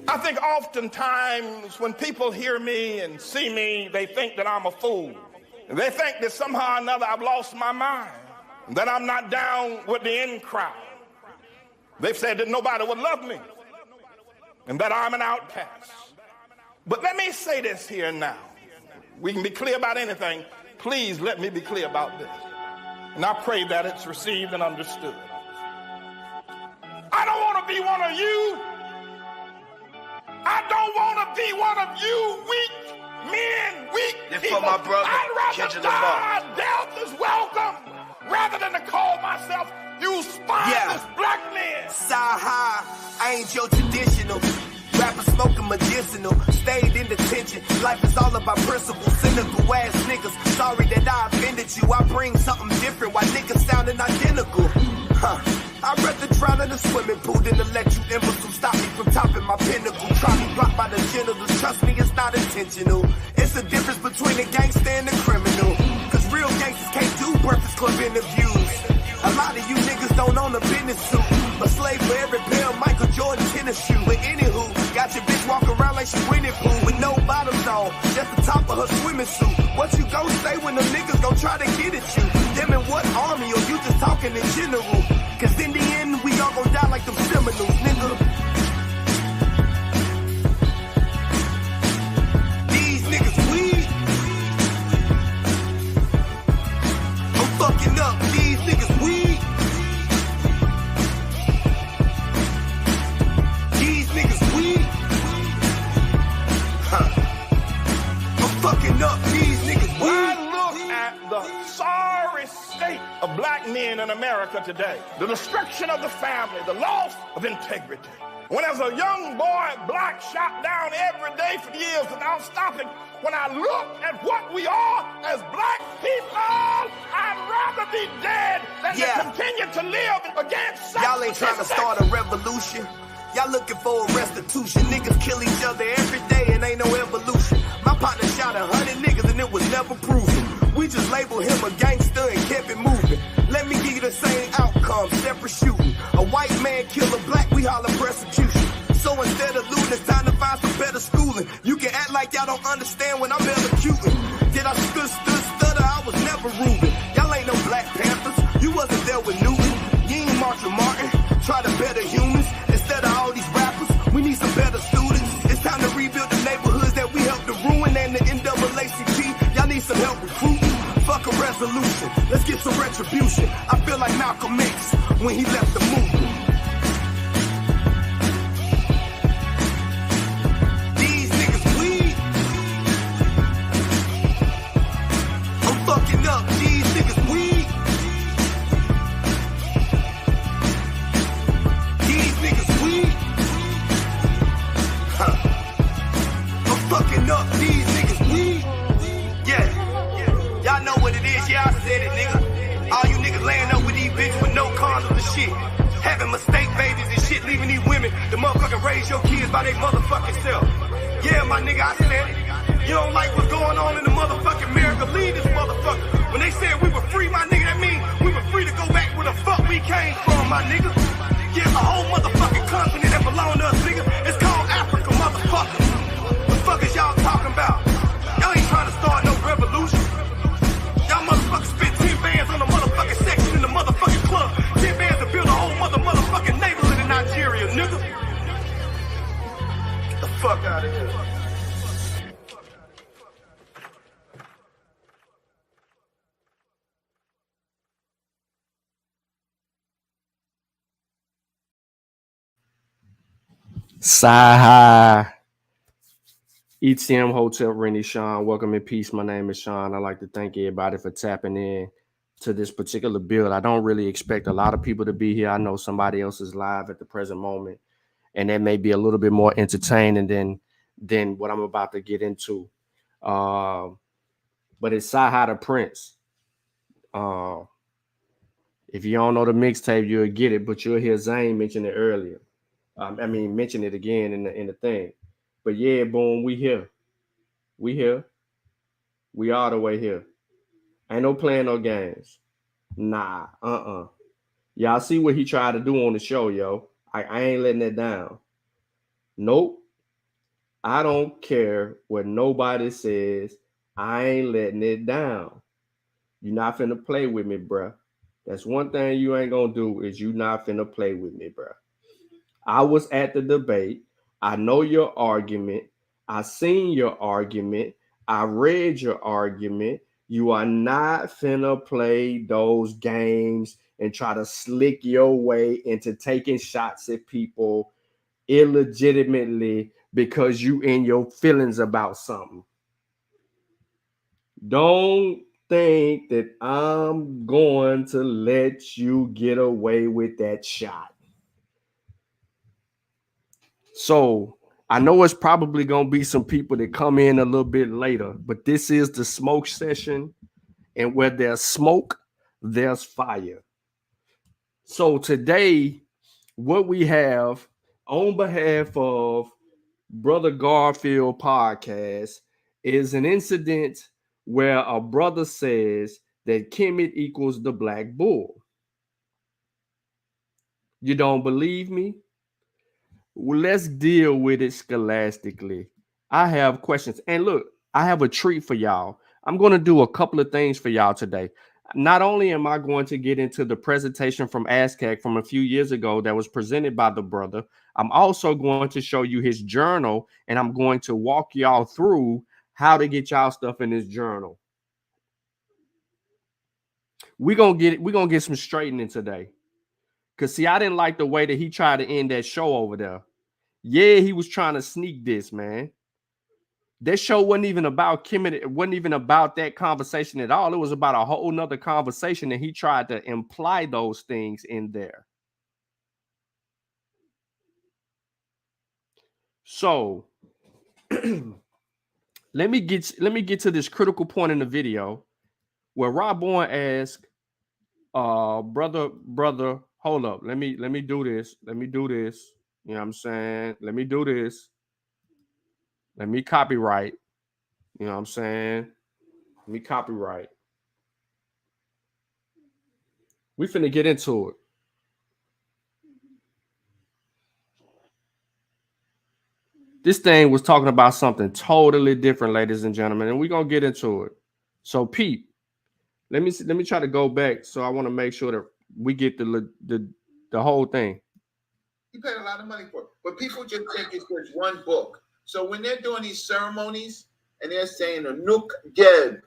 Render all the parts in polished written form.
I think oftentimes when people hear me and see me, they think that I'm a fool. They think that somehow or another I've lost my mind, that I'm not down with the in crowd. They've said that nobody would love me and that I'm an outcast. But let me say this here now. We can be clear about anything. Please let me be clear about this. And I pray that it's received and understood. I don't want to be one of you. I don't want to be one of you weak men, weak people. For my brother, I'd rather die. Death is welcome rather than to call myself you spineless black men. Side high, I ain't your traditional. Rapper smoking medicinal, stayed in detention. Life is all about principles, cynical ass niggas. Sorry that I offended you. I bring something different while niggas sounding identical. I'd rather drown in a swimming pool than to let you imbeciles stop me from topping my pinnacle. Try me blocked by the genitals, trust me, it's not intentional. It's the difference between a gangster and a criminal. Cause real gangsters can't do Breakfast Club interviews. A lot of you niggas don't own a business suit, but slave for every pair of Michael Jordan tennis shoe. But anywho, got your bitch walking around like she winning pool with no bottoms on, just the top of her swimming suit. What you gon' say when them niggas gon' try to get at you? Them in what army, or you just talking in general? Cause in the end, we all gon' die like them Seminoles, nigga. These niggas weak. I'm fucking up, these niggas weak. These niggas weak. I'm fucking up, these niggas weak. I look at the sorry state of black men in America today, the destruction of the family, the loss of integrity. When as a young boy, black shot down every day for years without stopping, when I look at what we are as black people, I'd rather be dead than to continue to live against such. Y'all ain't trying to start a revolution. Y'all looking for a restitution. Niggas kill each other every day and ain't no evolution. My partner shot 100 niggas and it was never proven. We just labeled him a gangster and kept it moving. Let me give you the same outcome, separate shooting. A white man kill a black, we holler persecution. So instead of looting, it's time to find some better schooling. You can act like y'all don't understand when I'm elocuting. Did I stutter? I was never Reuben. Y'all ain't no Black Panthers. You wasn't there with Newton. You ain't Martin Martin. Try to better humans. Instead of all these rappers, we need some better students. It's time to rebuild the neighborhoods that we helped to ruin. And the NAACP, y'all need some help recruiting. Fuck a resolution, let's get some retribution. I feel like Malcolm X when he left the movement. These niggas weak. I'm fucking up, these niggas weak. These niggas weak. I'm fucking up, these niggas weak. Yeah. Y'all know what it is, yeah, I said it, nigga. All you niggas laying up with these bitches with no condoms and shit. Having mistake babies and shit, leaving these women to motherfucking raise your kids by their motherfucking self. Yeah, my nigga, I said it. You don't like what's going on in the motherfucking America, leave this motherfucker. When they said we were free, my nigga, that mean we were free to go back where the fuck we came from, my nigga. Yeah, a whole motherfucking continent that belong to us, nigga. It's called Africa, motherfucker. The fuck is y'all talking about? Y'all ain't trying to start no revolution. Y'all motherfuckers spent 10 bands on the motherfucking section in the motherfucking club. 10 bands to build a whole motherfucking neighborhood in Nigeria, nigga. Get the fuck out of here. Sci-Hi. ETM Hotel, Rennie Sean. Welcome in peace. My name is Sean. I'd like to thank everybody for tapping in to this particular build. I don't really expect a lot of people to be here. I know somebody else is live at the present moment, and that may be a little bit more entertaining than what I'm about to get into. But it's Sci-Hi the Prince. If you don't know the mixtape, you'll get it, but you'll hear Zane mention it earlier. Mention it again in the thing. But yeah, boom, we here. We here. We all the way here. Ain't no playing no games. Nah, Y'all see what he tried to do on the show, yo. I ain't letting that down. Nope. I don't care what nobody says. I ain't letting it down. You're not finna play with me, bruh. That's one thing you ain't gonna do is you not finna play with me, bruh. I was at the debate. I know your argument. I seen your argument. I read your argument. You are not finna play those games and try to slick your way into taking shots at people illegitimately because you in your feelings about something. Don't think that I'm going to let you get away with that shot. So I know it's probably going to be some people that come in a little bit later, but this is the smoke session. And where there's smoke, there's fire. So today, what we have on behalf of Brother Garfield podcast is an incident where a brother says that Kemet equals the black bull. You don't believe me? Well, let's deal with it scholastically. I have questions. And look, I have a treat for y'all. I'm going to do a couple of things for y'all today. Not only am I going to get into the presentation from ASCAC from a few years ago that was presented by the brother, I'm also going to show you his journal, and I'm going to walk y'all through how to get y'all stuff in his journal. We're gonna get some straightening today. Cause see, I didn't like the way that he tried to end that show over there. Yeah, he was trying to sneak this, man. That show wasn't even about Kim. It wasn't even about that conversation at all. It was about a whole nother conversation, and he tried to imply those things in there. So let me get to this critical point in the video where Rob Bourne asked, brother, hold up. Let me do this. Let me do this. You know what I'm saying? Let me do this. Let me copyright. You know what I'm saying? Let me copyright. We finna get into it. This thing was talking about something totally different, ladies and gentlemen, and we're gonna get into it. So, Pete, let me try to go back. So I want to make sure that we get the whole thing. You paid a lot of money for it, but people just think it's just one book. So when they're doing these ceremonies and they're saying a Nuk Geb,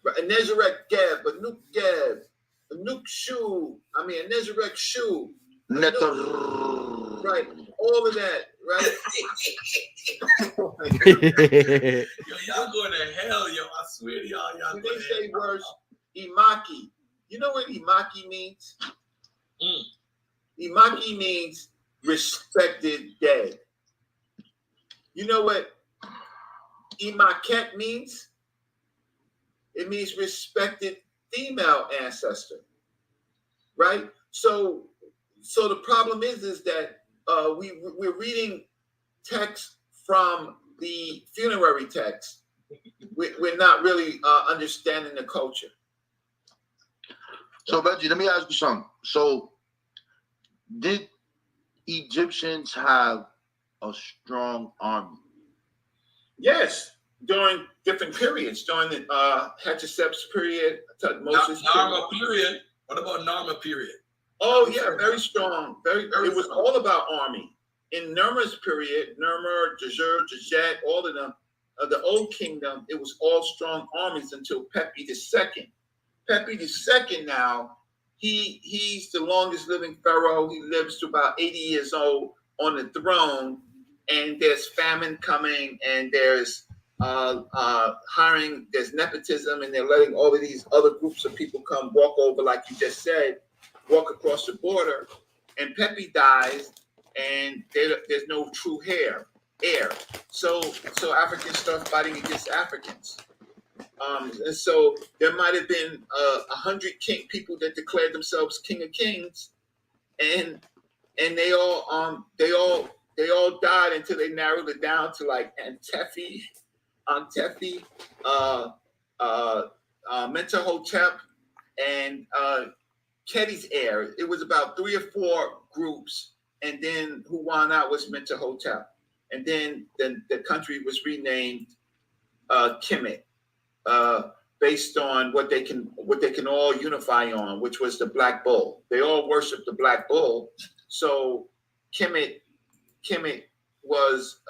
a Nezarek Geb, a Nuk Geb, a Nuk Shu, a Nezarek Shu, right? All of that, right? Yo, y'all going to hell, yo. I swear to y'all. When they say words, Imaki. You know what Imaki means? Imaki means respected dead. You know what Imaket means? It means respected female ancestor, right? So the problem is that we're reading text from the funerary text. We're not really understanding the culture. So, Reggie, let me ask you something. So, did Egyptians have a strong army? Yes, during different periods, during the Hatshepsut's period, Moses' Narma period. What about Narma period? Oh yeah, very strong. Very. It was all about army. In Nermer's period, Nermer, Djur, Djezet, all of them, the Old Kingdom, it was all strong armies until Pepi II. Pepi II now, he's the longest living pharaoh. He lives to about 80 years old on the throne, and there's famine coming, and there's hiring, there's nepotism, and they're letting all of these other groups of people come walk over, like you just said, walk across the border, and Pepi dies, and there's no true heir. So Africans start fighting against Africans. And so there might have been 100 people that declared themselves king of kings, and they all died until they narrowed it down to like Antefi, Mentuhotep, and Keti's heir. It was about 3 or 4 groups, and then who won out was Mentuhotep. and then the country was renamed Kemet, based on what they can all unify on, which was the black bull. They all worship the black bull, so Kemet was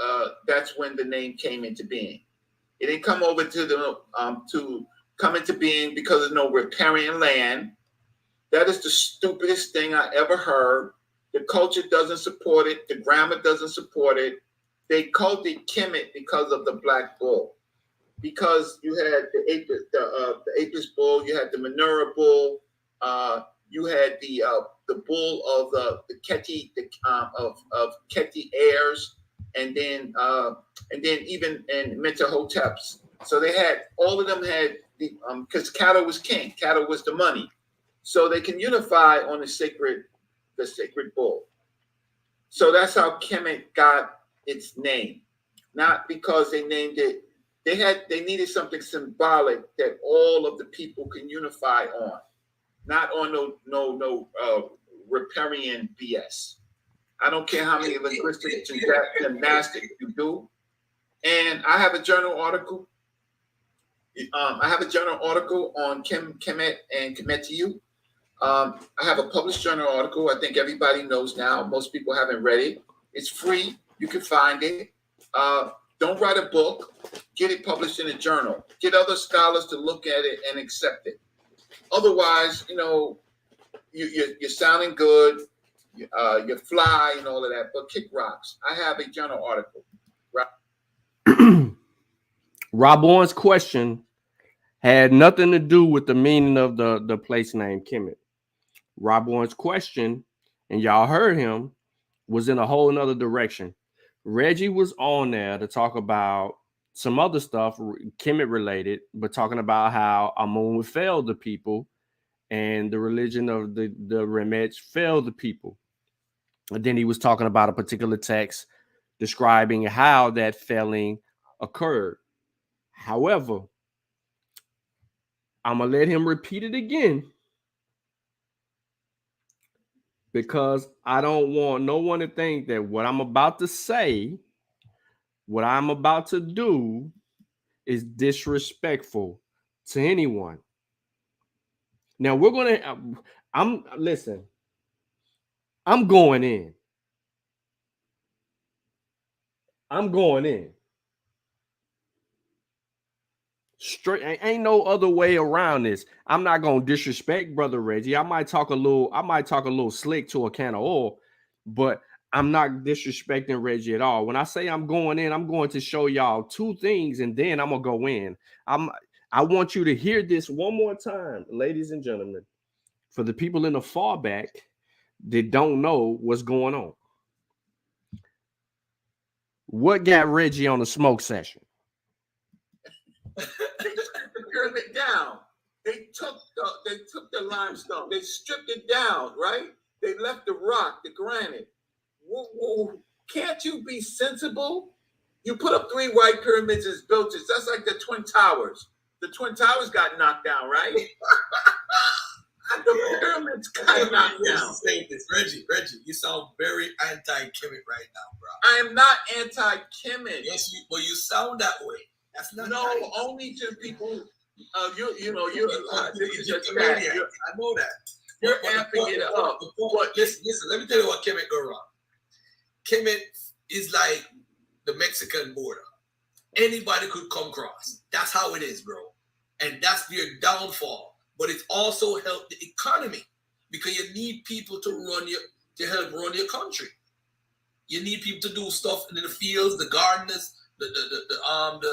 that's when the name came into being. It didn't come over to come into being because of no riparian land. That is the stupidest thing I ever heard. The culture doesn't support it. The grammar doesn't support it. They called it Kemet because of the black bull. Because you had the Apis bull, you had the Manura bull, you had the bull of the Keti of Keti heirs, and then even in Mentuhotep's. So they had all of them had the because cattle was king, cattle was the money, so they can unify on the sacred bull. So that's how Kemet got its name, not because they named it. They needed something symbolic that all of the people can unify on, not on no riparian BS. I don't care how many linguistic gymnastics you do. And I have a journal article. I have a journal article on Kemet and Km.t. I have a published journal article. I think everybody knows now. Most people haven't read it. It's free. You can find it. Don't write a book. Get it published in a journal. Get other scholars to look at it and accept it. Otherwise, you're sounding good. You fly and all of that, but kick rocks. I have a journal article. Rob Warren's question had nothing to do with the meaning of the place name Kemet. Rob Warren's question, and y'all heard him, was in a whole nother direction. Reggie was on there to talk about some other stuff, Kemet related, but talking about how Amun failed the people and the religion of the Remech failed the people. And then he was talking about a particular text describing how that failing occurred. However, I'm going to let him repeat it again because I don't want no one to think that what I'm about to say, what I'm about to do is disrespectful to anyone. Now we're going to, listen, I'm going in. I'm going in. Straight, ain't no other way around this. I'm not gonna disrespect Brother Reggie. I might talk a little slick to a can of oil, but I'm not disrespecting Reggie at all. When I say I'm going in, I'm going to show y'all two things, and then I'm gonna go in. I want you to hear this one more time, ladies and gentlemen, for the people in the far back that don't know what's going on. What got Reggie on the smoke session? They stripped the pyramid down. They took the limestone. They stripped it down, right? They left the rock, the granite. Whoa. Can't you be sensible? You put up 3 white pyramids as built it. That's like the Twin Towers. The Twin Towers got knocked down, right? The pyramids got knocked down. Reggie, you sound very anti-Kemet right now, bro. I am not anti-Kemet. Yes, you sound that way. That's not only to people. You're I know that. You're amping it up. Listen, let me tell you what Kemet go wrong. Kemet is like the Mexican border. Anybody could come across. That's how it is, bro. And that's your downfall. But it also helped the economy because you need people to help run your country. You need people to do stuff in the fields, the gardeners, what do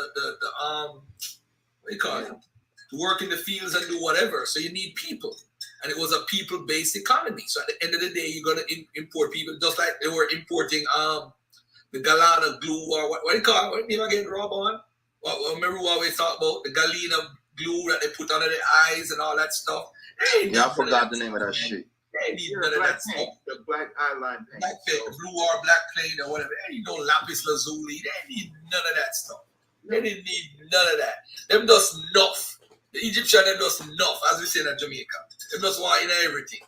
you call it? To work in the fields and do whatever. So you need people. And it was a people-based economy. So at the end of the day, you're gonna import people, just like they were importing the Galena glue or what do you call it? What name again, Rob on? Remember what we talked about? The Galena glue that they put under their eyes and all that stuff. Hey, yeah, I forgot the name of that shit. They need none of that stuff. The black eyeline paint. Black paint, blue or black paint or whatever. They need no lapis lazuli. They need none of that stuff. They didn't need none of that. Them does enough. The Egyptian them does enough, as we say in Jamaica. Them just want in everything.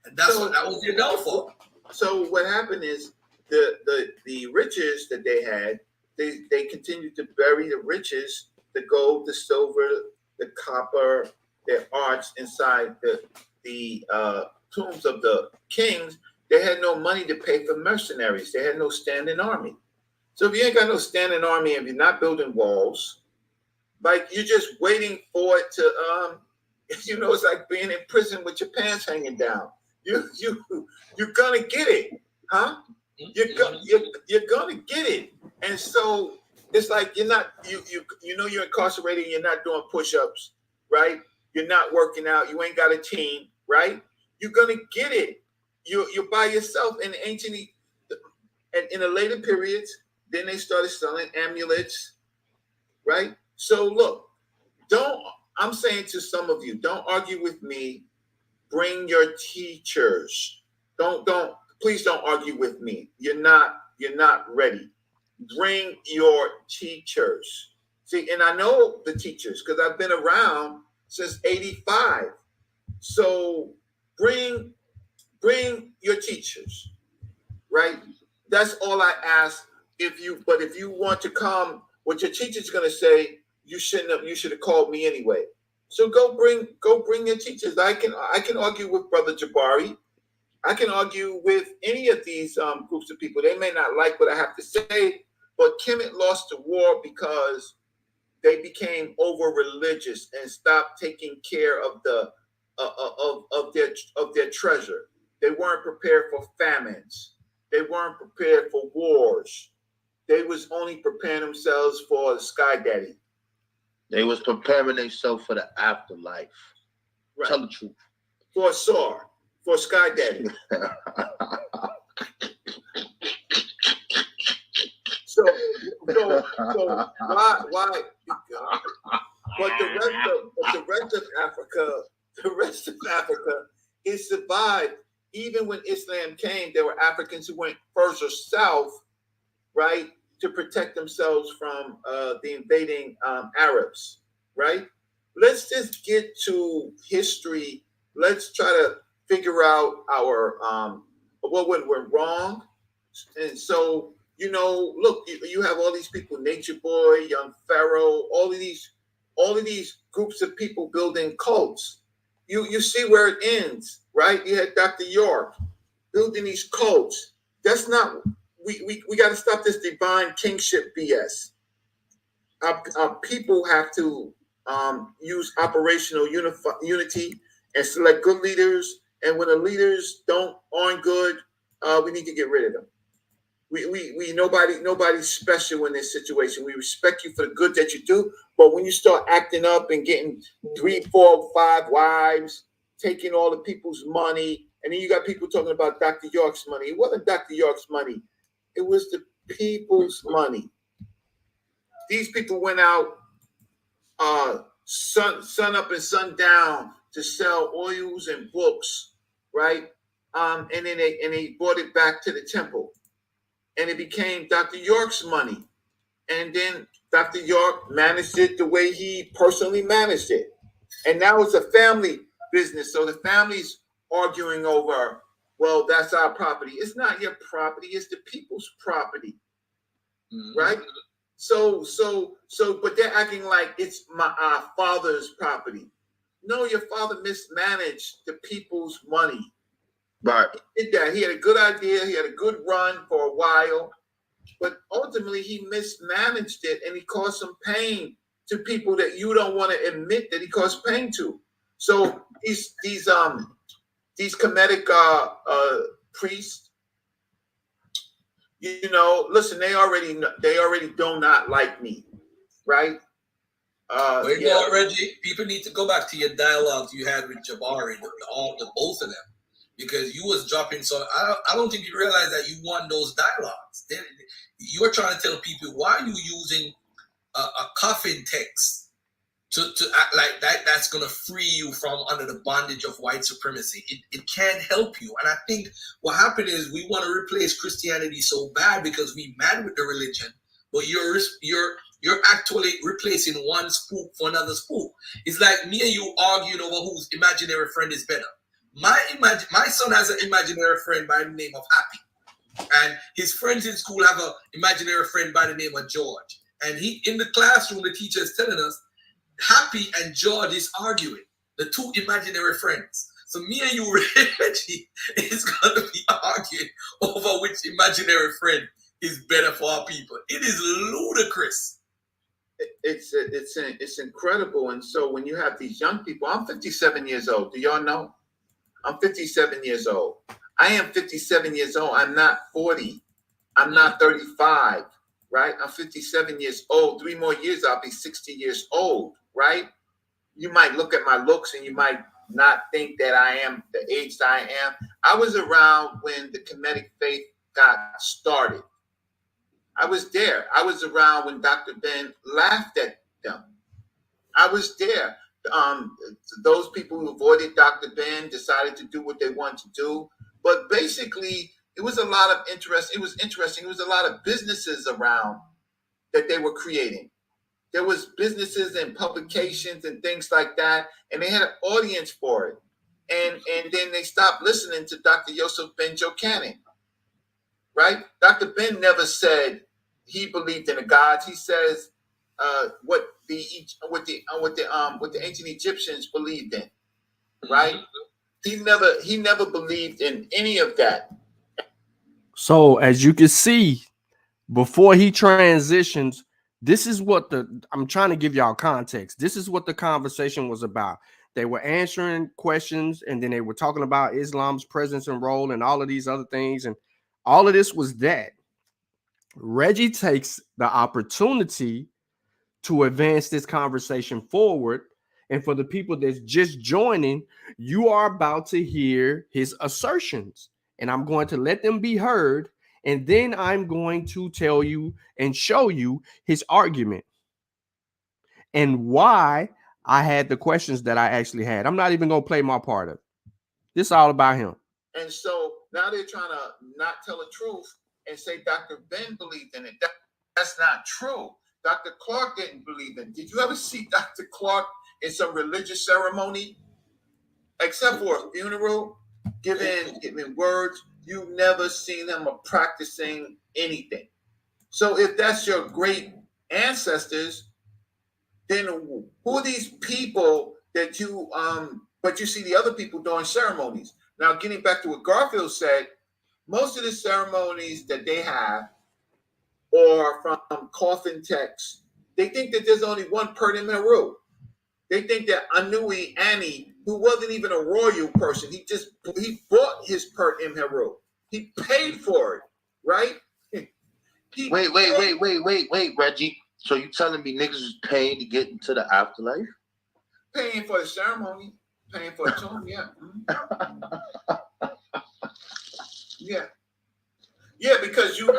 And that was their downfall. So what happened is the riches that they had, they continued to bury the riches, the gold, the silver, the copper, their arts inside the tombs of the kings. They had no money to pay for mercenaries. They had no standing army. So if you ain't got no standing army, if you're not building walls, like you're just waiting for it to it's like being in prison with your pants hanging down. You're gonna get it, huh? You're gonna get it. And so it's like you're not you're incarcerated and you're not doing push-ups, right? You're not working out, you ain't got a team, right? You're gonna get it. You're by yourself. In ancient and in the later periods, then they started selling amulets, right? So look, I'm saying to some of you, don't argue with me. Bring your teachers. Please don't argue with me. You're not ready. Bring your teachers. See, and I know the teachers because I've been around since '85. So bring your teachers, right? That's all I ask. If you want to come, what your teacher's gonna say, you should have called me anyway. So go bring your teachers. I can argue with Brother Jabari. I can argue with any of these groups of people. They may not like what I have to say, but Kemet lost the war because they became over religious and stopped taking care of their treasure. They weren't prepared for famines. They weren't prepared for wars. They was only preparing themselves for the Sky Daddy. They was preparing themselves for the afterlife. Right. Tell the truth. For Sar, for Sky Daddy. So why? But the rest of Africa, it survived. Even when Islam came, there were Africans who went further south, right, to protect themselves from the invading Arabs, right? Let's just get to history. Let's try to figure out our what went wrong. And so, look, you have all these people, Nature Boy, Young Pharaoh, all of these groups of people building cults. You see where it ends, right? You had Dr. York building these cults. That's not. We got to stop this divine kingship BS. Our people have to use operational unity and select good leaders. And when the leaders aren't good, we need to get rid of them. Nobody's special in this situation. We respect you for the good that you do, but when you start acting up and getting 3, 4, 5 wives, taking all the people's money, and then you got people talking about Dr. York's money. It wasn't Dr. York's money. It was the people's money. These people went out sun up and sun down to sell oils and books, right? And then they brought it back to the temple. And it became Dr. York's money. And then Dr. York managed it the way he personally managed it. And now it's a family business. So the family's arguing over, well, that's our property. It's not your property. It's the people's property, right? So, but they're acting like it's our father's property. No, your father mismanaged the people's money. Right. He did that. He had a good idea. He had a good run for a while, but ultimately he mismanaged it, and he caused some pain to people that you don't want to admit that he caused pain to. So these Kemetic priests, listen, they already do not like me, right? Reggie, people need to go back to your dialogues you had with Jabari, both of them. Because you was dropping, so I don't think you realize that you won those dialogues. You're trying to tell people, why are you using a coffin text to act like that? That's going to free you from under the bondage of white supremacy. It can't help you. And I think what happened is we want to replace Christianity so bad because we mad with the religion, but you're actually replacing one spook for another spook. It's like me and you arguing over whose imaginary friend is better. My son has an imaginary friend by the name of Happy. And his friends in school have an imaginary friend by the name of George. And he in the classroom, the teacher is telling us, Happy and George is arguing, the two imaginary friends. So me and you, Reggie, is going to be arguing over which imaginary friend is better for our people. It is ludicrous. It's incredible. And so when you have these young people, I'm 57 years old. Do y'all know? I'm 57 years old. I am 57 years old. I'm not 40. I'm not 35, right? I'm 57 years old. 3 more years, I'll be 60 years old, right? You might look at my looks and you might not think that I am the age that I am. I was around when the Kemetic faith got started. I was there. I was around when Dr. Ben laughed at them. I was there. Those people who avoided Dr. Ben decided to do what they wanted to do. But basically, it was a lot of interest. It was interesting. It was a lot of businesses around that they were creating. There was businesses and publications and things like that, and they had an audience for it. And then they stopped listening to Dr. Yosef Ben Jochanan, right? Dr. Ben never said he believed in the gods. He says what the ancient Egyptians believed in, right? He never believed in any of that. So as you can see, before he transitions, this is what I'm trying to give y'all context. This is what the conversation was about. They were answering questions, and then they were talking about Islam's presence and role and all of these other things. And all of this was that. Reggie takes the opportunity to advance this conversation forward. And for the people that's just joining, you are about to hear his assertions, and I'm going to let them be heard. And then I'm going to tell you and show you his argument and why I had the questions that I actually had. I'm not even going to play my part of it. This is all about him. And so now they're trying to not tell the truth and say Dr. Ben believed in it. That's not true. Dr. Clark didn't believe in it. Did you ever see Dr. Clark in some religious ceremony? Except for a funeral, giving words. You've never seen him practicing anything. So if that's your great ancestors, then who are these people that you but you see the other people doing ceremonies? Now, getting back to what Garfield said, most of the ceremonies that they have or from coffin texts, they think that there's only one Pertim Heru. They think that Anui Annie, who wasn't even a royal person, he bought his Pertim Heru. He paid for it, right? Wait, Reggie. So you telling me niggas was paying to get into the afterlife? Paying for the ceremony, paying for the tomb, yeah. Yeah, because your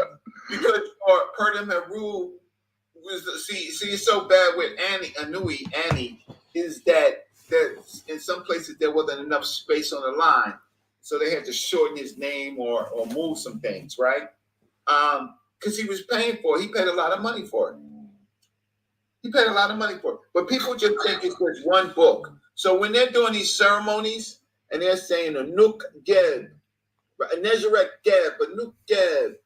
Pertim Heru was see it's so bad with Annie is that in some places there wasn't enough space on the line, so they had to shorten his name or move some things, right? Because he was paying for it. He paid a lot of money for it. But people just think it's just one book. So when they're doing these ceremonies and they're saying Anuk Geb, Nezarek Geb, Anuk Geb,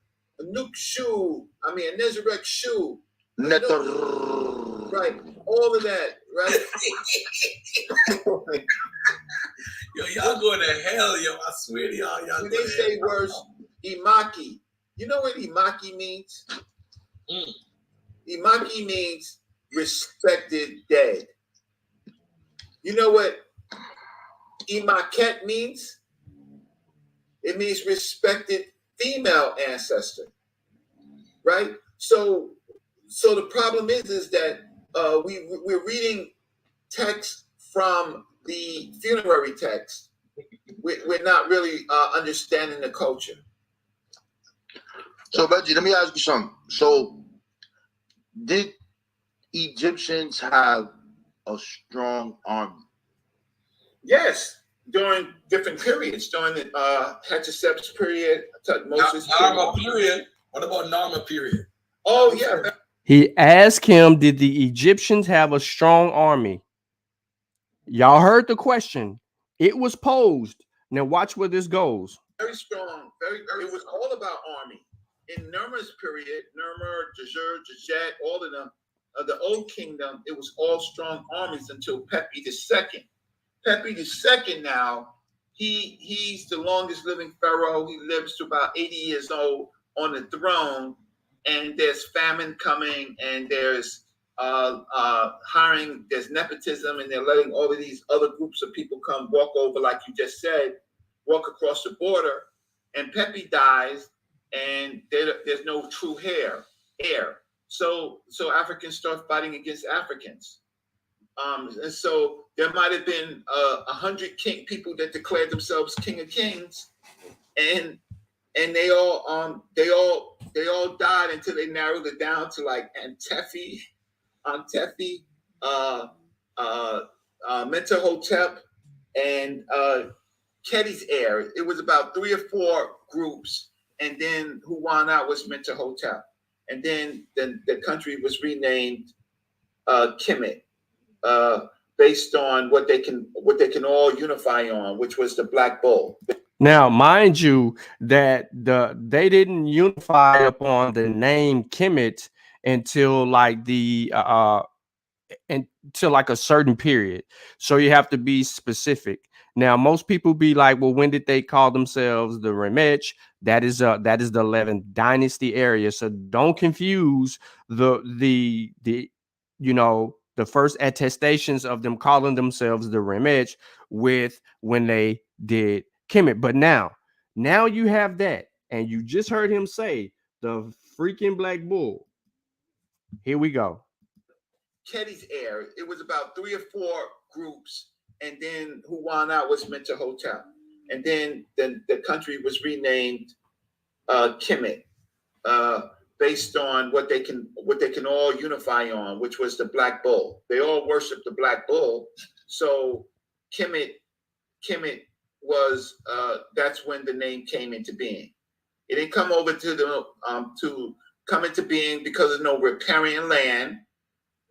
Anuk Shu, a Nezarek Shu, right? All of that, right? Yo, y'all going to hell, yo. I swear to y'all. When they say words, Imaki, you know what Imaki means? Imaki means respected dead. You know what Imaket means? It means respected female ancestor, right? So the problem is that we're reading text from the funerary text. We're not really understanding the culture. So Reggie, let me ask you something. So did Egyptians have a strong army? Yes, during different periods, during the Hatshepsut's period, Moses period. What about Narmer period? Oh yeah. He asked him, did the Egyptians have a strong army? Y'all heard the question. It was posed. Now watch where this goes. very strong. It was all about army. In Nurmer's period, Nurmer, Jajur, Jajet, all of them, the Old Kingdom, it was all strong armies until Pepi II. Pepi II now, he's the longest living pharaoh. He lives to about 80 years old on the throne, and there's famine coming, and there's hiring, there's nepotism, and they're letting all of these other groups of people come walk over, like you just said, walk across the border, and Pepi dies, and there's no true heir. So Africans start fighting against Africans. And so there might have been 100 people that declared themselves king of kings, and they all died until they narrowed it down to like Antefi, Mentuhotep, and Km.t's heir. It was about 3 or 4 groups, and then who won out was Mentuhotep, and then the country was renamed Kemet, based on what they can all unify on, which was the Black Bull. Now, mind you, that they didn't unify upon the name Kemet until like until like a certain period. So you have to be specific. Now, most people be like, well, when did they call themselves the Remech? That is the 11th dynasty area. So don't confuse the the first attestations of them calling themselves the Remech with when they did Kemet. But now you have that, and you just heard him say the freaking Black Bull. Here we go. Km.t's heir. It was about 3 or 4 groups, and then who won out was Mentuhotep, and then the country was renamed Kemet, based on what they can all unify on, which was the Black Bull. They all worship the Black Bull, so Kemet was that's when the name came into being. It didn't come over to come into being because of no riparian land.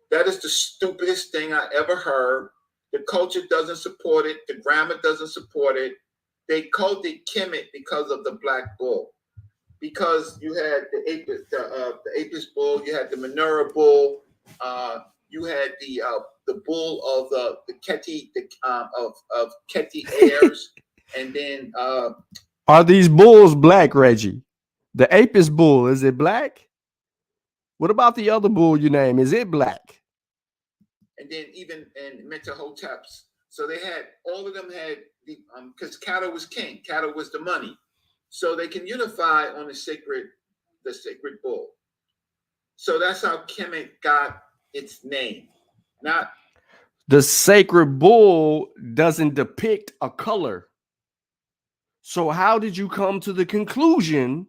That is the stupidest thing I ever heard. The culture doesn't support it. The grammar doesn't support it. They called it Kemet because of the Black Bull. Because you had the Apis bull, you had the Manura bull, you had the bull of the Keti of Keti heirs, and then are these bulls black, Reggie? The Apis bull, is it black? What about the other bull you name? Is it black? And then even in Mentuhotep's, so they had all of them had the because cattle was king, cattle was the money, so they can unify on the sacred bull. So that's how Kemet got its name. Not the sacred bull doesn't depict a color. So how did you come to the conclusion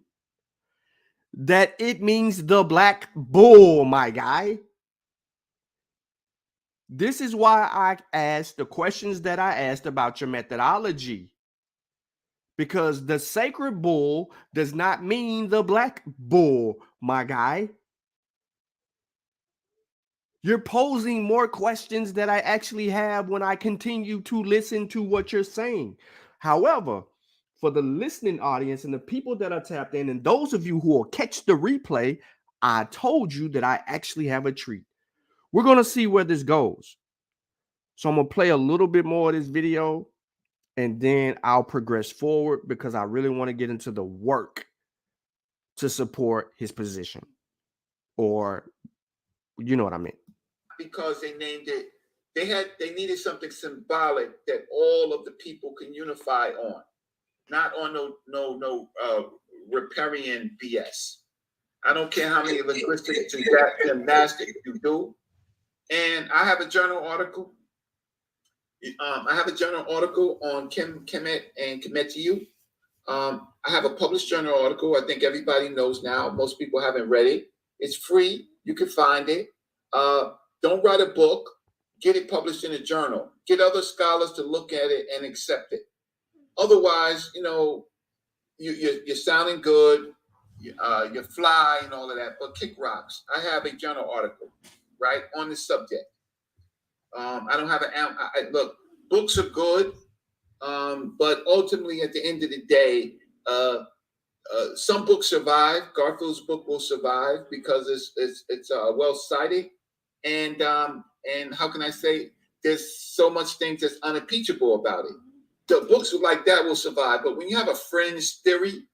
that it means the Black Bull, my guy? This is why I asked the questions that I asked about your methodology. Because the sacred bull does not mean the Black Bull, my guy. You're posing more questions that I actually have when I continue to listen to what you're saying. However, for the listening audience and the people that are tapped in, and those of you who will catch the replay, I told you that I actually have a treat. We're going to see where this goes. So I'm going to play a little bit more of this video, and then I'll progress forward because I really want to get into the work to support his position. Or, you know what I mean. Because they named it, they needed something symbolic that all of the people can unify on, not on no riparian BS. I don't care how many linguistic gymnastics you do. And I have a journal article. I have a journal article on Kemet and Km.t. I have a published journal article. I think everybody knows now. Most people haven't read it. It's free. You can find it. Don't write a book. Get it published in a journal. Get other scholars to look at it and accept it. Otherwise, you're sounding good. You fly and all of that, but kick rocks. I have a journal article, right, on this subject. I don't have look, books are good, but ultimately at the end of the day, Some books survive. Garfield's book will survive because it's well cited, and how can I say, there's so much things that's unimpeachable about it. The books like that will survive, but when you have a fringe theory,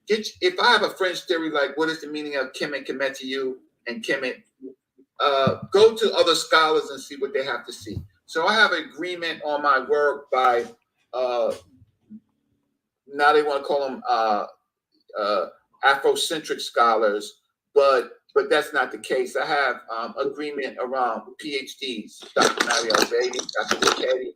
if I have a fringe theory like what is the meaning of Km.t and Kemet, go to other scholars and see what they have to see. So I have agreement on my work by now they want to call them Afrocentric scholars, but that's not the case. I have agreement around PhDs, Dr. Mario Beatty, Dr. Richetti.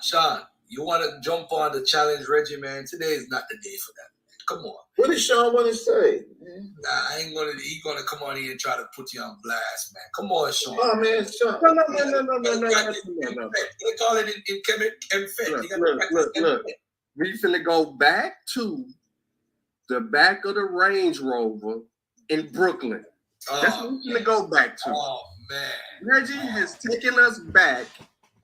Sean, you want to jump on the challenge Reggie, man? Today is not the day for that. Come on. What does Sean want to say? Nah, I ain't gonna. He's gonna come on here and try to put you on blast, man. Come on, Sean. Oh man, Sean. No. They call it in Kemet. Look. We finna go back to the back of the Range Rover in Brooklyn. That's what we finna go back to. Oh man, Reggie has taken us back.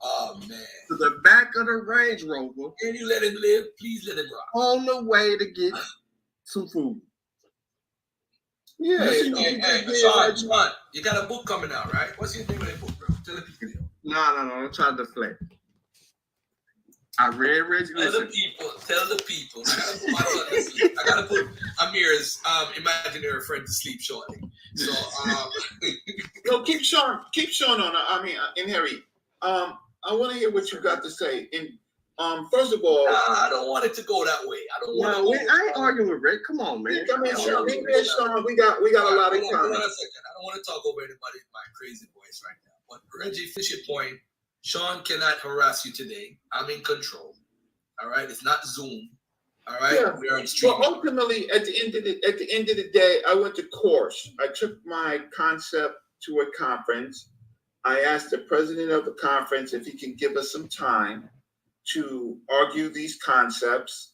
Oh man, to the back of the Range Rover. Can you let him live? Please let him rock. On the way to get some food. Yeah. Hey, Sean, you got a book coming out, right? What's your name of that book, bro? Tell the people. No. I'm trying to deflect. I read Reggie. Tell the people. I gotta put Amir's imaginary friend to sleep shortly. So no, keep Sean on. I mean, in Harry. I want to hear what you got to say. And first of all, I don't want it to go that way. I ain't arguing with Rick. Come on, man. Come in, Sean. Sean. We got a lot of comments. Hold on a second. I don't want to talk over anybody in my crazy voice right now. But Reggie, finish your point. Sean cannot harass you today. I'm in control. All right, it's not Zoom. All right, yeah. We are on stream. Well, ultimately, at the end of the day, I went to course. I took my concept to a conference. I asked the president of the conference if he can give us some time to argue these concepts.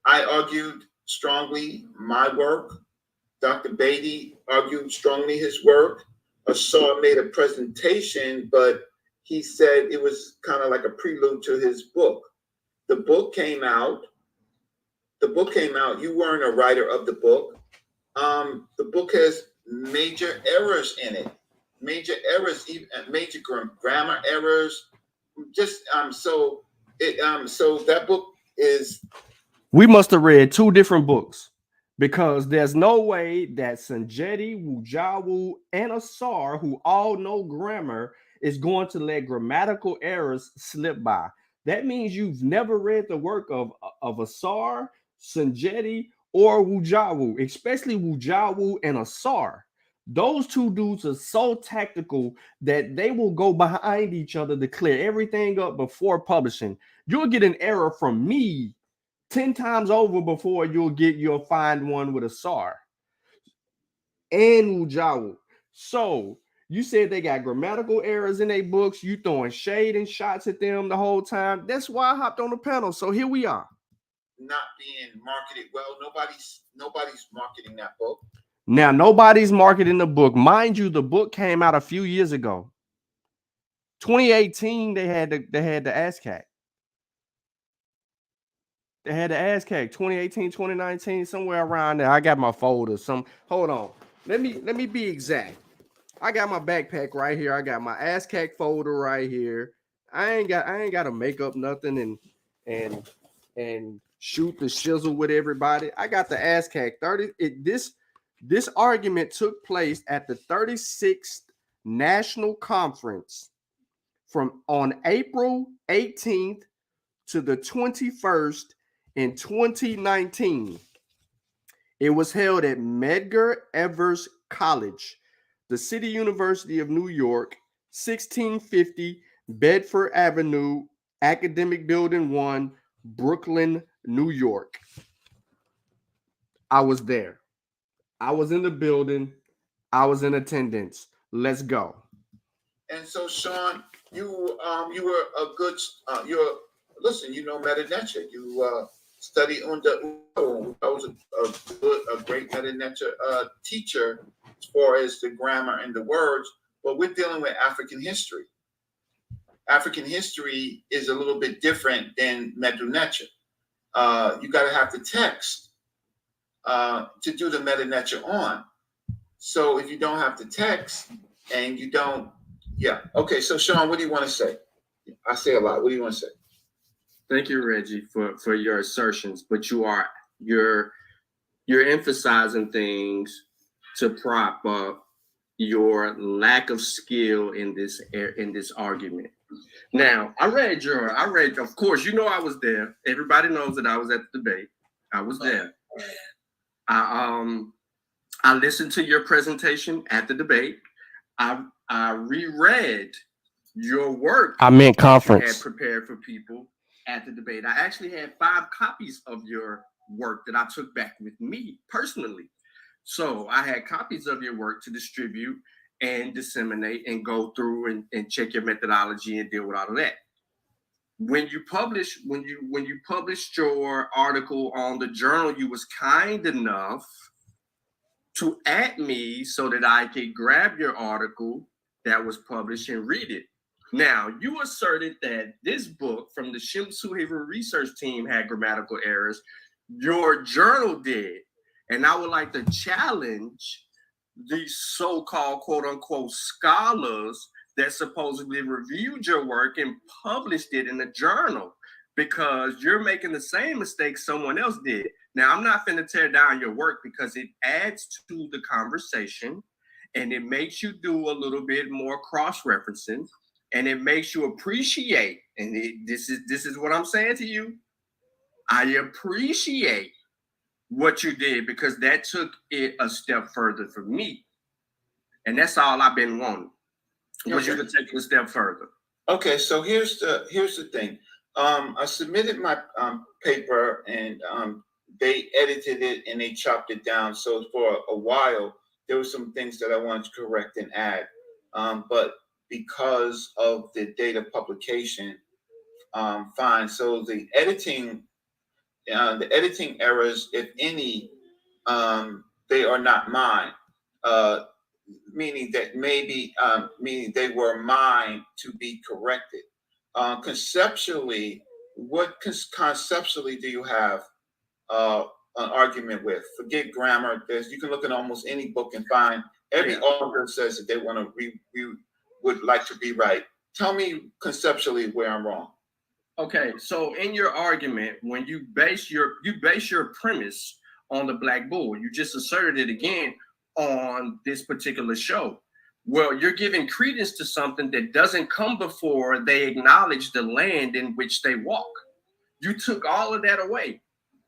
I argued strongly my work. Dr. Beatty argued strongly his work. Asar made a presentation, but he said it was kind of like a prelude to his book. The book came out. You weren't a writer of the book. The book has major errors in it. Major errors, even major grammar errors. Just so that book is. We must have read two different books because there's no way that Sanjeti, Wujawu, and Asar, who all know grammar, is going to let grammatical errors slip by. That means you've never read the work of Asar, Sanjeti, or Wujawu, especially Wujawu and Asar. Those two dudes are so tactical that they will go behind each other to clear everything up before publishing. You'll get an error from me 10 times over before you'll find one with Asar and Wujawu. So you said they got grammatical errors in their books. You throwing shade and shots at them the whole time. That's why I hopped on the panel. So here we are. Not being marketed well. Nobody's marketing that book. Now, nobody's marketing the book. Mind you, the book came out a few years ago. 2018, they had the ASCAC. They had the ASCAC. 2018, 2019, somewhere around there. I got my folder. Hold on. Let me be exact. I got my backpack right here. I got my ASCAC folder right here. I ain't got to make up nothing and shoot the shizzle with everybody. I got the ASCAC 30. This argument took place at the 36th National Conference on April 18th to the 21st in 2019. It was held at Medgar Evers College, the City University of New York, 1650 Bedford Avenue, Academic Building 1, Brooklyn, New York. I was there. I was in the building. I was in attendance. Let's go. And so, Sean, you were a good. Listen. You know Metanetra. You studied under. I was a great Metanetra teacher as far as the grammar and the words. But we're dealing with African history. African history is a little bit different than Metanetra. you got to have the text to do the meta that you're on. So if you don't have the text and you don't, yeah. Okay, so Sean, what do you want to say? I say a lot. What do you want to say? Thank you, Reggie, for your assertions, but you're emphasizing things to prop up your lack of skill in this argument. Now, I read, of course, you know I was there. Everybody knows that I was at the debate. I was there. I listened to your presentation at the debate. I reread your work. I meant conference. You had prepared for people at the debate. I actually had 5 copies of your work that I took back with me personally. So I had copies of your work to distribute and disseminate and go through and check your methodology and deal with all of that. When you published your article on the journal, you was kind enough to add me so that I could grab your article that was published and read it. Now, you asserted that this book from the Symbolism research team had grammatical errors. Your journal did. And I would like to challenge these so-called quote-unquote scholars that supposedly reviewed your work and published it in a journal, because you're making the same mistake someone else did. Now, I'm not going to tear down your work because it adds to the conversation and it makes you do a little bit more cross-referencing and it makes you appreciate, and this is what I'm saying to you. I appreciate what you did because that took it a step further for me. And that's all I've been wanting. Was you to take it a step further. Okay, so here's the thing. I submitted my paper and they edited it and they chopped it down. So for a while, there were some things that I wanted to correct and add. But because of the date of publication, fine. So the editing errors, if any, they are not mine. Meaning that meaning they were mine to be corrected. Conceptually, conceptually do you have an argument with? Forget grammar. You can look at almost any book and find every author says that they want to would like to rewrite. Tell me conceptually where I'm wrong. Okay, so in your argument, when you base your premise on the Black Bull, you just asserted it again on this particular show. Well, you're giving credence to something that doesn't come before they acknowledge the land in which they walk. You took all of that away.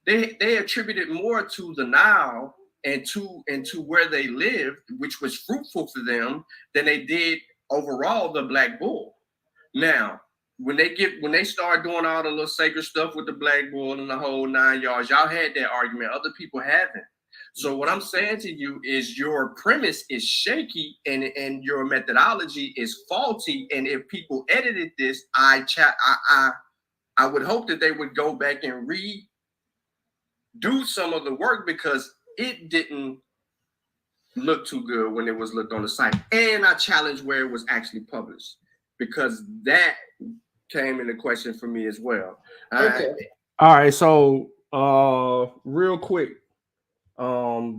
They attributed more to the Nile and to where they lived, which was fruitful for them, than they did overall the Black Bull. Now, when they start doing all the little sacred stuff with the Black Bull and the whole 9 yards, y'all had that argument. Other people haven't. So what I'm saying to you is your premise is shaky and your methodology is faulty. And if people edited this, I would hope that they would go back and redo some of the work because it didn't look too good when it was looked on the site. And I challenge where it was actually published because that came into question for me as well. Okay. All right. So real quick.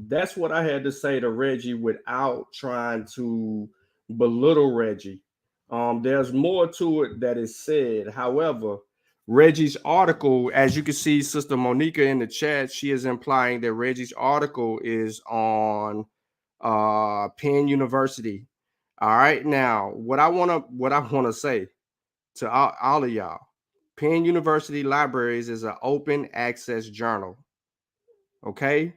That's what I had to say to Reggie without trying to belittle Reggie. There's more to it that is said. However, Reggie's article, as you can see, Sister Monica in the chat, she is implying that Reggie's article is on Penn University. All right, now what I wanna say to all of y'all, Penn University Libraries is an open access journal. Okay.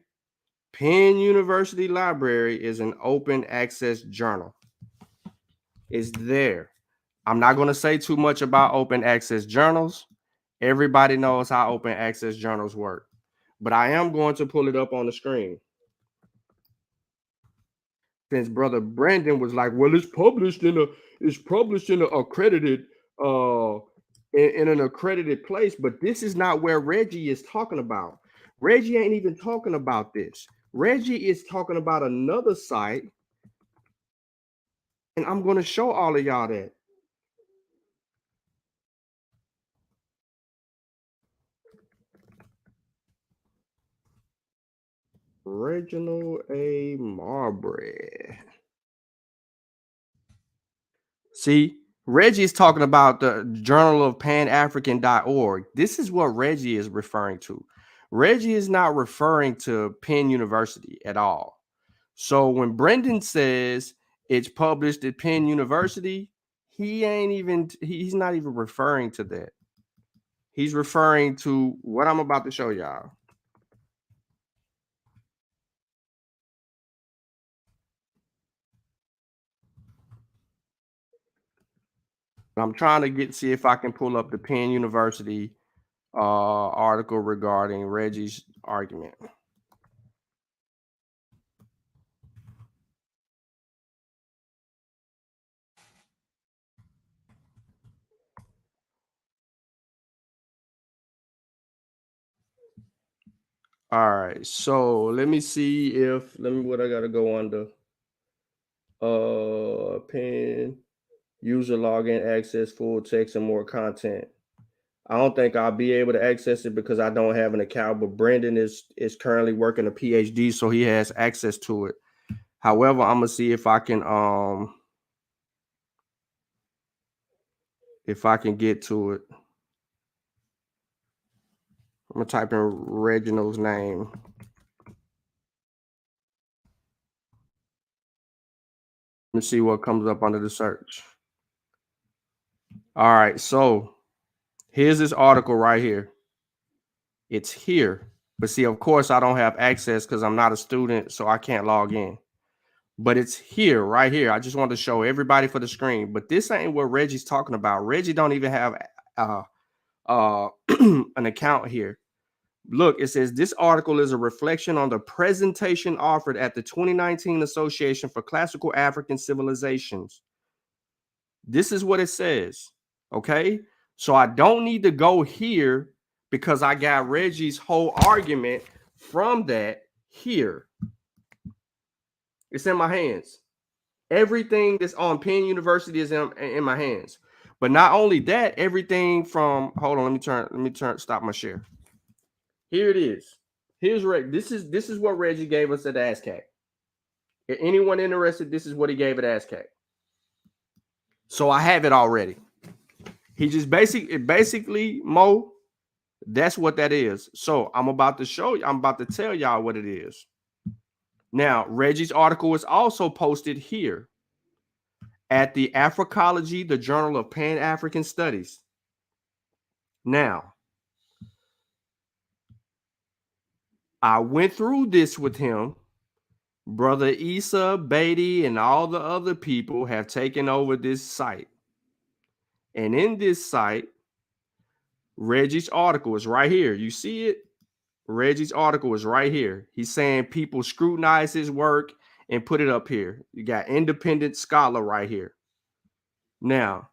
Penn University Library is an open access journal. It's there. I'm not going to say too much about open access journals. Everybody knows how open access journals work. But I am going to pull it up on the screen. Since Brother Brandon was like, well, it's published in an accredited in an accredited place, but this is not where Reggie is talking about. Reggie ain't even talking about this. Reggie is talking about another site, and I'm going to show all of y'all that. Reginald A. Marbury. See, Reggie is talking about the Journal of Pan-African.org. This is what Reggie is referring to. Reggie is not referring to Penn University at all. So when Brendan says it's published at Penn University, he's not even referring to that. He's referring to what I'm about to show y'all. I'm trying to see if I can pull up the Penn University article regarding Reggie's argument. All right, so let me see what I gotta go under. Penn user login, access full text and more content. I don't think I'll be able to access it because I don't have an account, but Brendan is currently working a PhD, so he has access to it. However, I'm gonna see if I can get to it. I'm gonna type in Reginald's name. Let's see what comes up under the search. All right, so here's this article right here. It's here, but see, of course, I don't have access because I'm not a student, so I can't log in. But it's here, right here. I just want to show everybody for the screen. But this ain't what Reggie's talking about. Reggie don't even have an account here. Look, it says this article is a reflection on the presentation offered at the 2019 Association for Classical African Civilizations. This is what it says. Okay, so I don't need to go here because I got Reggie's whole argument from that here. It's in my hands. Everything that's on Penn University is in my hands. But not only that, everything from let me stop my share. Here it is. Here's this is what Reggie gave us at ASCAC. If anyone interested, this is what he gave at ASCAC. So I have it already. He just basically Mo, that's what that is. So I'm about to tell y'all what it is. Now, Reggie's article is also posted here at the Africology, the Journal of Pan-African Studies. Now, I went through this with him. Brother Issa, Beatty, and all the other people have taken over this site. And in this site, Reggie's article is right here. You see it? Reggie's article is right here. He's saying people scrutinize his work and put it up here. You got independent scholar right here. Now,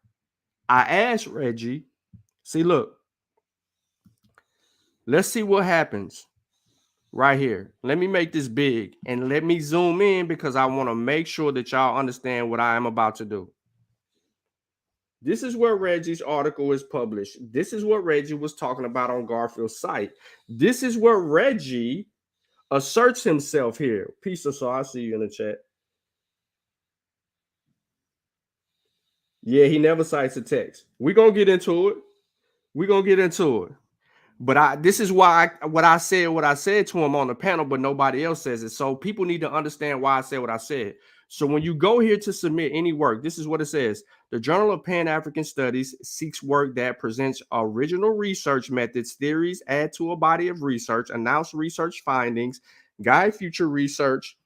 I asked Reggie, see, look, let's see what happens right here. Let me make this big and let me zoom in because I want to make sure that y'all understand what I am about to do. This is where Reggie's article is published. This is what Reggie was talking about on Garfield's site. This is where Reggie asserts himself here. Peace of soul. I see you in the chat. Yeah, he never cites a text. We're going to get into it. But this is why what I said to him on the panel, but nobody else says it. So people need to understand why I said what I said. So when you go here to submit any work, this is what it says. The Journal of Pan-African Studies seeks work that presents original research methods, theories, add to a body of research, announce research findings, guide future research,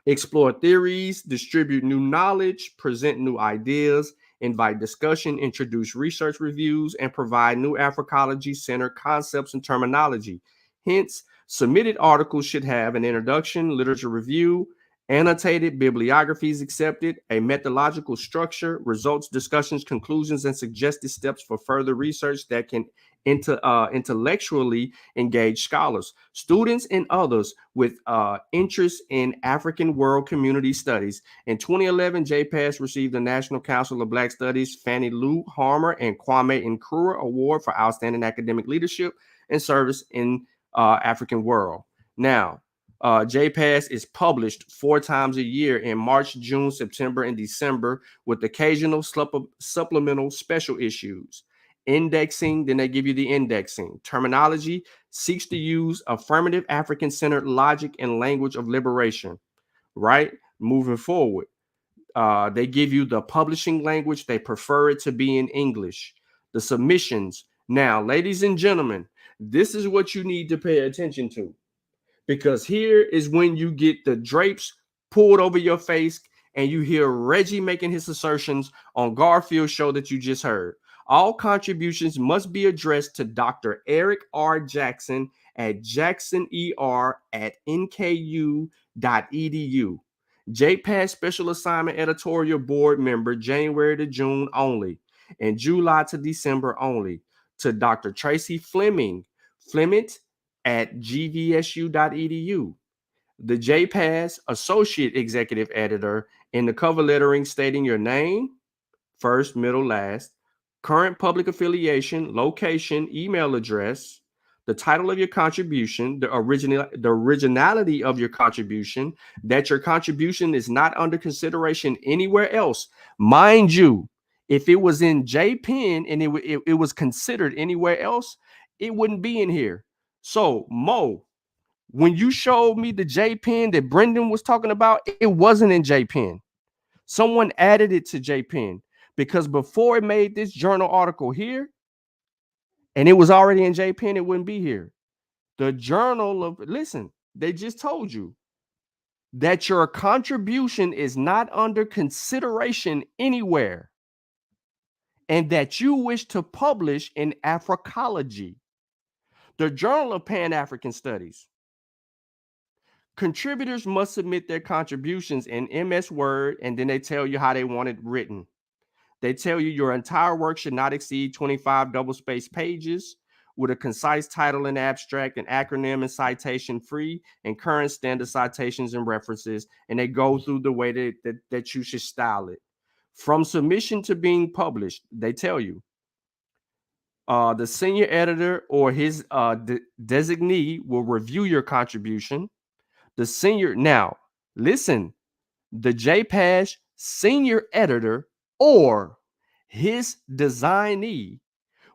explore theories, distribute new knowledge, present new ideas, invite discussion, introduce research reviews, and provide new Africology-centered concepts and terminology. Hence, submitted articles should have an introduction, literature review, annotated bibliographies accepted, a methodological structure, results, discussions, conclusions, and suggested steps for further research that can intellectually engage scholars, students, and others with interest in African world community studies. In 2011, JPAS received the National Council of Black Studies Fannie Lou Harmer and Kwame Nkrumah Award for Outstanding Academic Leadership and Service in African World. Now, JPass is published 4 times a year in March, June, September, and December with occasional supplemental special issues. Indexing, then they give you the indexing. Terminology seeks to use affirmative African-centered logic and language of liberation, right? Moving forward. They give you the publishing language. They prefer it to be in English. The submissions. Now, ladies and gentlemen, this is what you need to pay attention to, because here is when you get the drapes pulled over your face and you hear Reggie making his assertions on Garfield's show that you just heard. All contributions must be addressed to Dr. Eric R. Jackson at jacksoner@nku.edu. JPass Special Assignment Editorial Board Member, January to June only, and July to December only. To Dr. Tracy Fleming at gvsu.edu. The JPass Associate Executive Editor, in the cover lettering stating your name, first, middle, last, current public affiliation, location, email address, the title of your contribution, the originality of your contribution, that your contribution is not under consideration anywhere else. Mind you, if it was in JPen and it was considered anywhere else, it wouldn't be in here. So, Mo, when you showed me the JPen that Brendan was talking about, it wasn't in JPen. Someone added it to JPen, because before it made this journal article here, and it was already in JPen, it wouldn't be here. The journal of, listen, they just told you that your contribution is not under consideration anywhere, and that you wish to publish in Africology, the Journal of Pan-African Studies. Contributors must submit their contributions in MS Word, and then they tell you how they want it written. They tell you your entire work should not exceed 25 double-spaced pages with a concise title and abstract, an acronym and citation free, and current standard citations and references. And they go through the way that you should style it. From submission to being published, they tell you the senior editor or his designee will review your contribution. The senior, now listen, the JPass senior editor or his designee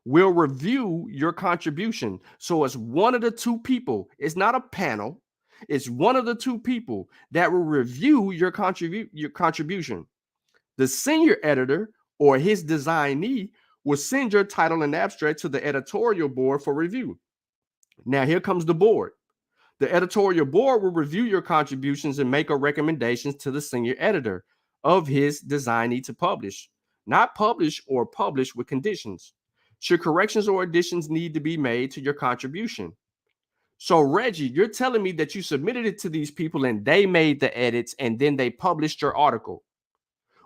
will review your contribution. So it's one of the two people. It's not a panel. It's one of the two people that will review your contribution. The senior editor or his designee will send your title and abstract to the editorial board for review. Now here comes the board. The editorial board will review your contributions and make recommendations to the senior editor of his designee to publish, not publish or publish with conditions. Should corrections or additions need to be made to your contribution? So, Reggie, you're telling me that you submitted it to these people and they made the edits and then they published your article.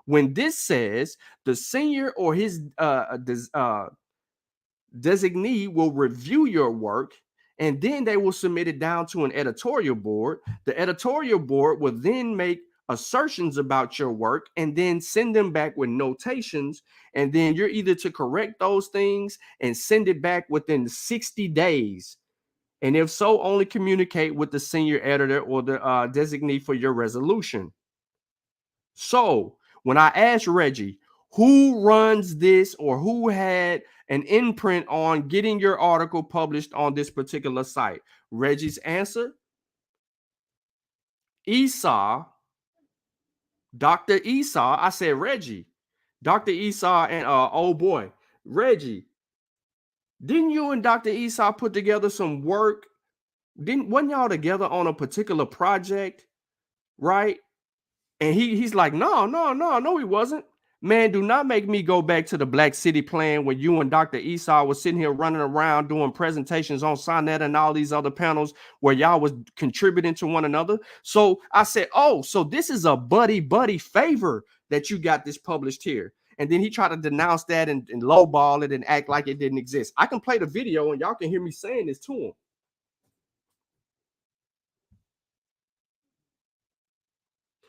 When this says the senior or his designee will review your work, and then they will submit it down to an editorial board. The editorial board will then make assertions about your work and then send them back with notations. And then you're either to correct those things and send it back within 60 days. And if so, only communicate with the senior editor or the designee for your resolution. So when I asked Reggie, who runs this or who had an imprint on getting your article published on this particular site, Reggie's answer, Esau, Dr. Esau. I said, Reggie, Dr. Esau and oh boy, Reggie, didn't you and Dr. Esau put together some work? Wasn't y'all together on a particular project, right? And he's like, no, he wasn't. Man, do not make me go back to the Black City plan where you and Dr. Esau was sitting here running around doing presentations on Sonnet and all these other panels where y'all was contributing to one another. So I said, oh, so this is a buddy favor that you got this published here. And then he tried to denounce that and lowball it and act like it didn't exist. I can play the video and y'all can hear me saying this to him.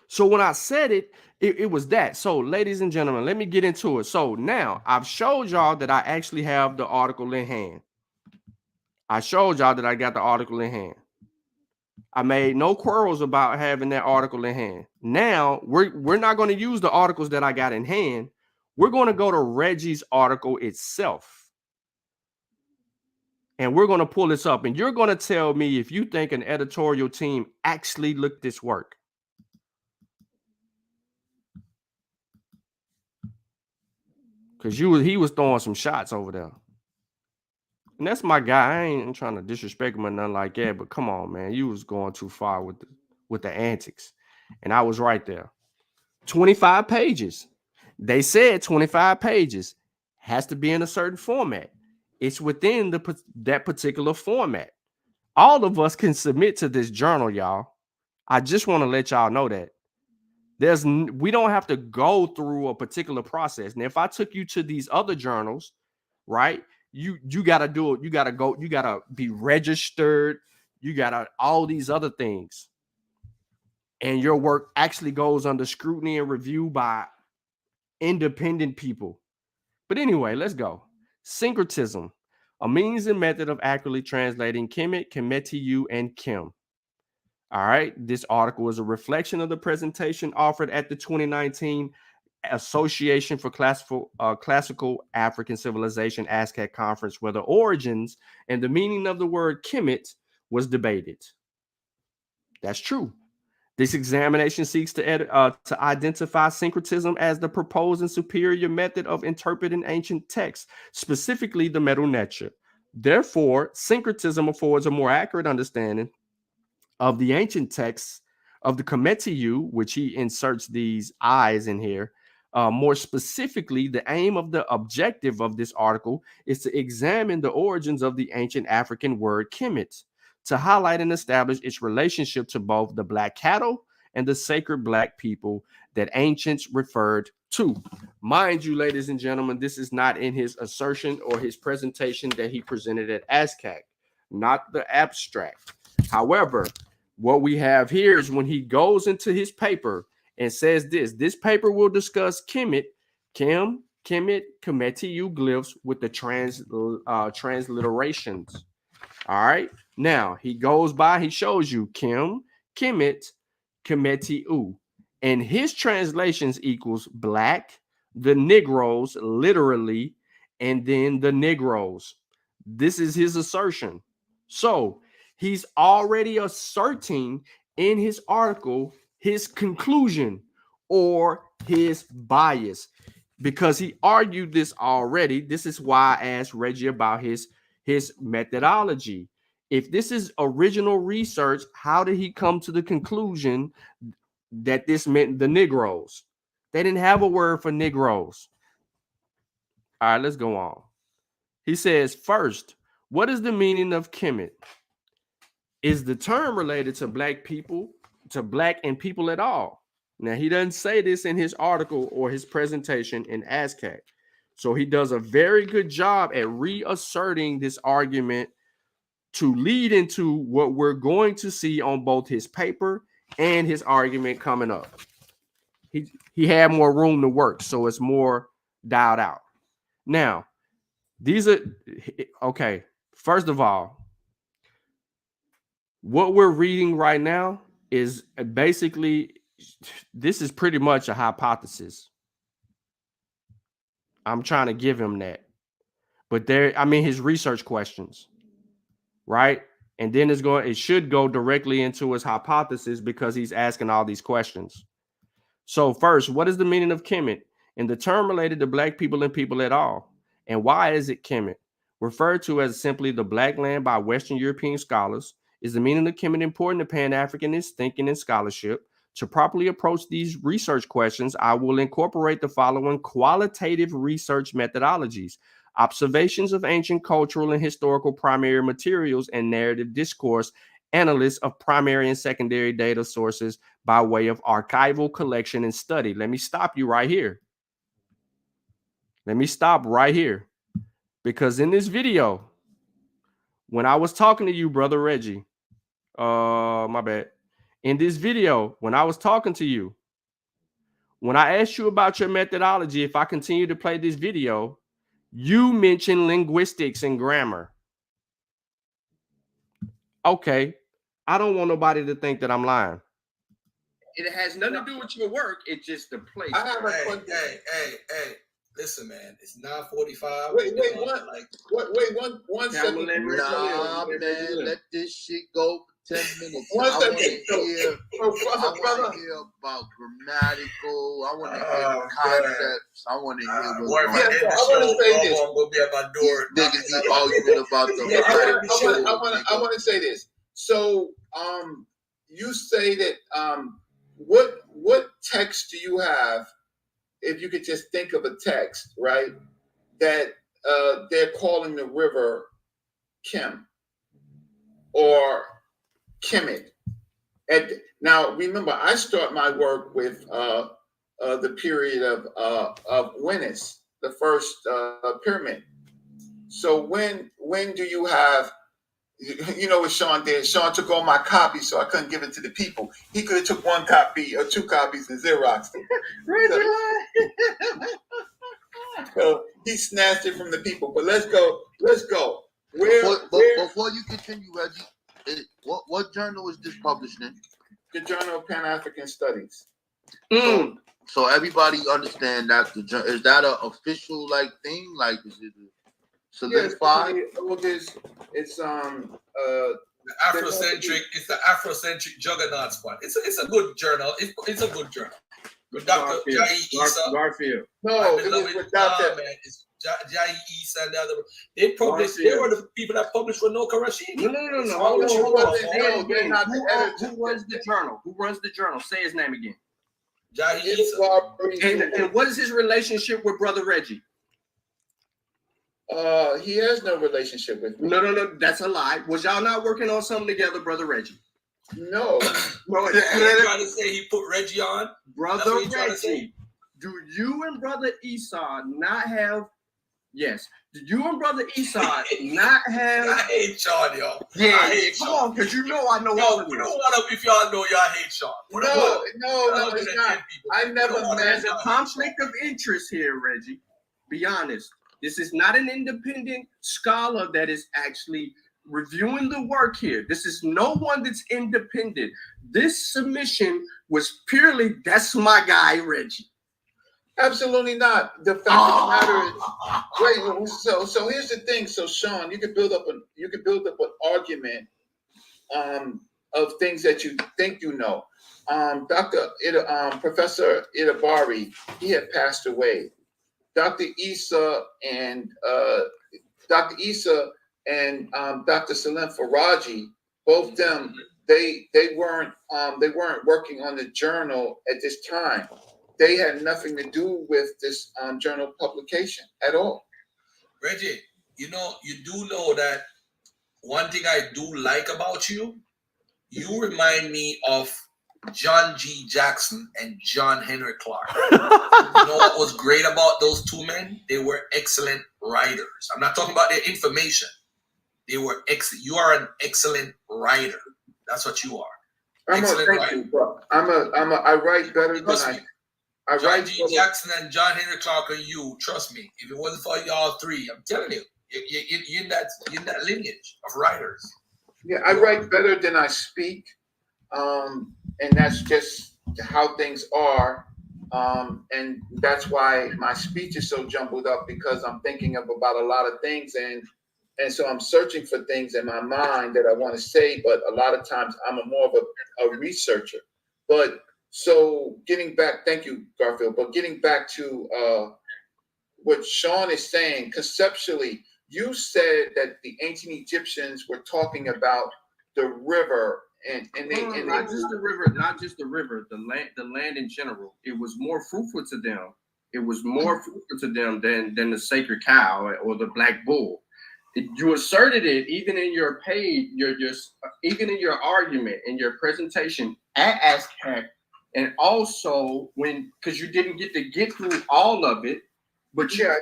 So when I said it, it was that. So ladies and gentlemen, let me get into it. So now I've showed y'all that I actually have the article in hand. I showed y'all that I got the article in hand. I made no quarrels about having that article in hand. Now we're not going to use the articles that I got in hand. We're going to go to Reggie's article itself. And we're going to pull this up. And you're going to tell me if you think an editorial team actually looked this work. Because he was throwing some shots over there. And that's my guy. I ain't trying to disrespect him or nothing like that. But come on, man. You was going too far with the antics. And I was right there. 25 pages. They said 25 pages. Has to be in a certain format. It's within that particular format. All of us can submit to this journal, y'all. I just want to let y'all know that. We don't have to go through a particular process. Now, if I took you to these other journals, right? You gotta do it. You gotta be registered. You gotta all these other things. And your work actually goes under scrutiny and review by independent people. But anyway, let's go. Syncretism, a means and method of accurately translating Kemet, Km.t, and Kim. All right. This article is a reflection of the presentation offered at the 2019 Association for Classical African Civilization ASCAC conference, where the origins and the meaning of the word Kemet was debated. That's true. This examination seeks to identify syncretism as the proposed and superior method of interpreting ancient texts, specifically the Medu Neter. Therefore, syncretism affords a more accurate understanding of the ancient texts of the Km.t, which he inserts these I's in here. More specifically, the aim of the objective of this article is to examine the origins of the ancient African word Kemet, to highlight and establish its relationship to both the black cattle and the sacred black people that ancients referred to. Mind you, ladies and gentlemen, this is not in his assertion or his presentation that he presented at ASCAC, not the abstract. However, what we have here is when he goes into his paper and says this paper will discuss Kemet, Kemet, Km.t glyphs with the transliterations. All right. Now he goes by, he shows you Kim, Kemet, Km.t, and his translations equals black, the Negroes, literally, and then the Negroes. This is his assertion. So he's already asserting in his article his conclusion or his bias, because he argued this already. This is why I asked Reggie about his methodology. If this is original research, how did he come to the conclusion that this meant the Negroes? They didn't have a word for Negroes. All right, let's go on. He says, first, what is the meaning of Kemet? Is the term related to black people, to black and people at all? Now, he doesn't say this in his article or his presentation in ASCAC. So he does a very good job at reasserting this argument to lead into what we're going to see on both his paper and his argument coming up. He had more room to work, so it's more dialed out. Now, these are, okay, first of all, what we're reading right now is basically, this is pretty much a hypothesis. I'm trying to give him that. But his research questions, right? And then it should go directly into his hypothesis because he's asking all these questions. So first, what is the meaning of Kemet? And the term related to black people and people at all. And why is it Kemet? Referred to as simply the black land by Western European scholars. Is the meaning of Kemet important to Pan-Africanist thinking and scholarship? To properly approach these research questions, I will incorporate the following qualitative research methodologies: observations of ancient cultural and historical primary materials and narrative discourse, analysis of primary and secondary data sources by way of archival collection and study. Let me stop you right here. Let me stop right here. Because in this video, when I was talking to you, Brother Reggie, my bad. In this video, when I was talking to you, when I asked you about your methodology, if I continue to play this video, you mentioned linguistics and grammar. Okay, I don't want nobody to think that I'm lying. It has nothing to do with your work. It's just the place. I have a Hey, question. hey. Listen, man. It's 9:45. Wait, one second. Nah, man, let this shit go for 10 minutes. One I want second. to hear. I want to hear about grammatical. I want to hear the concepts. I want to hear what's going on. I want to say this. I'm gonna be at my door. Niggas be arguing about the. I want to say this. So, you say that what text do you have? If you could just think of a text, right, that they're calling the river Kim or Kemet. Now, remember, I start my work with the period of Winners, the first pyramid. So when do you have? You know what Sean did? Sean took all my copies, so I couldn't give it to the people. He could have took one copy or two copies and Xeroxed them. So he snatched it from the people. But let's go. Before you continue, Reggie, what journal is this published in? The Journal of Pan-African Studies. So everybody understand that is that an official thing? Like, is it solidified? Yes, it's the Afrocentric. It's the Afrocentric juggernaut spot. It's a good journal. It's a good journal. With Dr. Jai Issa. Garfield. No, it was with Dr. Man, it's Jai Issa and the other. They published. They were the people that published for No Karashidi. No. Hold on. They're not the editor. Who runs the journal? Who runs the journal? Say his name again. Jai Issa. And what is his relationship with Brother Reggie? He has no relationship with me. No, that's a lie. Was y'all not working on something together, Brother Reggie? No. You're trying to say he put Reggie on? Brother Reggie, do you and Brother Esau not have? Yes. Do you and Brother Esau not have? I hate Sean, yo. Yeah, I hate come Sean. on, because you know I know Yo, all of we this. don't want to, if y'all know, y'all hate Sean. No, it's not. I never There's met a conflict of interest here, Reggie. Be honest. This is not an independent scholar that is actually reviewing the work here. This is no one that's independent. This submission was purely, that's my guy, Reggie. Absolutely not. The fact of the matter is, so here's the thing. So Sean, you could build up an argument of things that you think you know. Professor Itabari, he had passed away. Dr. Issa and Dr. Salim Faraji, both them, they weren't working on the journal at this time. They had nothing to do with this journal publication at all. Reggie, you do know that one thing I do like about you, you remind me of John G. Jackson and John Henry Clark. You know what was great about those two men? They were excellent writers. I'm not talking about their information. They were excellent. You are an excellent writer. That's what you are. Excellent writer. I write better than I John G. Jackson and John Henry Clark and you, trust me, if it wasn't for y'all three, I'm telling you, you're in that lineage of writers. Yeah, I write better than I speak. And that's just how things are. And that's why my speech is so jumbled up, because I'm thinking about a lot of things. And so I'm searching for things in my mind that I want to say, but a lot of times I'm more of a researcher. But so getting back, thank you, Garfield, but getting back to what Sean is saying, conceptually, you said that the ancient Egyptians were talking about the river and not just the river, the land in general. It was more fruitful to them. It was more fruitful to them than the sacred cow or the black bull. You asserted it even in your page, even in your argument, in your presentation at ASCAC, and also because you didn't get through all of it, but you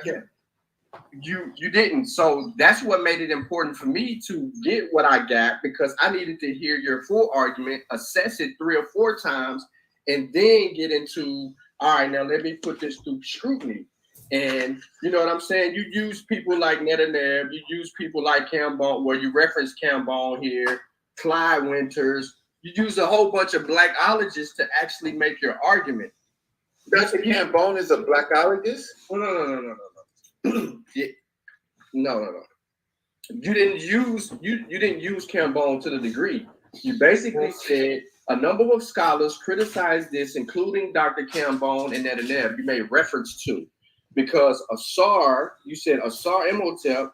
didn't. So that's what made it important for me to get what I got, because I needed to hear your full argument, assess it 3 or 4 times, and then get into, all right, now let me put this through scrutiny. And you know what I'm saying? You use people like Netanyahu, you use people like Cambon, where you reference Cambon here, Clyde Winters. You use a whole bunch of blackologists to actually make your argument. Dr. Cambone is a blackologist? No. No. You didn't use Cambone to the degree. You basically said a number of scholars criticized this, including Dr. Cambone and Netanyahu. You made reference to, because you said Asar Imhotep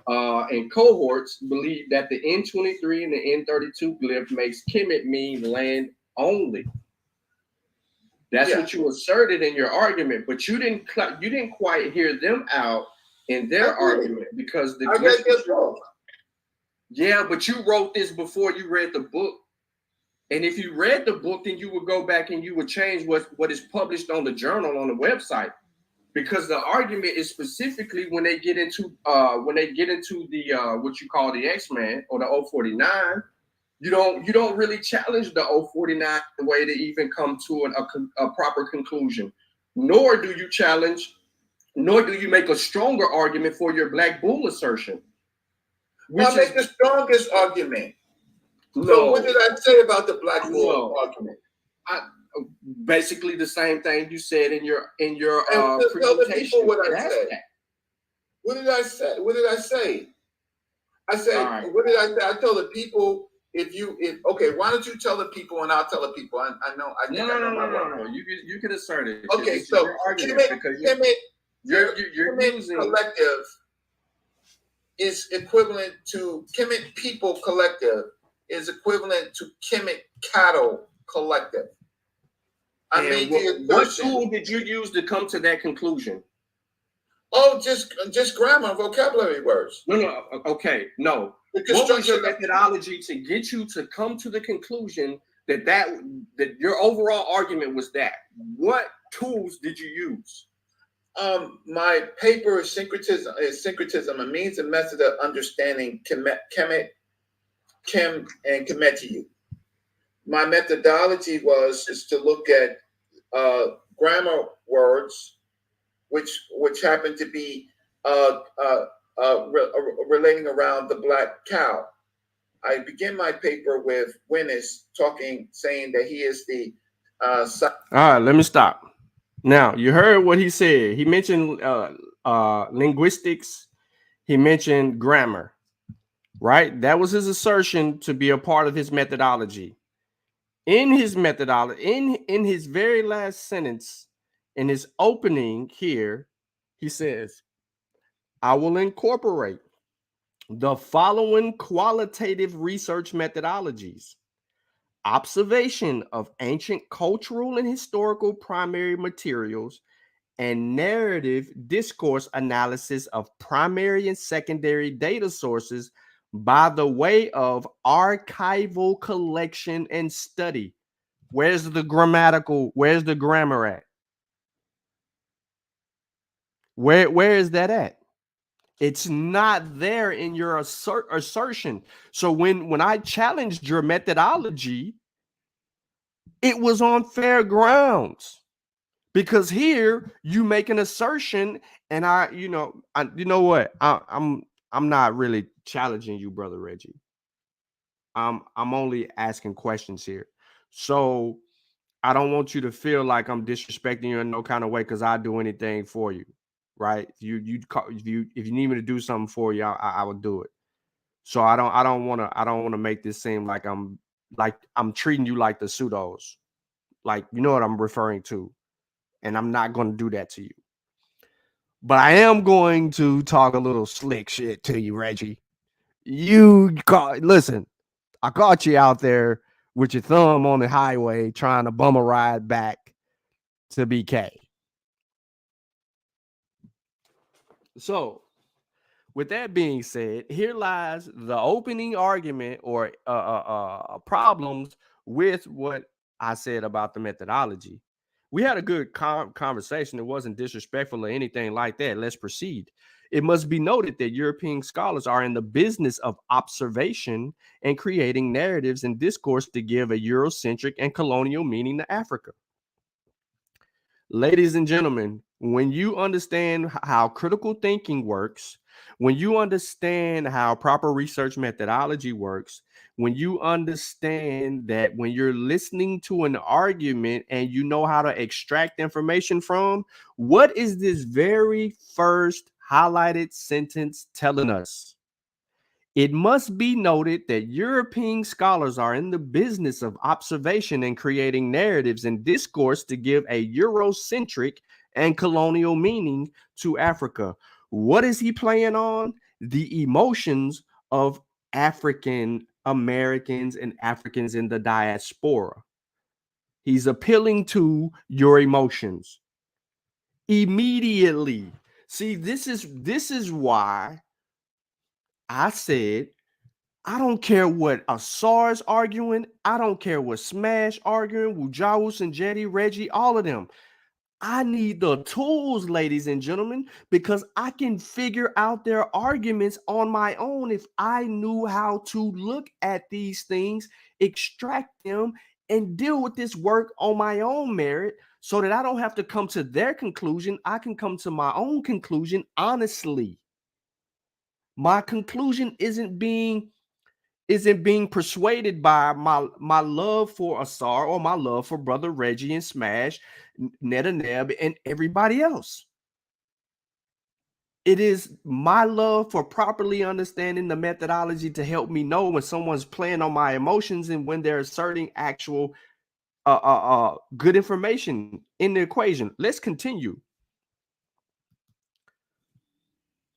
and cohorts believe that the N23 and the N32 glyph makes Kemet mean land only. That's what you asserted in your argument, but you didn't quite hear them out in their argument, because I read this book. Yeah, but you wrote this before you read the book. And if you read the book, then you would go back and you would change what is published on the journal on the website. Because the argument is specifically when they get into the what you call the X-Man or the 049, you don't really challenge the 049 way to even come to a proper conclusion. Nor do you make a stronger argument for your Black Bull assertion. I make the strongest argument. No. So what did I say about the Black Bull argument? Basically the same thing you said in your presentation. Tell the people what I said. What did I say? I said, right. What did I say? I told the people, why don't you tell the people and I'll tell the people. I know. No. You can assert it. Okay, so your collective is equivalent to Kemet People Collective is equivalent to Kemet Cattle Collective. What tool did you use to come to that conclusion? Oh, just grammar, vocabulary words. No. Okay, no. What was your methodology to get you to come to the conclusion that your overall argument was that? What tools did you use? My paper is Syncretism, a means and method of understanding Kemet, and Km.t. My methodology is to look at grammar words, which happen to be relating around the black cow. I begin my paper with Winnis saying that he is the. All right, let me stop. Now, you heard what he said. He mentioned linguistics. He mentioned grammar, right? That was his assertion to be a part of his methodology. In his methodology, in his very last sentence, in his opening here, he says, I will incorporate the following qualitative research methodologies: observation of ancient cultural and historical primary materials, and narrative discourse analysis of primary and secondary data sources by the way of archival collection and study. Where's the grammar at? Where is that at? It's not there in your assertion. So when I challenged your methodology, it was on fair grounds, because here you make an assertion, and I'm not really challenging you, brother Reggie. I'm only asking questions here. So I don't want you to feel like I'm disrespecting you in no kind of way, because I do anything for you, right? If you need me to do something for you, I will do it. So I don't want to make this seem like I'm treating you like the pseudos, like, you know what I'm referring to, and I'm not going to do that to you. But I am going to talk a little slick shit to you, Reggie. Listen, I caught you out there with your thumb on the highway trying to bum a ride back to BK. So, with that being said, here lies the opening argument or problems with what I said about the methodology. We had a good conversation. It wasn't disrespectful or anything like that. Let's proceed. It must be noted that European scholars are in the business of observation and creating narratives and discourse to give a Eurocentric and colonial meaning to Africa. Ladies and gentlemen, when you understand how critical thinking works, When you understand how proper research methodology works, when you understand that when you're listening to an argument and you know how to extract information from, what is this very first highlighted sentence telling us? It must be noted that European scholars are in the business of observation and creating narratives and discourse to give a Eurocentric and colonial meaning to Africa. What is he playing on? The emotions of African Americans and Africans in the diaspora. He's appealing to your emotions immediately. See, this is why I said I don't care what Asar's arguing. I don't care what Smash arguing, Wujawus and Jetty, Reggie, all of them. I need the tools, ladies and gentlemen, because I can figure out their arguments on my own if I knew how to look at these things, extract them, and deal with this work on my own merit so that I don't have to come to their conclusion. I can come to my own conclusion honestly. My conclusion isn't being persuaded by my love for Asar or my love for Brother Reggie and Smash, Netaneb, and everybody else. It is my love for properly understanding the methodology to help me know when someone's playing on my emotions and when they're asserting actual good information in the equation. Let's continue.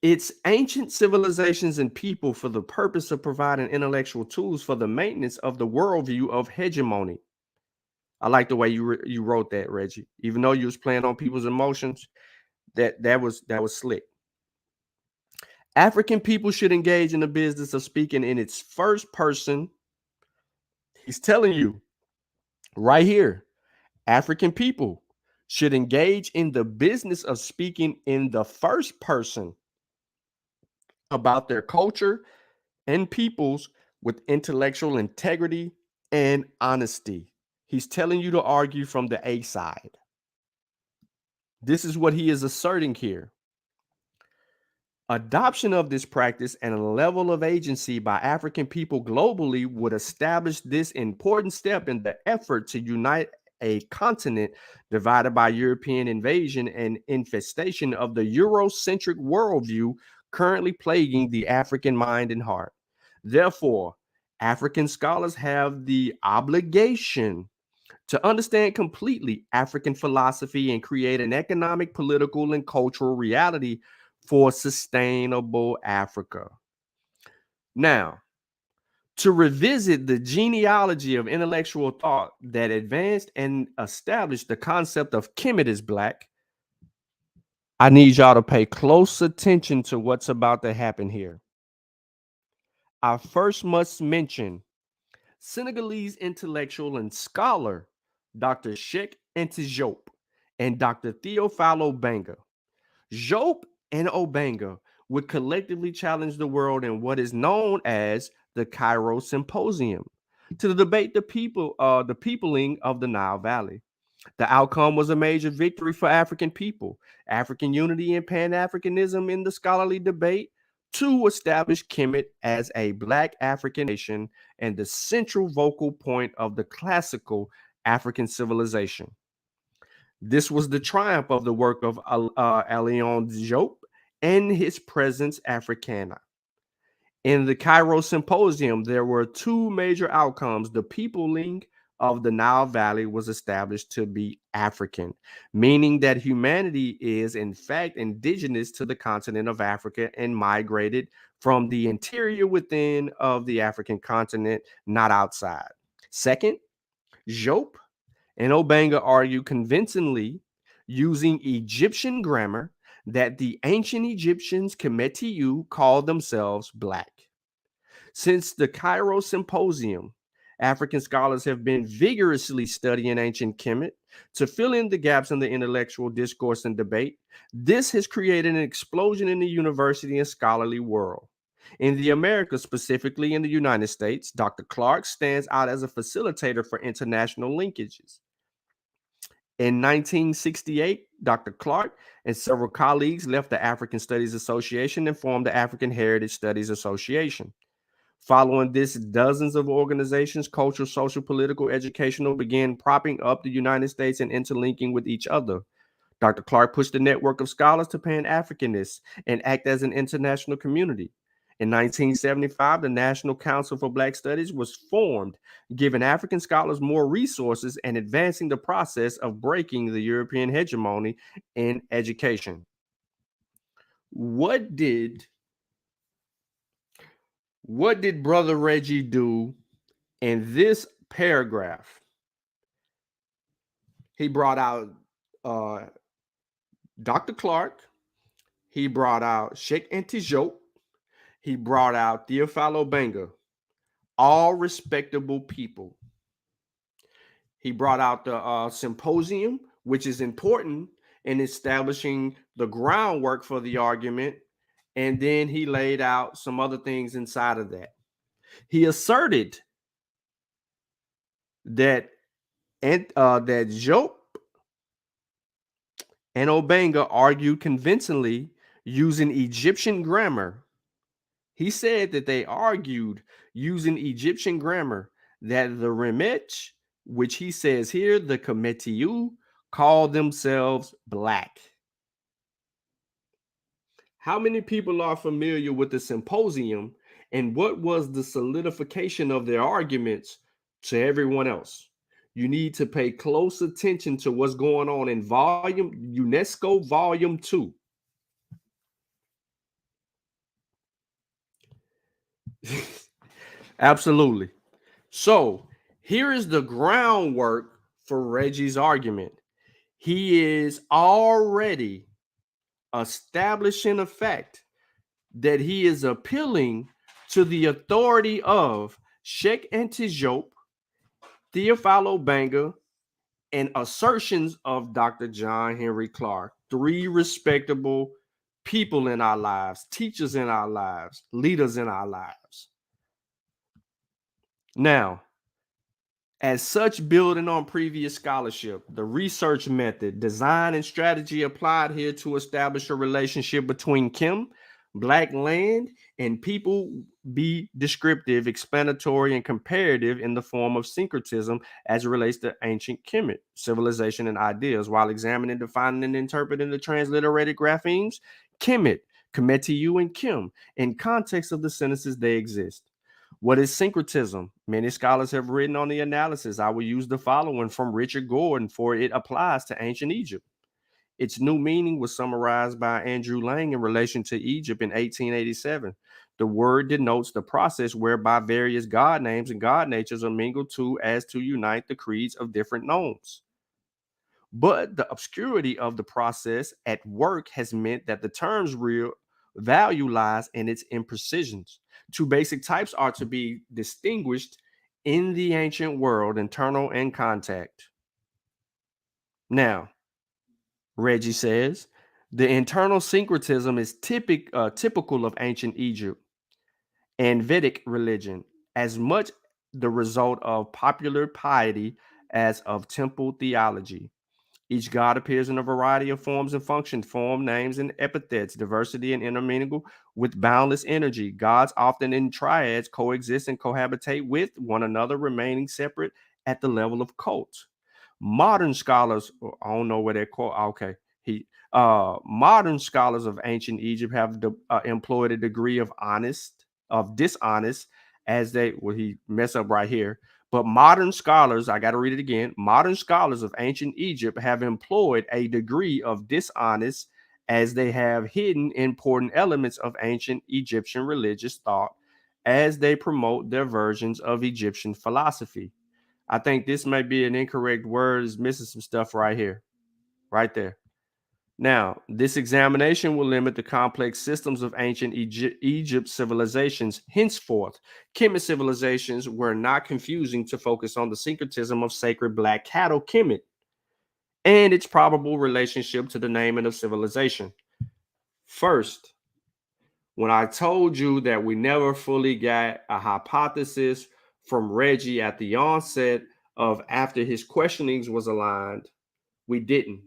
It's ancient civilizations and people for the purpose of providing intellectual tools for the maintenance of the worldview of hegemony. I like the way you wrote that, Reggie. Even though you was playing on people's emotions, that was slick. African people should engage in the business of speaking in its first person. He's telling you right here, African people should engage in the business of speaking in the first person about their culture and peoples with intellectual integrity and honesty. He's telling you to argue from the A side. This is what he is asserting here. Adoption of this practice and a level of agency by African people globally would establish this important step in the effort to unite a continent divided by European invasion and infestation of the Eurocentric worldview currently plaguing the African mind and heart. Therefore, African scholars have the obligation to understand completely African philosophy and create an economic, political, and cultural reality for sustainable Africa. Now, to revisit the genealogy of intellectual thought that advanced and established the concept of Kemet as black, I need y'all to pay close attention to what's about to happen here. I first must mention Senegalese intellectual and scholar Dr. Cheikh Anta Diop and Dr. Théophile Obenga. Diop and Obenga would collectively challenge the world in what is known as the Cairo Symposium to debate the peopling of the Nile Valley. The outcome was a major victory for African people, African unity and Pan-Africanism in the scholarly debate to establish Kemet as a Black African nation and the central vocal point of the classical African civilization. This was the triumph of the work of Alain Diop and his Presence Africana. In the Cairo Symposium, there were two major outcomes. The peopling of the Nile Valley was established to be African, meaning that humanity is in fact indigenous to the continent of Africa and migrated from the interior within of the African continent, not outside. Second, Diop and Obenga argue convincingly using Egyptian grammar that the ancient Egyptians, Km.t called themselves Black. Since the Cairo Symposium, African scholars have been vigorously studying ancient Kemet to fill in the gaps in the intellectual discourse and debate. This has created an explosion in the university and scholarly world. In the Americas, specifically in the United States, Dr. Clark stands out as a facilitator for international linkages. In 1968, Dr. Clark and several colleagues left the African Studies Association and formed the African Heritage Studies Association. Following this, dozens of organizations, cultural, social, political, educational, began propping up the United States and interlinking with each other. Dr. Clark pushed a network of scholars to Pan-Africanists and act as an international community. In 1975, the National Council for Black Studies was formed, giving African scholars more resources and advancing the process of breaking the European hegemony in education. What did Brother Reggie do in this paragraph? He brought out Dr. Clark. He brought out Km.t. He brought out Theophilo Benga, all respectable people. He brought out the symposium, which is important in establishing the groundwork for the argument. And then he laid out some other things inside of that. He asserted that Job and Obenga argued convincingly using Egyptian grammar. He said that they argued using Egyptian grammar that the Remech, which he says here, the Km.t, called themselves black. How many people are familiar with the symposium and what was the solidification of their arguments to everyone else? You need to pay close attention to what's going on in UNESCO Volume 2. Absolutely. So here is the groundwork for Reggie's argument. He is already establishing a fact that he is appealing to the authority of Km.t, Theophilo Benga, and assertions of Dr. John Henry Clark, three respectable people in our lives, teachers in our lives, leaders in our lives. Now, as such, building on previous scholarship, the research method, design, and strategy applied here to establish a relationship between Kim, Black land, and people be descriptive, explanatory, and comparative in the form of syncretism as it relates to ancient Kemet, civilization, and ideas, while examining, defining, and interpreting the transliterated graphemes, Kemet, Km.t, and Kim, in context of the sentences they exist. What is syncretism? Many scholars have written on the analysis. I will use the following from Richard Gordon, for it applies to ancient Egypt. Its new meaning was summarized by Andrew Lang in relation to Egypt in 1887. The word denotes the process whereby various god names and god natures are mingled to as to unite the creeds of different nomes. But the obscurity of the process at work has meant that the term's real value lies in its imprecisions. Two basic types are to be distinguished in the ancient world: internal and contact. Now, Reggie says, the internal syncretism is typical of ancient Egypt and Vedic religion, as much the result of popular piety as of temple theology. Each god appears in a variety of forms and functions, form, names, and epithets, diversity and intermingle with boundless energy. Gods, often in triads, coexist and cohabitate with one another, remaining separate at the level of cults. Modern scholars, I don't know where they're called. Okay, modern scholars of ancient Egypt have employed a degree of dishonest, as they, well, he mess up right here. But modern scholars, I got to read it again. Modern scholars of ancient Egypt have employed a degree of dishonest, as they have hidden important elements of ancient Egyptian religious thought as they promote their versions of Egyptian philosophy. I think this may be an incorrect word. Is missing some stuff right here, right there. Now, this examination will limit the complex systems of ancient Egypt civilizations. Henceforth, Kemet civilizations were not confusing to focus on the syncretism of sacred black cattle Kemet and its probable relationship to the naming of civilization. First, when I told you that we never fully got a hypothesis from Reggie at the onset of after his questionings was aligned, we didn't.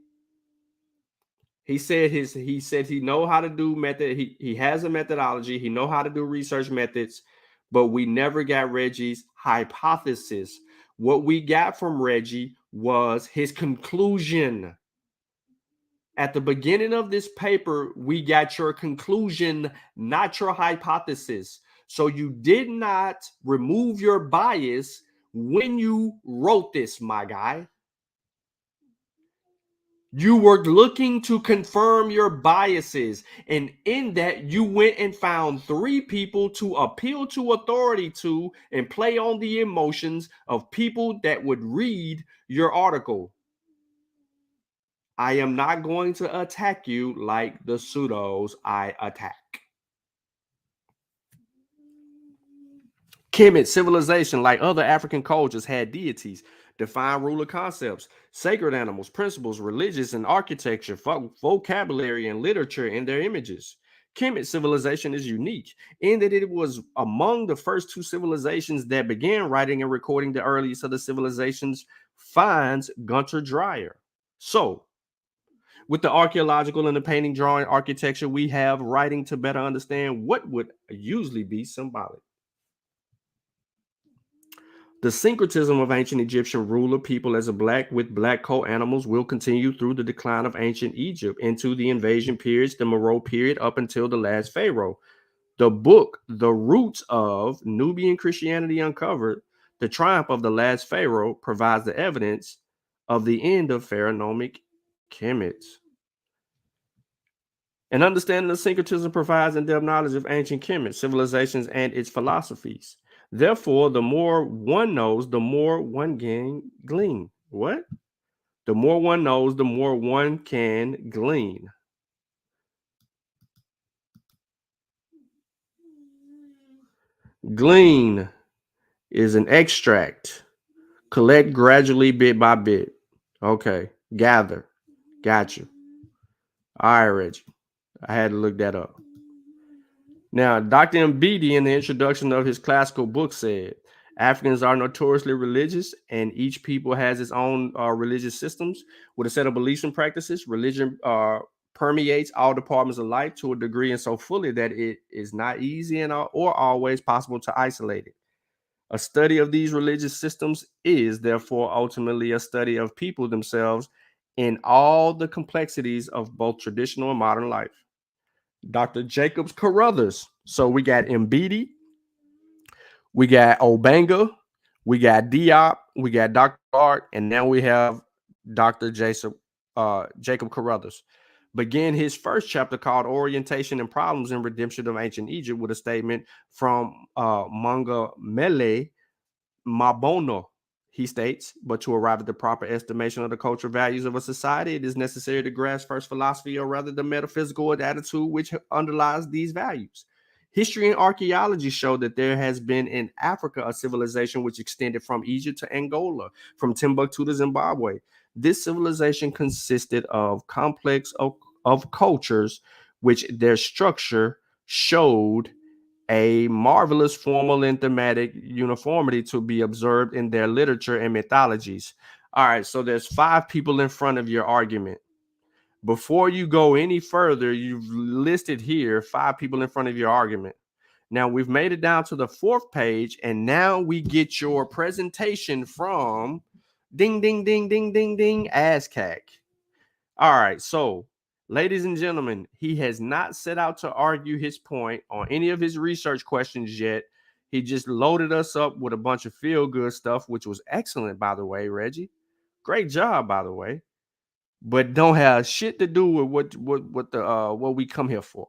He said he know how to do method. He has a methodology. He know how to do research methods, but we never got Reggie's hypothesis. What we got from Reggie was his conclusion. At the beginning of this paper, we got your conclusion, not your hypothesis. So you did not remove your bias when you wrote this, my guy. You were looking to confirm your biases. And in that, you went and found 3 people to appeal to authority to and play on the emotions of people that would read your article. I am not going to attack you like the pseudos I attack. Kemet civilization, like other African cultures, had deities, defined ruler concepts, sacred animals, principles, religious and architecture, vocabulary, and literature in their images. Kemet civilization is unique in that it was among the first 2 civilizations that began writing and recording the earliest of the civilizations, finds Gunter Dreyer. So, with the archaeological and the painting, drawing, architecture, we have writing to better understand what would usually be symbolic. The syncretism of ancient Egyptian ruler people as a black with black co-animals will continue through the decline of ancient Egypt into the invasion periods, the Meroe period, up until the last pharaoh. The book, The Roots of Nubian Christianity Uncovered, the triumph of the last pharaoh, provides the evidence of the end of pharaonic Kemet. An understanding of syncretism provides in-depth knowledge of ancient Kemet civilizations and its philosophies. Therefore, the more one knows, the more one can glean. What? The more one knows, the more one can glean. Glean is an extract. Collect gradually, bit by bit. Okay. Gather. Got you. All right, Reggie. I had to look that up. Now, Dr. Mbidi, in the introduction of his classical book, said, Africans are notoriously religious, and each people has its own religious systems with a set of beliefs and practices. Religion permeates all departments of life to a degree and so fully that it is not easy and or always possible to isolate it. A study of these religious systems is, therefore, ultimately a study of people themselves in all the complexities of both traditional and modern life. Dr. Jacobs Carruthers. So we got Mbidi, we got Obanga, we got Diop, we got Dr. Art, and now we have Dr. Jacob Carruthers. Began his first chapter called Orientation and Problems in Redemption of Ancient Egypt with a statement from Manga Mele Mabono. He states, but to arrive at the proper estimation of the cultural values of a society, it is necessary to grasp first philosophy, or rather the metaphysical attitude which underlies these values. History and archaeology show that there has been in Africa a civilization which extended from Egypt to Angola, from Timbuktu to Zimbabwe. This civilization consisted of complex of cultures which their structure showed a marvelous formal and thematic uniformity to be observed in their literature and mythologies. All right, so there's 5 people in front of your argument. Before you go any further, you've listed here 5 people in front of your argument. Now we've made it down to the 4th page, and now we get your presentation from ding, ding, ding, ding, ding, ding, ASCAC. All right, so ladies and gentlemen, he has not set out to argue his point on any of his research questions yet. He just loaded us up with a bunch of feel-good stuff, which was excellent, by the way, Reggie. Great job, by the way. But don't have shit to do with what we come here for.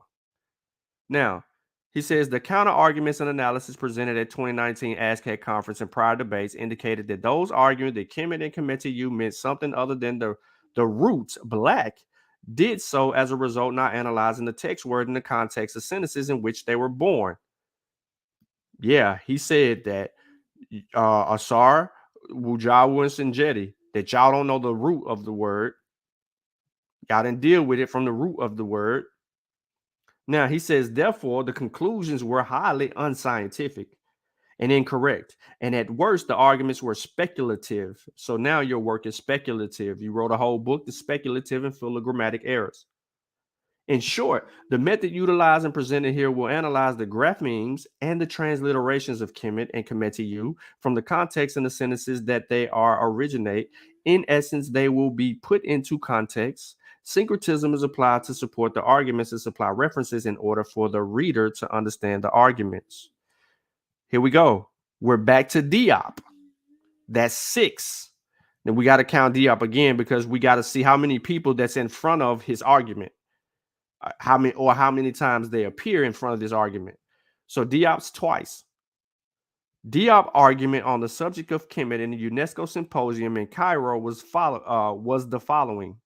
Now, he says the counter arguments and analysis presented at 2019 ASCAC conference and prior debates indicated that those arguing that Kemet and Km.t meant something other than the roots black did so as a result not analyzing the text word in the context of sentences in which they were born. Yeah, he said that Asar, Wujawu, and Sinjeti, that y'all don't know the root of the word. Y'all didn't deal with it from the root of the word. Now, he says, therefore, the conclusions were highly unscientific and incorrect. And at worst, the arguments were speculative. So now your work is speculative. You wrote a whole book that's speculative and full of grammatic errors. In short, the method utilized and presented here will analyze the graphemes and the transliterations of Kemet and Km.t from the context and the sentences that they are originate. In essence, they will be put into context. Syncretism is applied to support the arguments and supply references in order for the reader to understand the arguments. Here we go. We're back to Diop. That's 6. Then we got to count Diop again because we got to see how many people that's in front of his argument. How many times they appear in front of this argument. So Diop's twice. Diop argument on the subject of Kemet in the UNESCO symposium in Cairo was the following.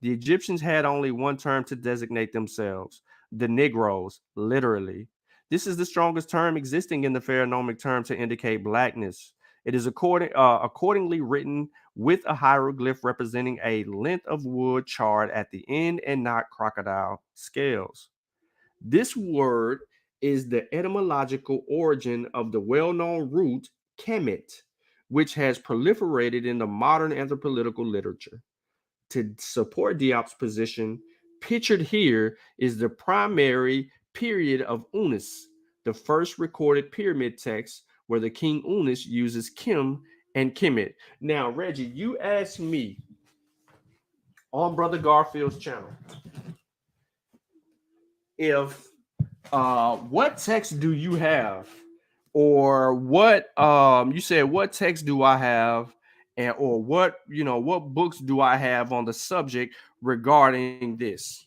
The Egyptians had only one term to designate themselves, the Negroes, literally. This is the strongest term existing in the pheronomic term to indicate blackness. It is accordingly written with a hieroglyph representing a length of wood charred at the end and not crocodile scales. This word is the etymological origin of the well-known root Kemet, which has proliferated in the modern anthropological literature. To support Diop's position, pictured here is the primary period of Unis, the first recorded pyramid text where the king Unis uses Kim and Kemet. Now, Reggie, you asked me on Brother Garfield's channel if what text do you have, or what you said, what text do I have, and or what books do I have on the subject regarding this?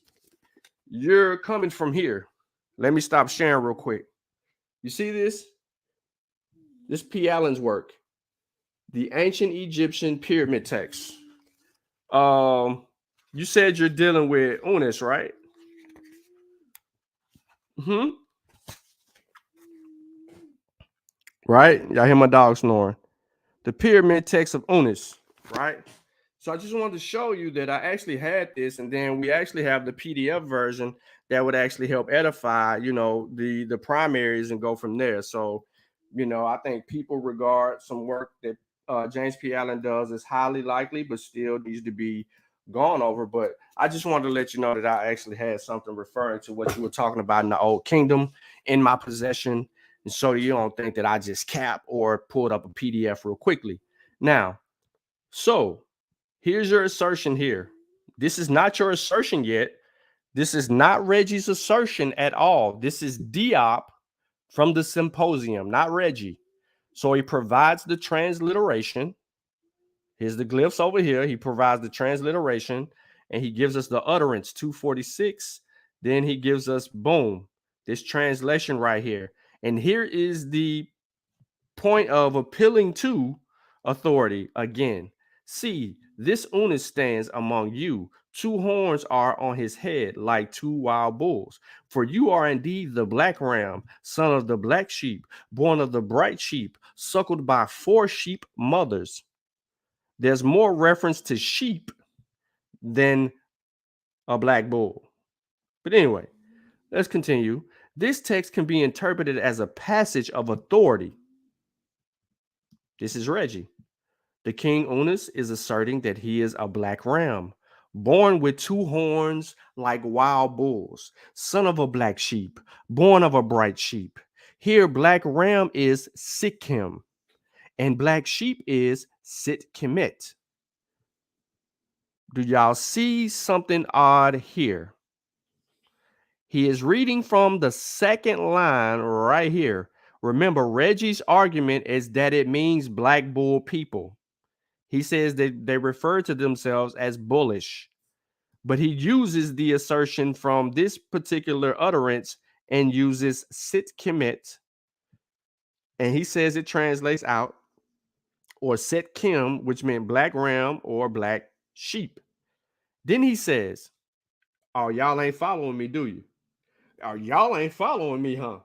You're coming from here. Let me stop sharing real quick. You see this? This P. Allen's work, the ancient Egyptian pyramid text. You said you're dealing with Unis, right? Right? Y'all hear my dog snoring. The pyramid text of Unis, right? So I just wanted to show you that I actually had this, and then we actually have the PDF version that would actually help edify, the primaries and go from there. So, I think people regard some work that James P. Allen does as highly likely, but still needs to be gone over. But I just wanted to let you know that I actually had something referring to what you were talking about in the Old Kingdom in my possession. And so you don't think that I just cap or pulled up a PDF real quickly. Now, so here's your assertion here. This is not your assertion yet. This is not Reggie's assertion at all. This is Diop from the symposium, not Reggie. So he provides the transliteration. Here's the glyphs over here. He provides the transliteration, and he gives us the utterance 246. Then he gives us, boom, this translation right here. And here is the point of appealing to authority again. See, this Unis stands among you. 2 horns are on his head like 2 wild bulls. For you are indeed the black ram, son of the black sheep, born of the bright sheep, suckled by 4 sheep mothers. There's more reference to sheep than a black bull. But anyway, let's continue. This text can be interpreted as a passage of authority. This is Reggie. The king Unis is asserting that he is a black ram, born with 2 horns like wild bulls, son of a black sheep, born of a bright sheep. Here, black ram is Sikkim, and black sheep is Sit-Kemet. Do y'all see something odd here? He is reading from the second line right here. Remember, Reggie's argument is that it means black bull people. He says that they refer to themselves as bullish, but he uses the assertion from this particular utterance and uses Sit-Kemet, and he says it translates out, or Set-Kim, which meant black ram or black sheep. Then he says, oh, y'all ain't following me, do you? Oh, y'all ain't following me, huh?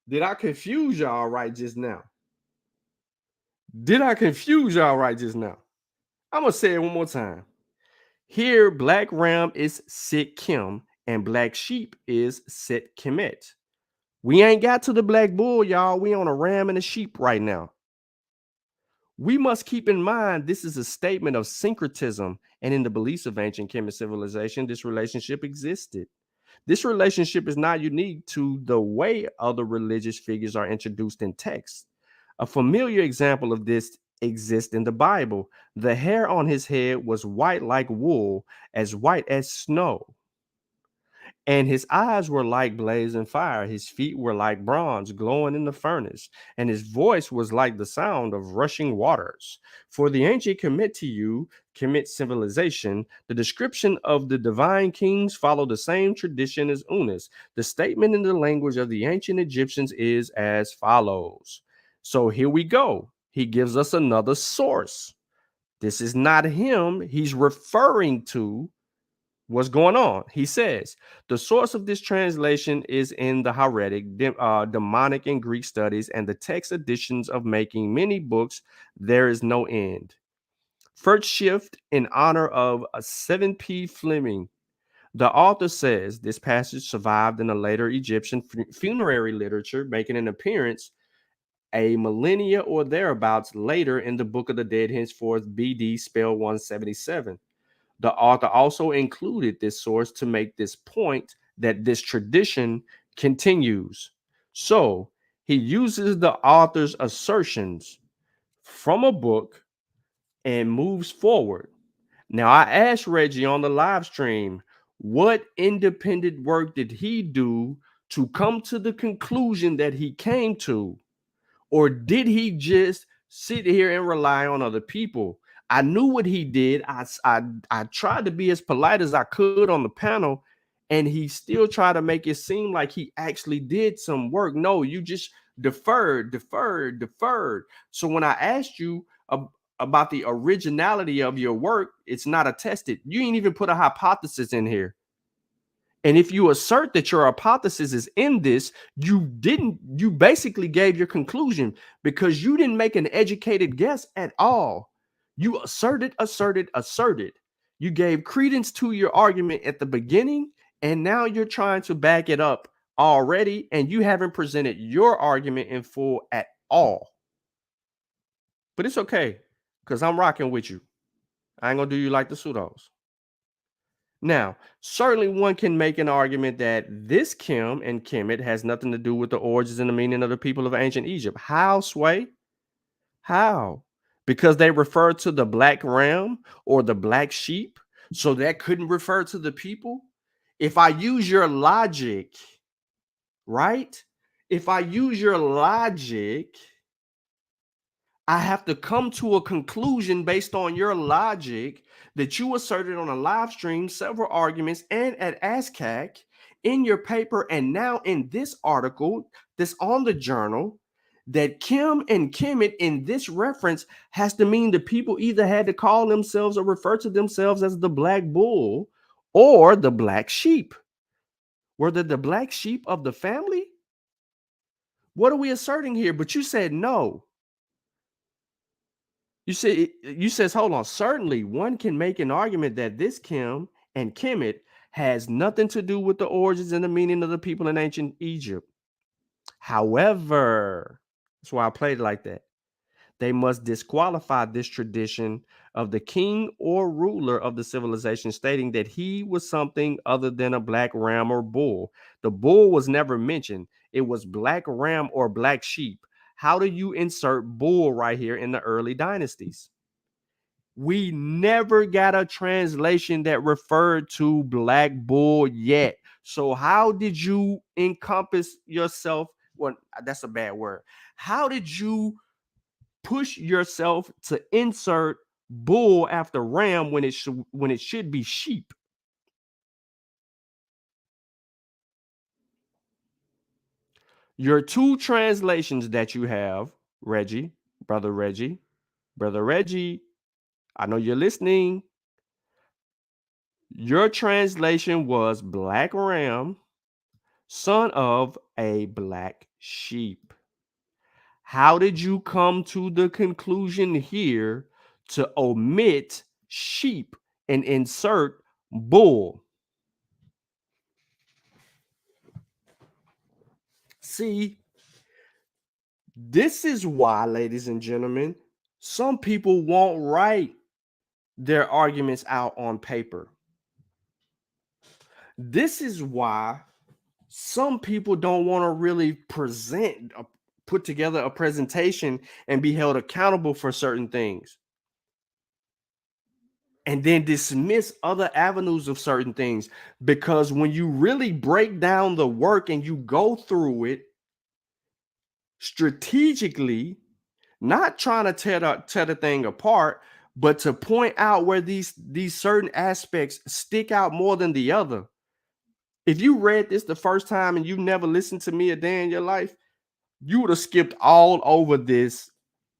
Did I confuse y'all right just now? Did I confuse y'all right just now? I'm going to say it one more time. Here, black ram is Sit-Kim and black sheep is Set-Kemet. We ain't got to the black bull, y'all. We on a ram and a sheep right now. We must keep in mind this is a statement of syncretism, and in the beliefs of ancient Kemet civilization, this relationship existed. This relationship is not unique to the way other religious figures are introduced in text. A familiar example of this exists in the Bible. The hair on his head was white like wool, as white as snow. And his eyes were like blazing fire. His feet were like bronze glowing in the furnace. And his voice was like the sound of rushing waters. For the ancient Kemet civilization, the description of the divine kings followed the same tradition as Unas. The statement in the language of the ancient Egyptians is as follows. So here we go. He gives us another source. This is not him. He's referring to what's going on. He says the source of this translation is in the Heretic, Demonic, and Greek studies, and the text editions of making many books. There is no end. First shift in honor of 7P Fleming. The author says this passage survived in a later Egyptian funerary literature, making an appearance a millennia or thereabouts later in the Book of the Dead, henceforth BD spell 177. The author also included this source to make this point that this tradition continues. So he uses the author's assertions from a book and moves forward. Now, I asked Reggie on the live stream, what independent work did he do to come to the conclusion that he came to? Or did he just sit here and rely on other people? I knew what he did. I tried to be as polite as I could on the panel, and he still tried to make it seem like he actually did some work. No, you just deferred. So when I asked you about the originality of your work, it's not attested. You ain't even put a hypothesis in here. And if you assert that your hypothesis is in this, you basically gave your conclusion because you didn't make an educated guess at all. You asserted. You gave credence to your argument at the beginning, and now you're trying to back it up already, and you haven't presented your argument in full at all. But it's okay, because I'm rocking with you. I ain't gonna do you like the pseudos. Now, certainly one can make an argument that this Kim and Kemet has nothing to do with the origins and the meaning of the people of ancient Egypt. How, Sway? How? Because they refer to the black ram or the black sheep, so that couldn't refer to the people? If I use your logic, right? If I use your logic, I have to come to a conclusion based on your logic that you asserted on a live stream, several arguments, and at ASCAC in your paper, and now in this article that's on the journal, that Kim and Kemet in this reference has to mean the people either had to call themselves or refer to themselves as the black bull or the black sheep. Were they the black sheep of the family? What are we asserting here? But you said no. You says, hold on. Certainly, one can make an argument that this Kim and Kemet has nothing to do with the origins and the meaning of the people in ancient Egypt. However, that's why I played it like that. They must disqualify this tradition of the king or ruler of the civilization, stating that he was something other than a black ram or bull. The bull was never mentioned. It was black ram or black sheep. How do you insert bull right here in the early dynasties? We never got a translation that referred to black bull yet. So how did you encompass yourself? Well, that's a bad word. How did you push yourself to insert bull after ram when it should be sheep? Your two translations that you have, Reggie, brother Reggie, I know you're listening. Your translation was black ram, son of a black sheep. How did you come to the conclusion here to omit sheep and insert bull? See, this is why, ladies and gentlemen, some people won't write their arguments out on paper. This is why some people don't want to really put together a presentation and be held accountable for certain things, and then dismiss other avenues of certain things. Because when you really break down the work and you go through it strategically, not trying to tear the thing apart, but to point out where these certain aspects stick out more than the other. If you read this the first time and you never listened to me a day in your life, you would have skipped all over this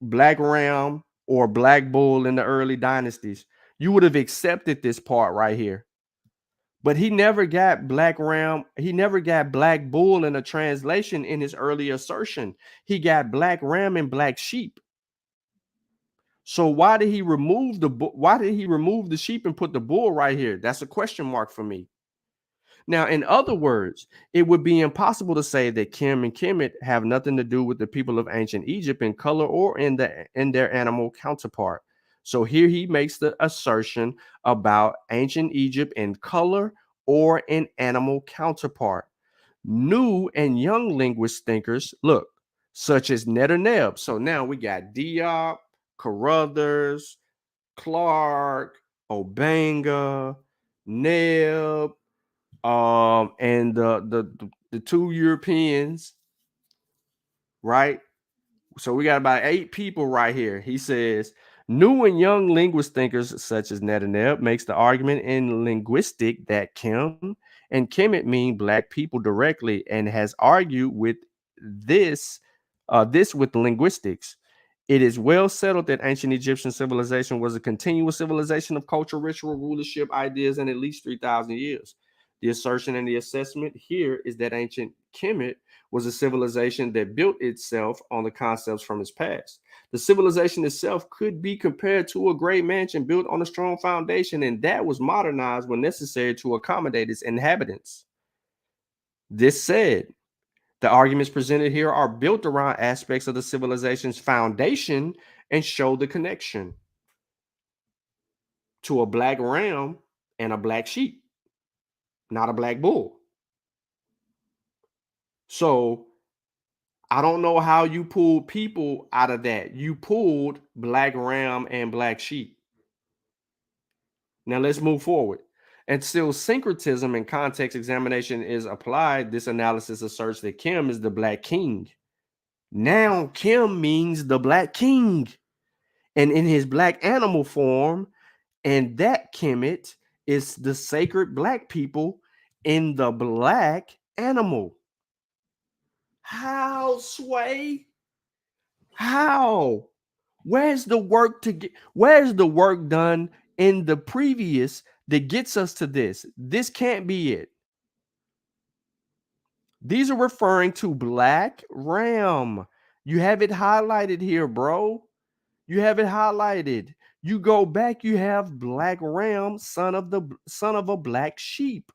black ram or black bull in the early dynasties. You would have accepted this part right here. But he never got black ram. He never got black bull in a translation in his early assertion. He got black ram and black sheep. So why did he remove the sheep and put the bull right here? That's a question mark for me. Now, in other words, it would be impossible to say that Kim and Kemet have nothing to do with the people of ancient Egypt in color or in their animal counterpart. So here he makes the assertion about ancient Egypt in color or in animal counterpart. New and young linguist thinkers, look, such as Netaneb. So now we got Diop, Carruthers, Clark, Obanga, Neb, and the two Europeans, right? So we got about 8 people right here. He says new and young linguist thinkers such as Netaneb makes the argument in linguistic that Kim and Kemet mean black people directly, and has argued with this with linguistics. It is well settled that ancient Egyptian civilization was a continuous civilization of culture, ritual, rulership, ideas, in at least 3,000 years. The assertion and the assessment here is that ancient Kemet was a civilization that built itself on the concepts from its past. The civilization itself could be compared to a great mansion built on a strong foundation, and that was modernized when necessary to accommodate its inhabitants. This said, the arguments presented here are built around aspects of the civilization's foundation and show the connection to a black ram and a black sheep, not a black bull. So I don't know how you pulled people out of that. You pulled black ram and black sheep. Now let's move forward. Until syncretism and context examination is applied, this analysis asserts that Kim is the black king. Now Kim means the black king, and in his black animal form, and that Kemet is the sacred black people in the black animal. How, Sway? How? Where's the work done in the previous that gets us to this? This can't be it. These are referring to black ram. You have it highlighted here, bro. You have it highlighted. You go back, you have black ram, son of a black sheep.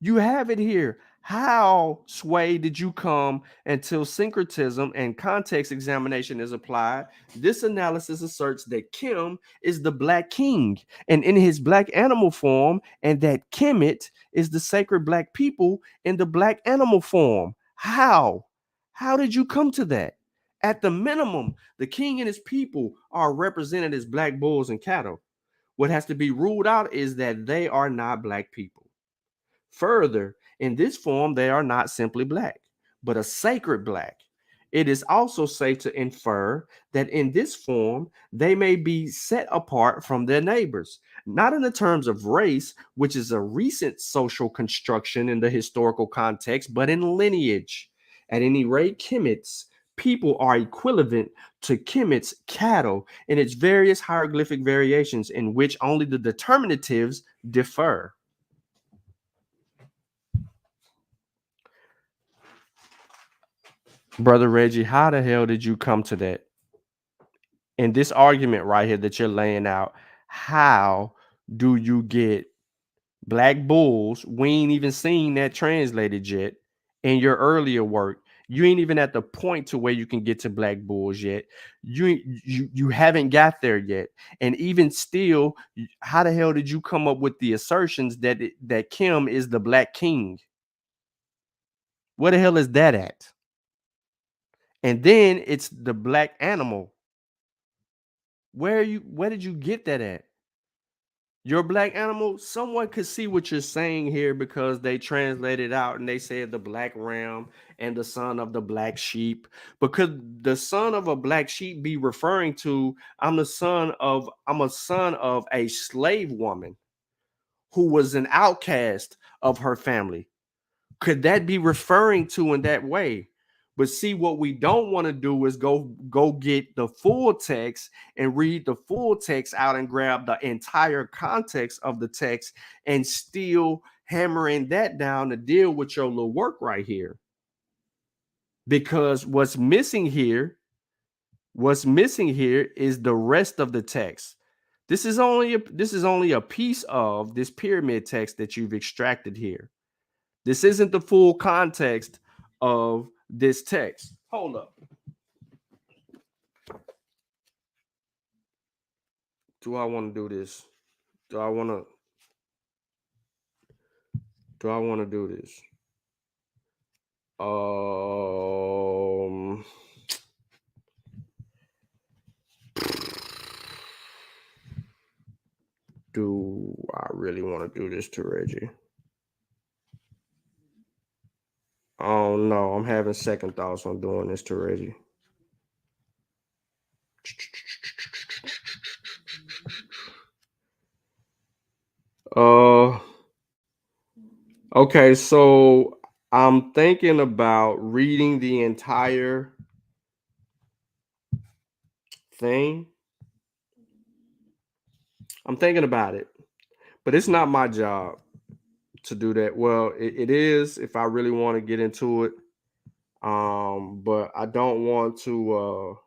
You have it here. How, Sway, did you come until syncretism and context examination is applied? This analysis asserts that Kim is the black king and in his black animal form, and that Kemet is the sacred black people in the black animal form. How? How did you come to that? At the minimum, the king and his people are represented as black bulls and cattle. What has to be ruled out is that they are not black people. Further, in this form, they are not simply black, but a sacred black. It is also safe to infer that in this form, they may be set apart from their neighbors, not in the terms of race, which is a recent social construction in the historical context, but in lineage. At any rate, Kemet's people are equivalent to Kemet's cattle in its various hieroglyphic variations, in which only the determinatives differ. Brother Reggie, how the hell did you come to that? In this argument right here that you're laying out, how do you get black bulls? We ain't even seen that translated yet in your earlier work. You ain't even at the point to where you can get to black bulls yet. You haven't got there yet. And even still, how the hell did you come up with the assertions that that Kim is the black king? Where the hell is that at? And then it's the black animal. Where did you get that at? Your black animal, someone could see what you're saying here because they translated out and they said the black ram and the son of the black sheep. But could the son of a black sheep be referring to I'm a son of a slave woman who was an outcast of her family? Could that be referring to in that way? But see, what we don't want to do is go get the full text and read the full text out and grab the entire context of the text and still hammering that down to deal with your little work right here. Because what's missing here is the rest of the text. This is only a piece of this pyramid text that you've extracted here. This isn't the full context of this text. Hold up. Do I want to do this? Do I want to do this? Do I really want to do this to Reggie? Oh no, I'm having second thoughts on doing this to Reggie. Okay, so I'm thinking about reading the entire thing. I'm thinking about it, but it's not my job to do that. Well, it is if I really want to get into it. But I don't want to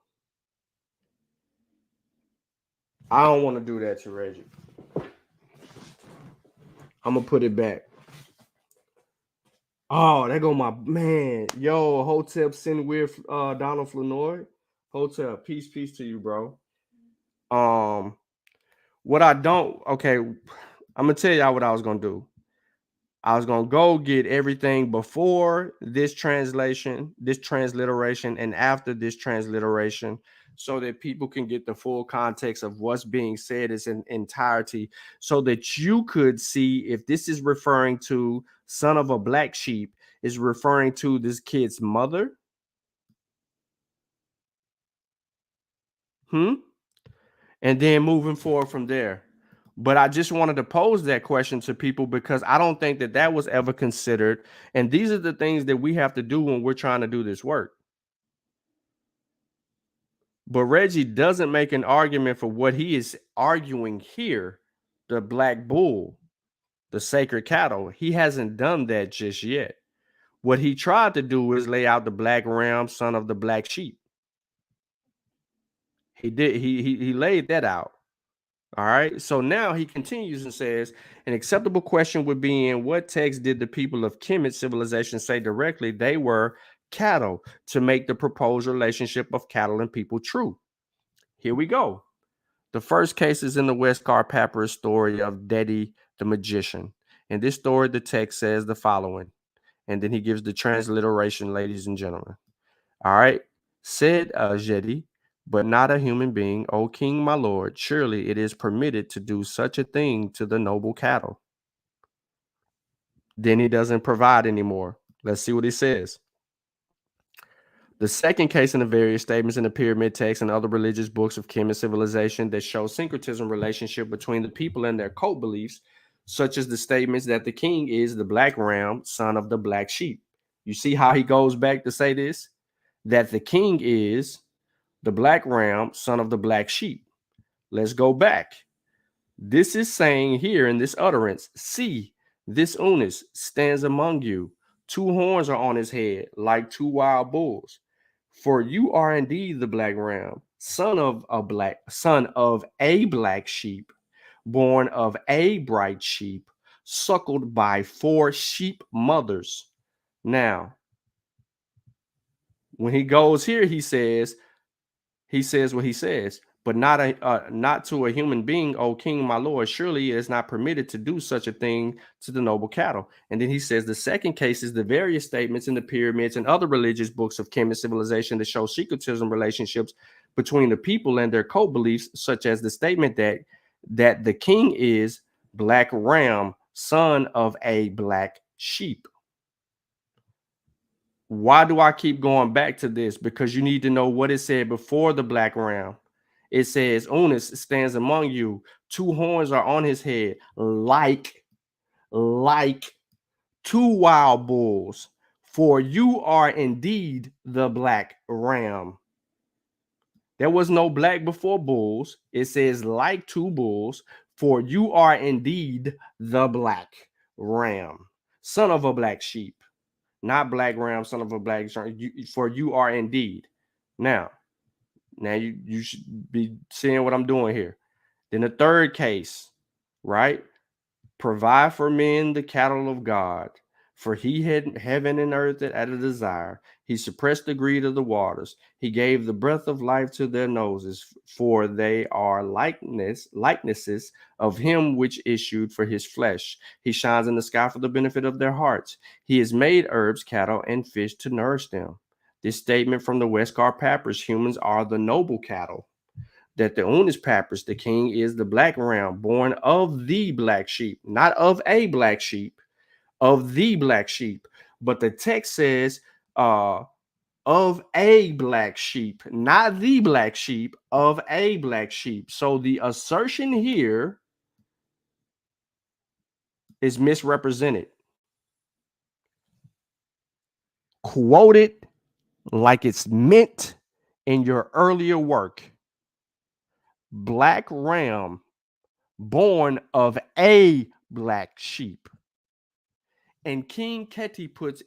do that to Reggie. I'm gonna put it back. Oh, there go my man. Yo, Hotep send with Donald Flanoy. Hotep, peace to you, bro. What I don't, okay, I'm gonna tell y'all what I was gonna do. I was gonna go get everything before this translation, this transliteration, and after this transliteration, so that people can get the full context of what's being said in its entirety, so that you could see if this is referring to son of a black sheep, is referring to this kid's mother. And then moving forward from there. But I just wanted to pose that question to people because I don't think that was ever considered. And these are the things that we have to do when we're trying to do this work. But Reggie doesn't make an argument for what he is arguing here, the black bull, the sacred cattle. He hasn't done that just yet. What he tried to do is lay out the black ram, son of the black sheep. He did. He laid that out. All right. So now he continues and says, an acceptable question would be in what text did the people of Kemet civilization say directly they were cattle to make the proposed relationship of cattle and people true? Here we go. The first case is in the Westcar Papyrus story of Dedi the magician. In this story, the text says the following, and then he gives the transliteration, ladies and gentlemen. All right. Said Jedi, but not a human being, O king, my lord, surely it is permitted to do such a thing to the noble cattle. Then he doesn't provide anymore. Let's see what he says. The second case in the various statements in the pyramid text and other religious books of Kemet civilization that show syncretism relationship between the people and their cult beliefs, such as the statements that the king is the black ram, son of the black sheep. You see how he goes back to say this? That the king is the black ram, son of the black sheep. Let's go back. This is saying here in this utterance, see, this Unis stands among you. 2 horns are on his head, like 2 wild bulls. For you are indeed the black ram, son of a black sheep, born of a bright sheep, suckled by 4 sheep mothers. Now, When he goes here, he says what he says, but not to a human being, O king, my lord. Surely it is not permitted to do such a thing to the noble cattle. And then he says the second case is the various statements in the pyramids and other religious books of Kemet civilization that show Syncretism relationships between the people and their cult beliefs, such as the statement that the king is black ram, son of a black sheep. Why do I keep going back to this? Because you need to know what it said before the black ram. It says, Unis stands among you. 2 horns are on his head, like 2 wild bulls. For you are indeed the black ram. There was no black before bulls. It says like 2 bulls. For you are indeed the black ram, son of a black sheep. Not black ram, son of a black sheep. For you are indeed. Now you should be seeing what I'm doing here. Then the third case, right? Provide for men the cattle of God, for he had heaven and earth at a desire. He suppressed the greed of the waters. He gave the breath of life to their noses, for they are likenesses of him which issued for his flesh. He shines in the sky for the benefit of their hearts. He has made herbs, cattle, and fish to nourish them. This statement from the Westcar Papyrus, humans are the noble cattle. That the Unis Papyrus, the king is the black ram, born of the black sheep, not of a black sheep, of the black sheep. But the text says of a black sheep, not the black sheep, of a black sheep. So the assertion here is misrepresented. Quote it like it's meant in your earlier work. Black ram, born of a black sheep. And King Km.t puts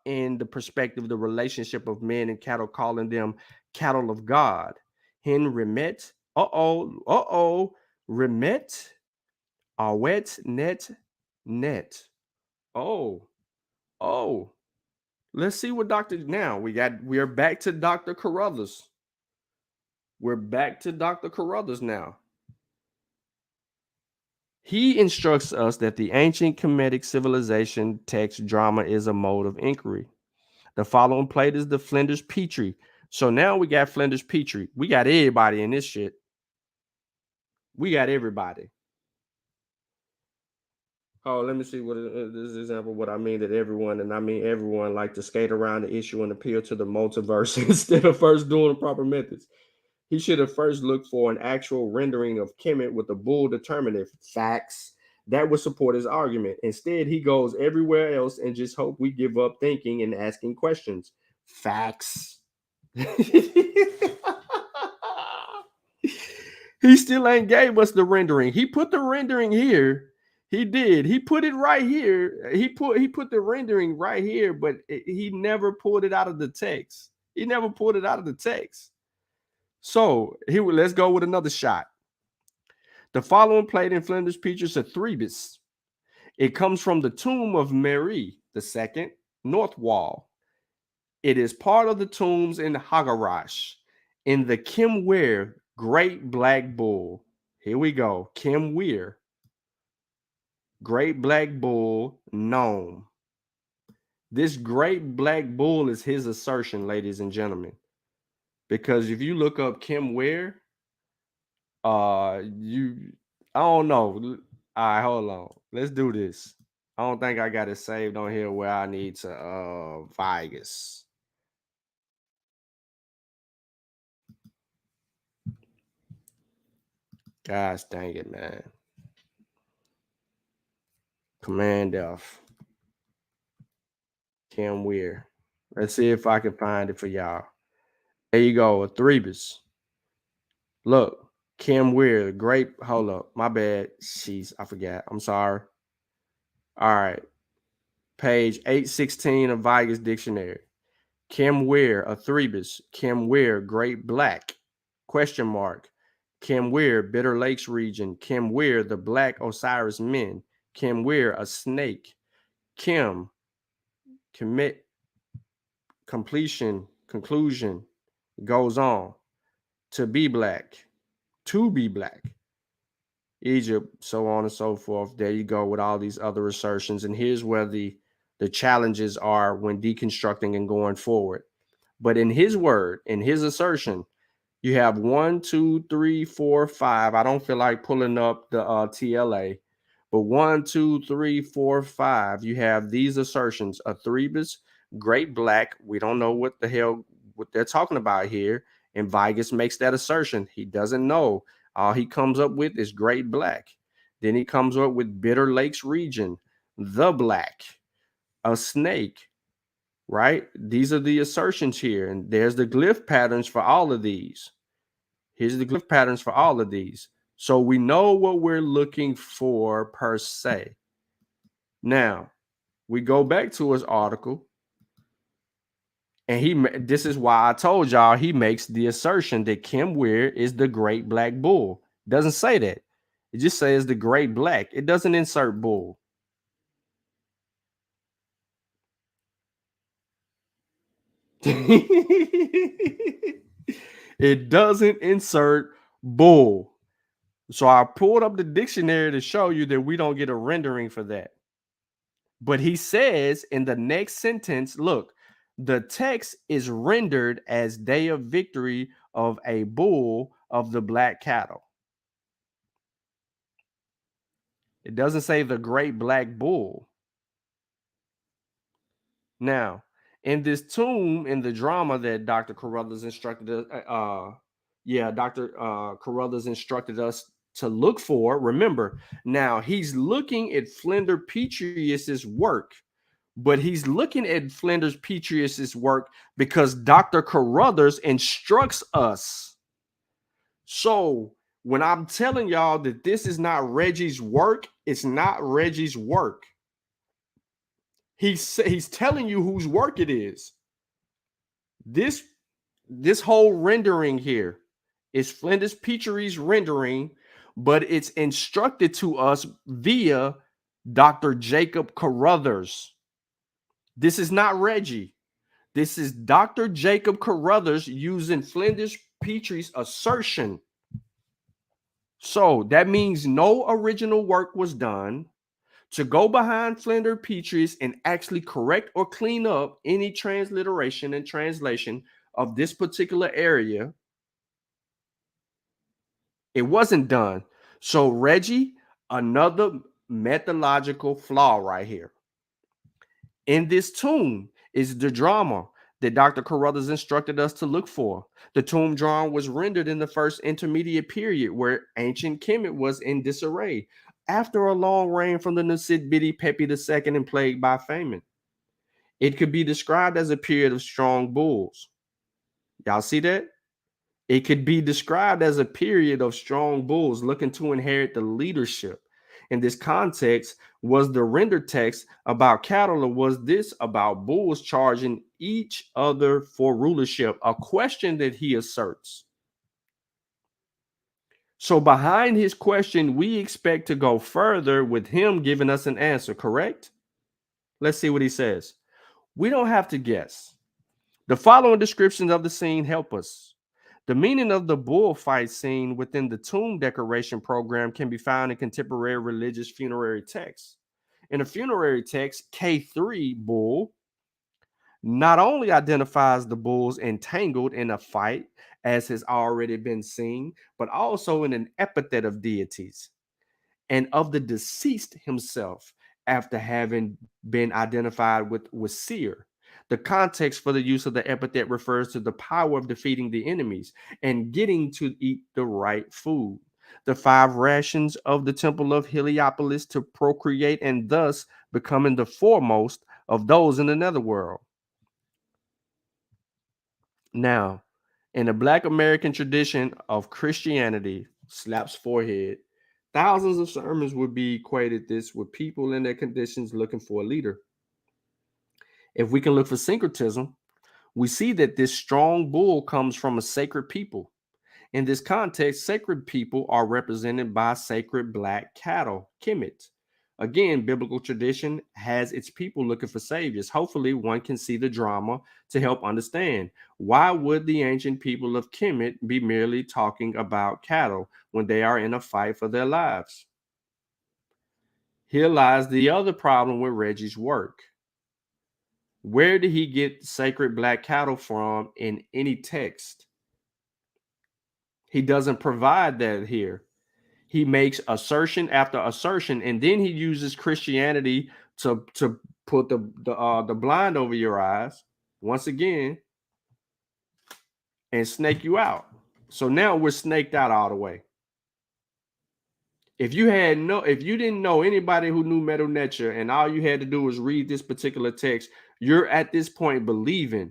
in the perspective the relationship of men and cattle, calling them cattle of God. Hen remet, remet, awet, net. Oh, let's see what we are back to Dr. Carruthers. We're back to Dr. Carruthers now. He instructs us that the ancient Kemetic civilization text drama is a mode of inquiry. The following plate is the Flinders Petrie. So now we got Flinders Petrie. We got everybody in this shit. We got everybody. Oh, let me see what this example. What I mean that everyone, and I mean everyone, like to skate around the issue and appeal to the multiverse instead of first doing the proper methods. He should have first looked for an actual rendering of Kemet with a bull determinative facts that would support his argument. Instead, he goes everywhere else and just hope we give up thinking and asking questions. Facts. He still ain't gave us the rendering. He put the rendering here. He did. He put it right here. He put the rendering right here, but he never pulled it out of the text. He never pulled it out of the text. So let's go with another shot. The following plate in Flinders features a threbus. It comes from the tomb of Mary II, north wall. It is part of the tombs in Hagarash, in the Kimware Great Black Bull. Here we go. Kimware Great Black Bull Gnome. This Great Black Bull is his assertion, ladies and gentlemen. Because if you look up Kimware, I don't know. All right, hold on. Let's do this. I don't think I got it saved on here where I need to Vegas. Gosh dang it, man. Command F. Kimware. Let's see if I can find it for y'all. There you go, a threbus. Look, Kimware, great. Hold up, my bad. Jeez, I forgot. I'm sorry. All right, page 816 of Vegas Dictionary. Kimware, a threbus. Kimware, Great Black. Question mark. Kimware, Bitter Lakes region. Kimware, the Black Osiris men. Kimware, a snake. Kemet, completion, conclusion goes on to be black, Egypt, so on and so forth. There you go with all these other assertions. And here's where the challenges are when deconstructing and going forward. But in his word, in his assertion, you have 1, 2, 3, 4, 5. I don't feel like pulling up the TLA, but 1, 2, 3, 4, 5. You have these assertions: Athrebis, great black. We don't know what the hell what they're talking about here. And Vigus makes that assertion. He doesn't know. All he comes up with is great black. Then he comes up with Bitter Lakes region, the black, a snake, right? These are the assertions here. And there's the glyph patterns for all of these. Here's the glyph patterns for all of these. So we know what we're looking for per se. Now, we go back to his article. And this is why I told y'all he makes the assertion that Kim Weir is the great black bull. It doesn't say that. It just says the great black. It doesn't insert bull. It doesn't insert bull. So I pulled up the dictionary to show you that we don't get a rendering for that. But he says in the next sentence, look, the text is rendered as day of victory of a bull of the black cattle. It doesn't say the great black bull. Now, in this tomb, in the drama that Dr. Carruthers instructed us, Dr. Carruthers instructed us to look for. Remember, now he's looking at Flinders Petreius's work, but he's looking at Flinders Petreius's work because Dr. Carruthers instructs us. So when I'm telling y'all that this is not Reggie's work, it's not Reggie's work. He's telling you whose work it is. This whole rendering here is Flinders Petrie's rendering, but it's instructed to us via Dr. Jacob Carruthers. This is not Reggie. This is Dr. Jacob Carruthers using Flinders Petrie's assertion. So that means no original work was done. To go behind Flinders Petries and actually correct or clean up any transliteration and translation of this particular area, it wasn't done. So Reggie, another methodological flaw right here. In this tomb is the drama that Dr. Carruthers instructed us to look for. The tomb drawing was rendered in the first intermediate period where ancient Kemet was in disarray, after a long reign from the Nusid Bidi Pepi II and plagued by famine. It could be described as a period of strong bulls. Y'all see that? It could be described as a period of strong bulls looking to inherit the leadership. In this context, was the render text about cattle, or was this about bulls charging each other for rulership? A question that he asserts. So behind his question, we expect to go further with him giving us an answer, correct? Let's see what he says. We don't have to guess. The following descriptions of the scene help us. The meaning of the bullfight scene within the tomb decoration program can be found in contemporary religious funerary texts. In a funerary text, K3 bull not only identifies the bulls entangled in a fight, as has already been seen, but also in an epithet of deities and of the deceased himself after having been identified with Wasir. The context for the use of the epithet refers to the power of defeating the enemies and getting to eat the right food. The 5 rations of the temple of Heliopolis to procreate and thus becoming the foremost of those in the netherworld. Now, in the Black American tradition of Christianity, slaps forehead, thousands of sermons would be equated this with people in their conditions looking for a leader. If we can look for syncretism, we see that this strong bull comes from a sacred people. In this context, sacred people are represented by sacred black cattle, Kemet. Again, biblical tradition has its people looking for saviors. Hopefully, one can see the drama to help understand. Why would the ancient people of Kemet be merely talking about cattle when they are in a fight for their lives? Here lies the other problem with Reggie's work. Where did he get sacred black cattle from in any text? He doesn't provide that here. He makes assertion after assertion, and then he uses Christianity to put the blind over your eyes once again and snake you out. So now we're snaked out all the way. If you didn't know anybody who knew Metal Nature and all you had to do was read this particular text, you're at this point believing,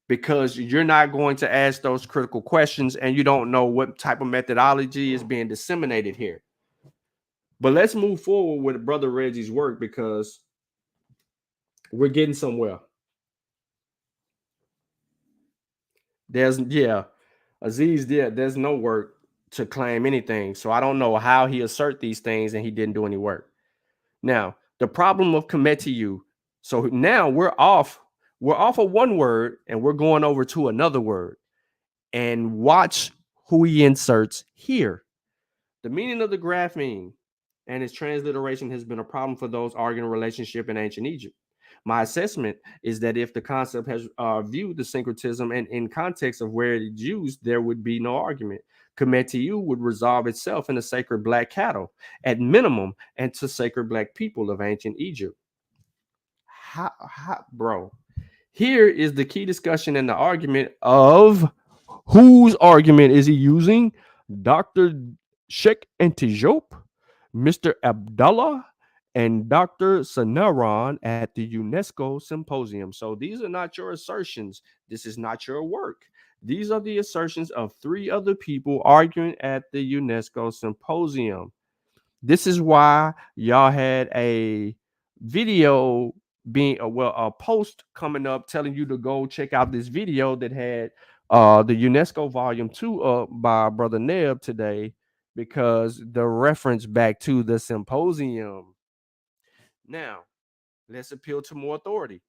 because you're not going to ask those critical questions and you don't know what type of methodology is being disseminated here. But let's move forward with Brother Reggie's work because we're getting somewhere. Aziz, there's no work to claim anything. So I don't know how he assert these things and he didn't do any work. Now, the problem of Km.t. So now we're off of one word and we're going over to another word. And watch who he inserts here. The meaning of the grapheme and its transliteration has been a problem for those arguing relationship in ancient Egypt. My assessment is that if the concept has viewed the syncretism and in context of where it's used, there would be no argument. Km.t. would resolve itself in the sacred black cattle at minimum and to sacred black people of ancient Egypt. Bro, here is the key discussion and the argument of whose argument is he using? Dr. Sheikh Antijop, Mr. Abdullah, and Dr. Sanaran at the UNESCO Symposium. So these are not your assertions. This is not your work. These are the assertions of 3 other people arguing at the UNESCO Symposium. This is why y'all had a video being a post coming up telling you to go check out this video that had the UNESCO Volume 2 by Brother Neb today, because the reference back to the symposium. Now, let's appeal to more authority.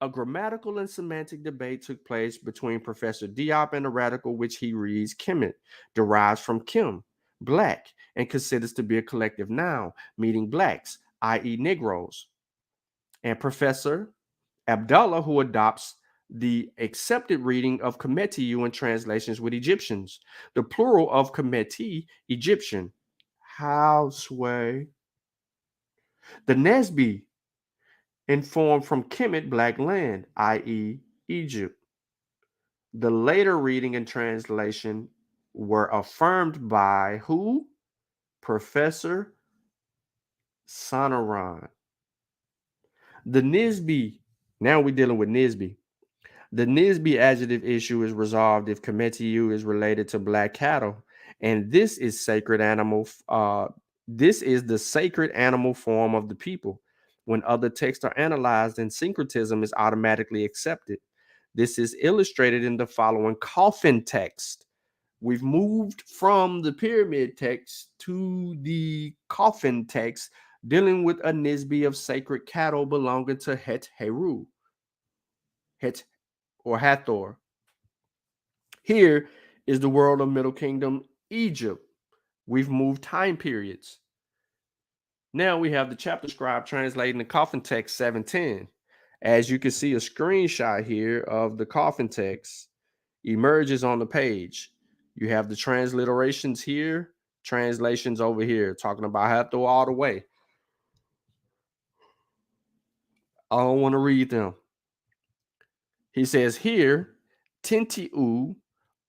A grammatical and semantic debate took place between Professor Diop and the radical, which he reads Kemet, derives from Kim, black, and considers to be a collective noun, meaning blacks, i.e. Negroes. And Professor Abdullah, who adopts the accepted reading of Km.t. in translations with Egyptians, the plural of Km.t, Egyptian. How sway? The Nesby, informed from Kemet, black land, i.e. Egypt. The later reading and translation were affirmed by who? Professor Sanaran. The Nisbi, now we're dealing with Nisbi. The Nisbi adjective issue is resolved if Km.t. is related to black cattle, and this is sacred animal. This is the sacred animal form of the people. When other texts are analyzed, and syncretism is automatically accepted. This is illustrated in the following coffin text. We've moved from the pyramid text to the coffin text, dealing with a Nisbi of sacred cattle belonging to Het Heru, Het or Hathor. Here is the world of Middle Kingdom, Egypt. We've moved time periods. Now we have the chapter scribe translating the coffin text 710. As you can see, a screenshot here of the coffin text emerges on the page. You have the transliterations here, translations over here, talking about Hathor all the way. I don't want to read them. He says here, Tintiu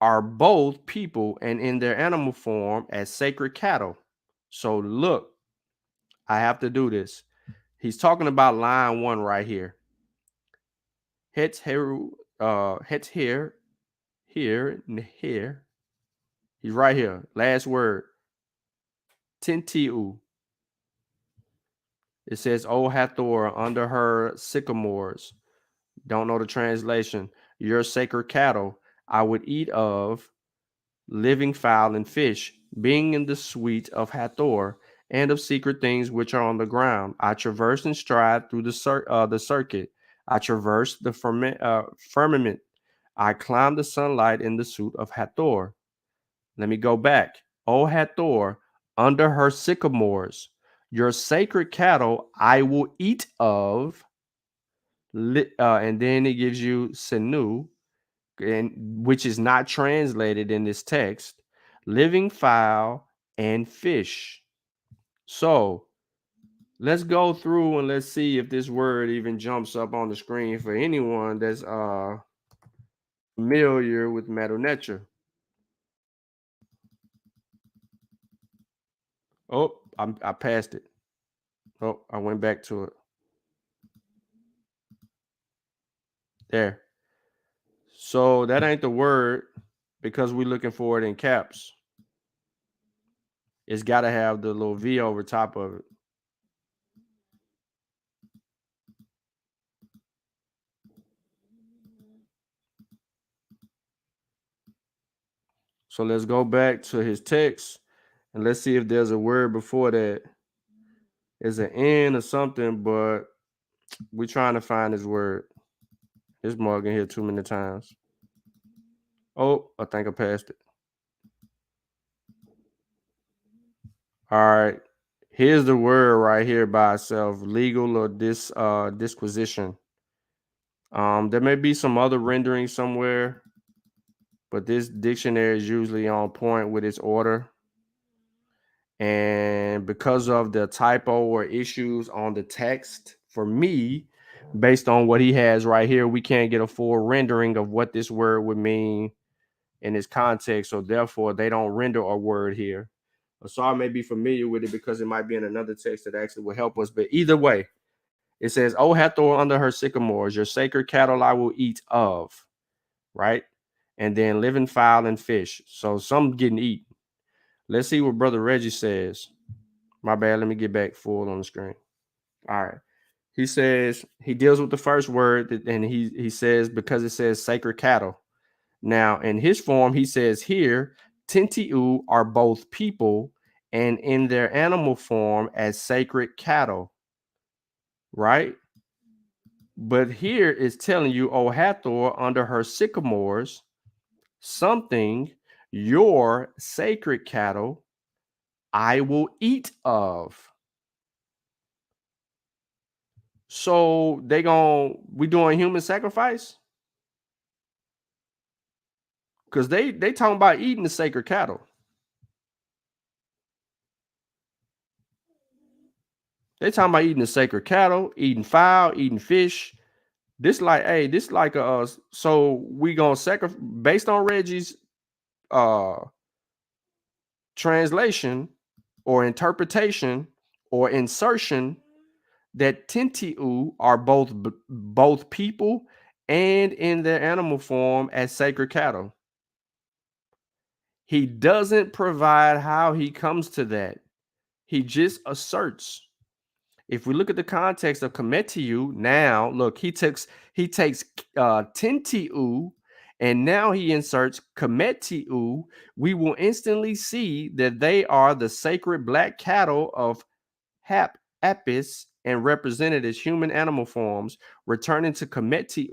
are both people and in their animal form as sacred cattle. So look, I have to do this. He's talking about line 1 right here. Het here, here, and here. He's right here. Last word. Tintiu. It says, O Hathor, under her sycamores. Don't know the translation. Your sacred cattle I would eat of, living fowl and fish, being in the suite of Hathor, and of secret things which are on the ground. I traverse and stride through the circuit. I traverse the firmament. I climb the sunlight in the suit of Hathor. Let me go back. O Hathor, under her sycamores, your sacred cattle I will eat of. And then it gives you Senu, which is not translated in this text, living fowl and fish. So let's go through and let's see if this word even jumps up on the screen for anyone that's familiar with Methodological. Oh, I passed it. Oh, I went back to it. There. So that ain't the word because we're looking for it in caps. It's got to have the little V over top of it. So let's go back to his text and let's see if there's a word before that. It's an N or something, but we're trying to find his word. This mug in here too many times. Oh, I think I passed it. All right. Here's the word right here by itself, legal or disquisition. There may be some other rendering somewhere, but this dictionary is usually on point with its order. And because of the typo or issues on the text, for me, based on what he has right here, we can't get a full rendering of what this word would mean in its context. So therefore, they don't render a word here. So I may be familiar with it because it might be in another text that actually will help us. But either way, it says, O Hathor under her sycamores, your sacred cattle I will eat of, right? And then living fowl and fish. So some getting eaten. Let's see what Brother Reggie says. My bad. Let me get back full on the screen. All right. He says he deals with the first word, and he says because it says sacred cattle. Now, in his form, he says here, Tentiu are both people and in their animal form as sacred cattle, right? But here it's telling you, O Hathor, under her sycamores, something, your sacred cattle, I will eat of. So we doing human sacrifice? Because they talking about eating the sacred cattle. They talking about eating the sacred cattle, eating fowl, eating fish. This like so we gonna sacrifice based on Reggie's translation or interpretation or insertion that Tentiu are both people and in their animal form as sacred cattle. He doesn't provide how he comes to that. He just asserts. If we look at the context of Km.t, now look, he takes Tentiu and now he inserts Km.t. We will instantly see that they are the sacred black cattle of Apis and represented as human animal forms, returning to Km.t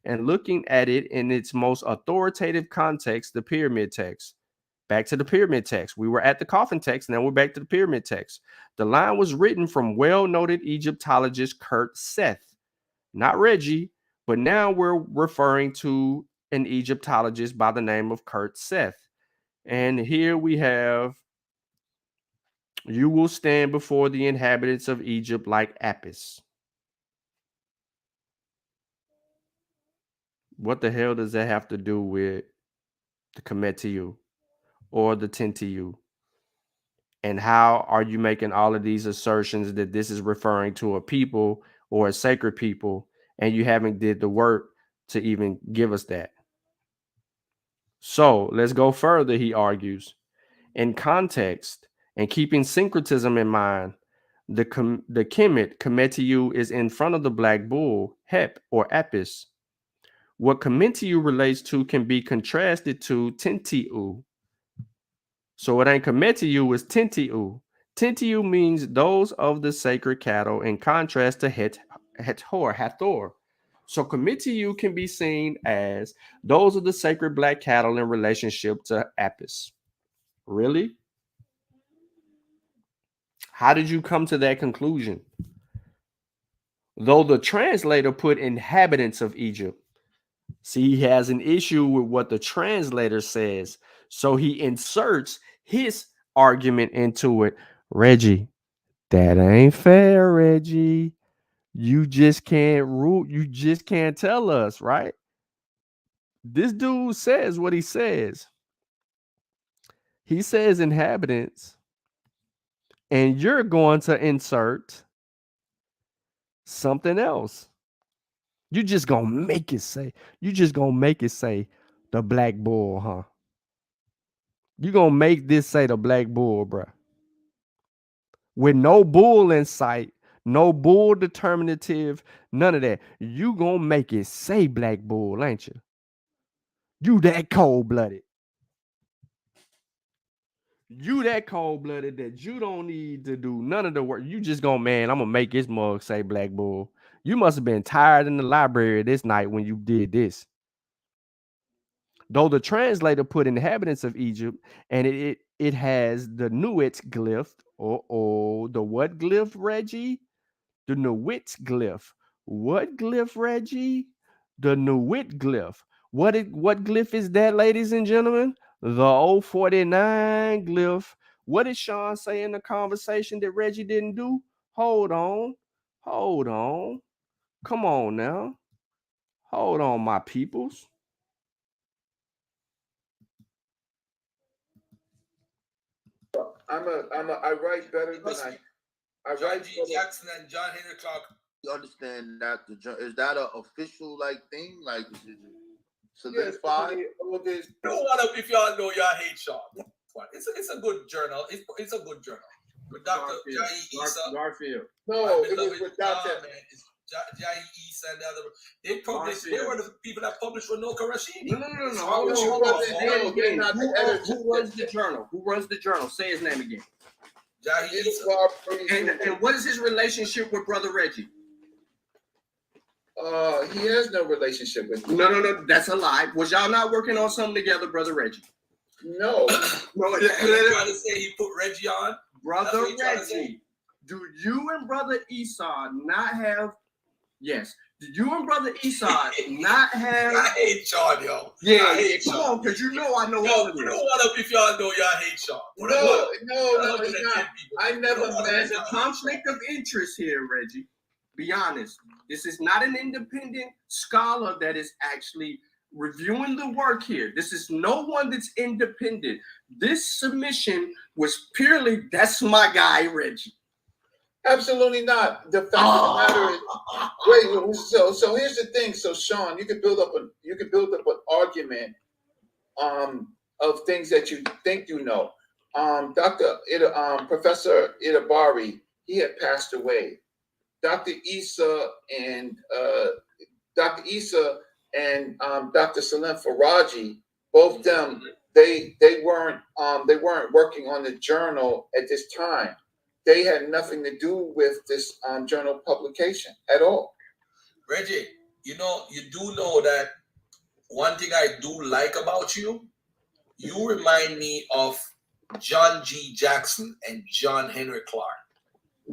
and looking at it in its most authoritative context, the pyramid text. Back to the pyramid text. We were at the coffin text, now we're back to the pyramid text. The line was written from well-noted Egyptologist Kurt Seth, not Reggie, but now we're referring to an Egyptologist by the name of Kurt Seth. And here we have, you will stand before the inhabitants of Egypt like Apis. What the hell does that have to do with the Km.t or the Tentiu? And how are you making all of these assertions that this is referring to a people or a sacred people, and you haven't did the work to even give us that? So let's go further, he argues. In context and keeping syncretism in mind, the Km.t is in front of the black bull, Hep or Apis. What Km.t relates to can be contrasted to Tentiu. So it ain't Km.t, it's Tentiu. Tentiu means those of the sacred cattle in contrast to Hathor. So Km.t can be seen as those of the sacred black cattle in relationship to Apis. Really? How did you come to that conclusion? Though the translator put inhabitants of Egypt. See, he has an issue with what the translator says. So he inserts his argument into it. Reggie, that ain't fair, Reggie. You just can't rule. You just can't tell us, right? This dude says what he says. He says inhabitants, and you're going to insert something else. You just gonna make it say. You just gonna make it say the black bull, huh? You gonna make this say the black bull, bruh. With no bull in sight, no bull determinative, none of that. You gonna make it say black bull, ain't you? You that cold-blooded. You that cold-blooded that you don't need to do none of the work. You just gonna, man, I'm gonna make this mug say black bull. You must have been tired in the library this night when you did this. Though the translator put inhabitants of Egypt, and it has the Nuit glyph, or the what glyph, Reggie? The Nuit glyph. What glyph, Reggie? The Nuit glyph. What glyph is that, ladies and gentlemen? The 049 glyph. What did Sean say in the conversation that Reggie didn't do? Hold on. Come on now. Hold on, my peoples. I write better than I John write G. Jackson and John Henry Clark. You understand that is that an official like thing? Like is it solidified? Yes, I don't want to, if y'all know y'all hate Sean. It's a good journal. It's a good journal. With Dr. Garfield. No, it was with Dr. Jai Issa and the other. They published. They were the people that published for No Karashini. No. Who runs the journal? Who runs the journal? Say his name again. Jai Issa. And what is his relationship with Brother Reggie? He has no relationship with me. No. That's a lie. Was y'all not working on something together, Brother Reggie? No. No. You're trying to say he put Reggie on? Brother Reggie, do you and Brother Esau not have? Yes. Did you and Brother Esau not have? I hate Sean, yo. Yeah, come on, because you know I know all of this. You don't want to, if y'all know y'all hate Sean. No, it's not. I never met. There's a conflict of interest here, Reggie. Be honest. This is not an independent scholar that is actually reviewing the work here. This is no one that's independent. This submission was purely, that's my guy, Reggie. Absolutely not. The fact of the matter is, wait. So here's the thing. So Sean, you can build up an argument, of things that you think you know. Professor Itabari, he had passed away. Dr. Issa and Dr. Salim Faraji, both them, they weren't working on the journal at this time. They had nothing to do with this journal publication at all. Reggie, you do know that one thing I do like about you, you remind me of John G. Jackson and John Henry Clark.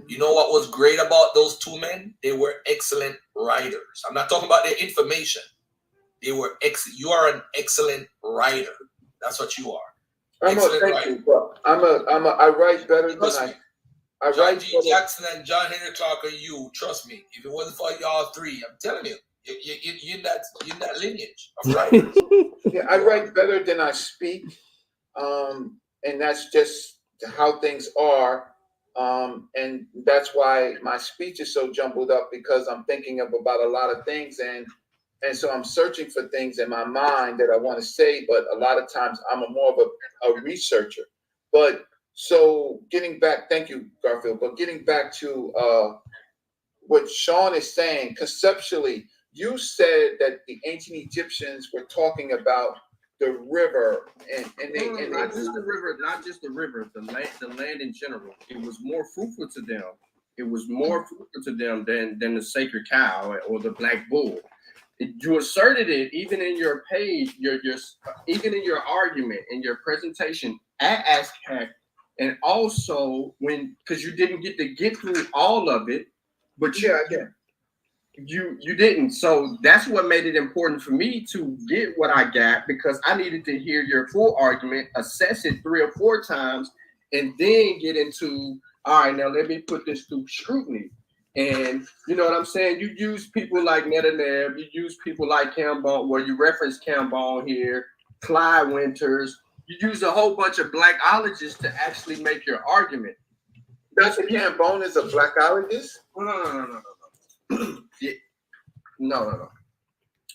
You know what was great about those two men? They were excellent writers. I'm not talking about their information. They were You are an excellent writer. That's what you are. I write better than I John G. Jackson and John Henry Clark are you. Trust me. If it wasn't for y'all three, I'm telling you, you're in that lineage of writers. Yeah, I write better than I speak, and that's just how things are, and that's why my speech is so jumbled up, because I'm thinking about a lot of things, and so I'm searching for things in my mind that I want to say, but a lot of times I'm more of a researcher. But so getting back, thank you, Garfield, but getting back to what Sean is saying, conceptually, you said that the ancient Egyptians were talking about the river and not just the river, the land in general. It was more fruitful to them. It was more fruitful to them than the sacred cow or the black bull. You asserted it even in your page, even in your argument, in your presentation at ASCAC, and also because you didn't get through all of it, but you didn't. So that's what made it important for me to get what I got, because I needed to hear your full argument, assess it 3 or 4 times, and then get into, all right, now let me put this through scrutiny. And you know what I'm saying? You use people like Netanyahu, you use people like Cambone, where you reference Cambone here, Clyde Winters. You use a whole bunch of blackologists to actually make your argument. That's what Cambone is, a blackologist? No. Yeah. No.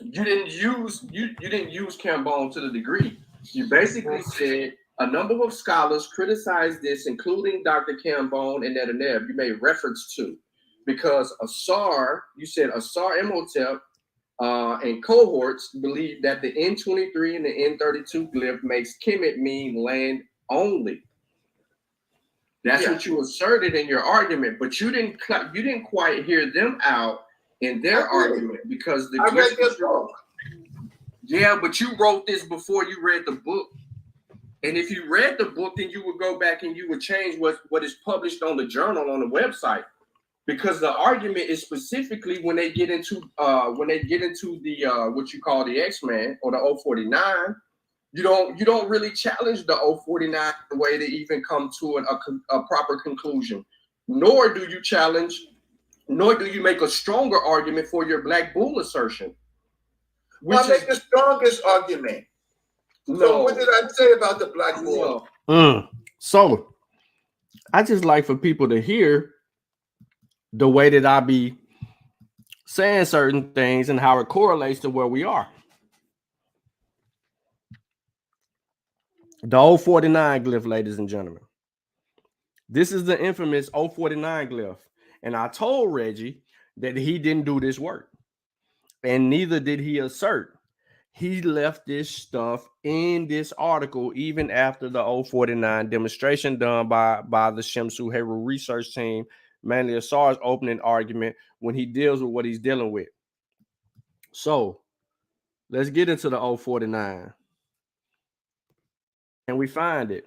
You didn't use Cambone to the degree. You basically said a number of scholars criticized this, including Dr. Cambone and Netanyahu. You made reference to, because you said Asar Imhotep and cohorts believe that the N23 and the N32 glyph makes Kemet mean land only. That's what you asserted in your argument, but you didn't quite hear them out in their argument, because I read this book. Yeah, but you wrote this before you read the book. And if you read the book, then you would go back and you would change what is published on the journal on the website. Because the argument is specifically when they get into the what you call the X-Man or the 049, you don't really challenge the 049 the way to even come to a proper conclusion. Nor do you make a stronger argument for your black bull assertion. I make the strongest argument. No. So what did I say about the black bull? So I just like for people to hear the way that I be saying certain things and how it correlates to where we are. The 049 glyph, ladies and gentlemen. This is the infamous 049 glyph. And I told Reggie that he didn't do this work. And neither did he assert. He left this stuff in this article even after the 049 demonstration done by the Shemsu Heru research team, mainly Asar's opening argument, when he deals with what he's dealing with. So let's get into the 049. And we find it.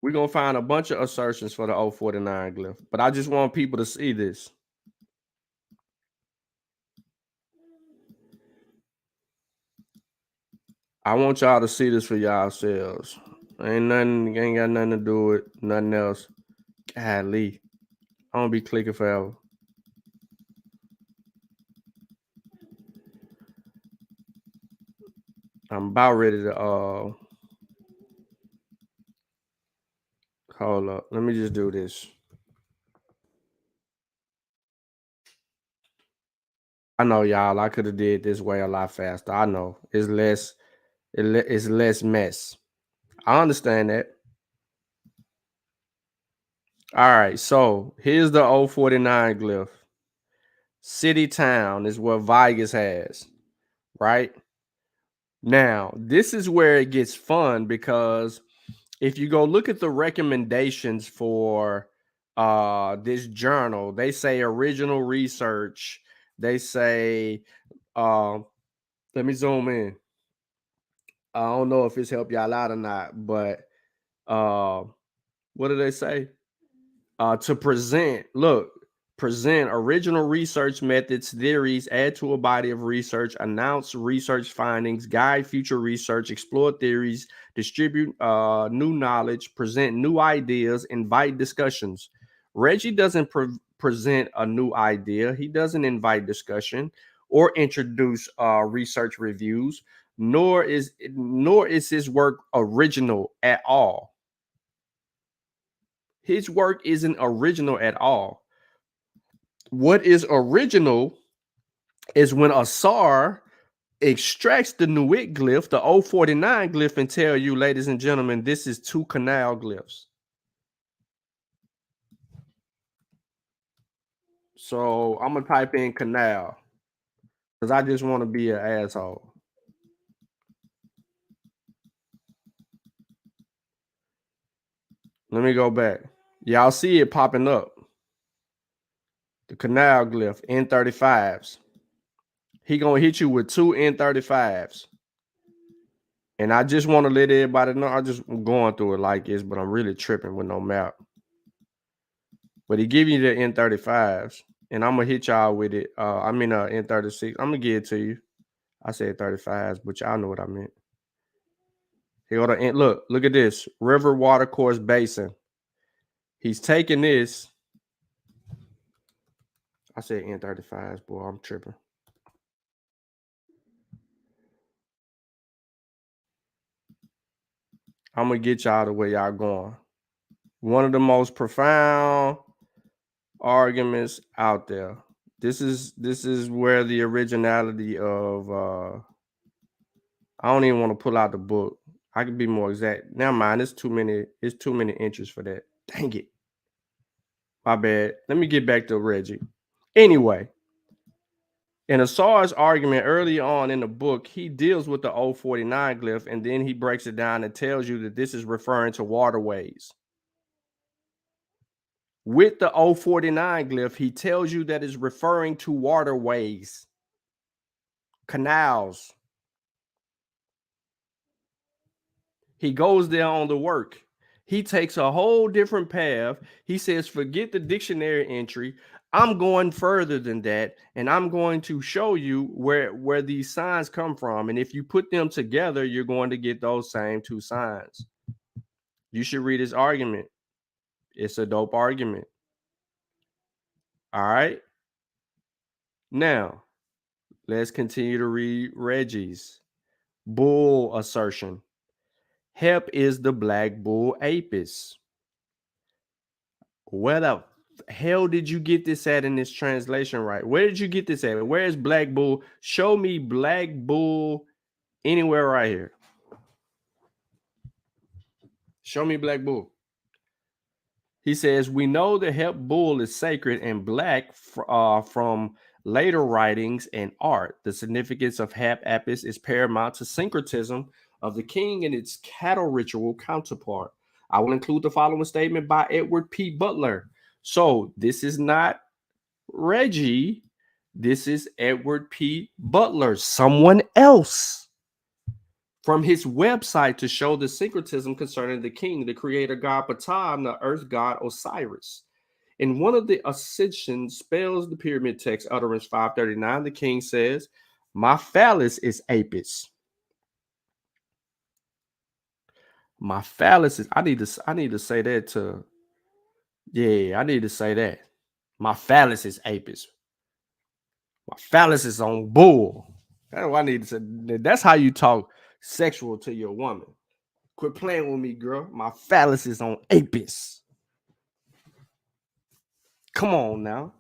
We're going to find a bunch of assertions for the 049 glyph, but I just want people to see this. I want y'all to see this for yourselves. Ain't got nothing to do with nothing else. Golly, I'm gonna be clicking forever. I'm about ready to hold up. Let me just do this. I know, y'all. I could have did this way a lot faster. I know it's less mess. I understand that. All right, so here's the 049 glyph. City town is what Vegas has, right? Now, this is where it gets fun, because if you go look at the recommendations for this journal, they say original research. They say, let me zoom in. I don't know if it's helped y'all out or not, but what do they say? To present original research methods, theories, add to a body of research, announce research findings, guide future research, explore theories, distribute new knowledge, present new ideas, invite discussions. Reggie doesn't present a new idea. He doesn't invite discussion or introduce research reviews, nor is his work original at all. His work isn't original at all. What is original is when Asar extracts the Nuit glyph, the 049 glyph, and tell you, ladies and gentlemen, this is 2 canal glyphs. So I'm going to type in canal because I just want to be an asshole. Let me go back. Y'all see it popping up. The canal glyph, N35s. He gonna hit you with 2 N35s. And I just want to let everybody know, I'm just going through it like this, but I'm really tripping with no map. But he give you the N35s, and I'm gonna hit y'all with it. N36. I'm gonna give it to you. I said 35s, but y'all know what I meant. He go to look at this river watercourse basin. He's taking this. I said N35s, boy. I'm tripping. I'm gonna get y'all the way y'all going. One of the most profound arguments out there. This is where the originality of I don't even want to pull out the book. I can be more exact. Never mind, it's too many entries for that. Dang it. My bad. Let me get back to Reggie. Anyway, in Asar's argument early on in the book, he deals with the 049 glyph, and then he breaks it down and tells you that this is referring to waterways. With the 049 glyph, he tells you that it's referring to waterways, canals. He goes there on the work. He takes a whole different path. He says, forget the dictionary entry. I'm going further than that, and I'm going to show you where these signs come from. And if you put them together, you're going to get those same 2 signs. You should read his argument. It's a dope argument. All right. Now, let's continue to read Reggie's bull assertion. Hep is the black bull apis. Where the hell did you get this at in this translation, right? Where did you get this at? Where is black bull? Show me black bull anywhere right here. Show me black bull. He says, we know the Hep bull is sacred and black from later writings and art. The significance of Hep apis is paramount to syncretism of the king and its cattle ritual counterpart. I will include the following statement by Edward P. Butler. So this is not Reggie. This is Edward P. Butler, someone else, from his website to show the syncretism concerning the king, the creator god Ptah, and the earth god Osiris. In one of the ascensions spells the pyramid text, utterance 539, the king says, my phallus is apis. My phallus is, I need to say that to, yeah, I need to say that. My phallus is apis. My phallus is on bull. That's what I need to say. That's how you talk sexual to your woman. Quit playing with me, girl. My phallus is on apis. Come on now.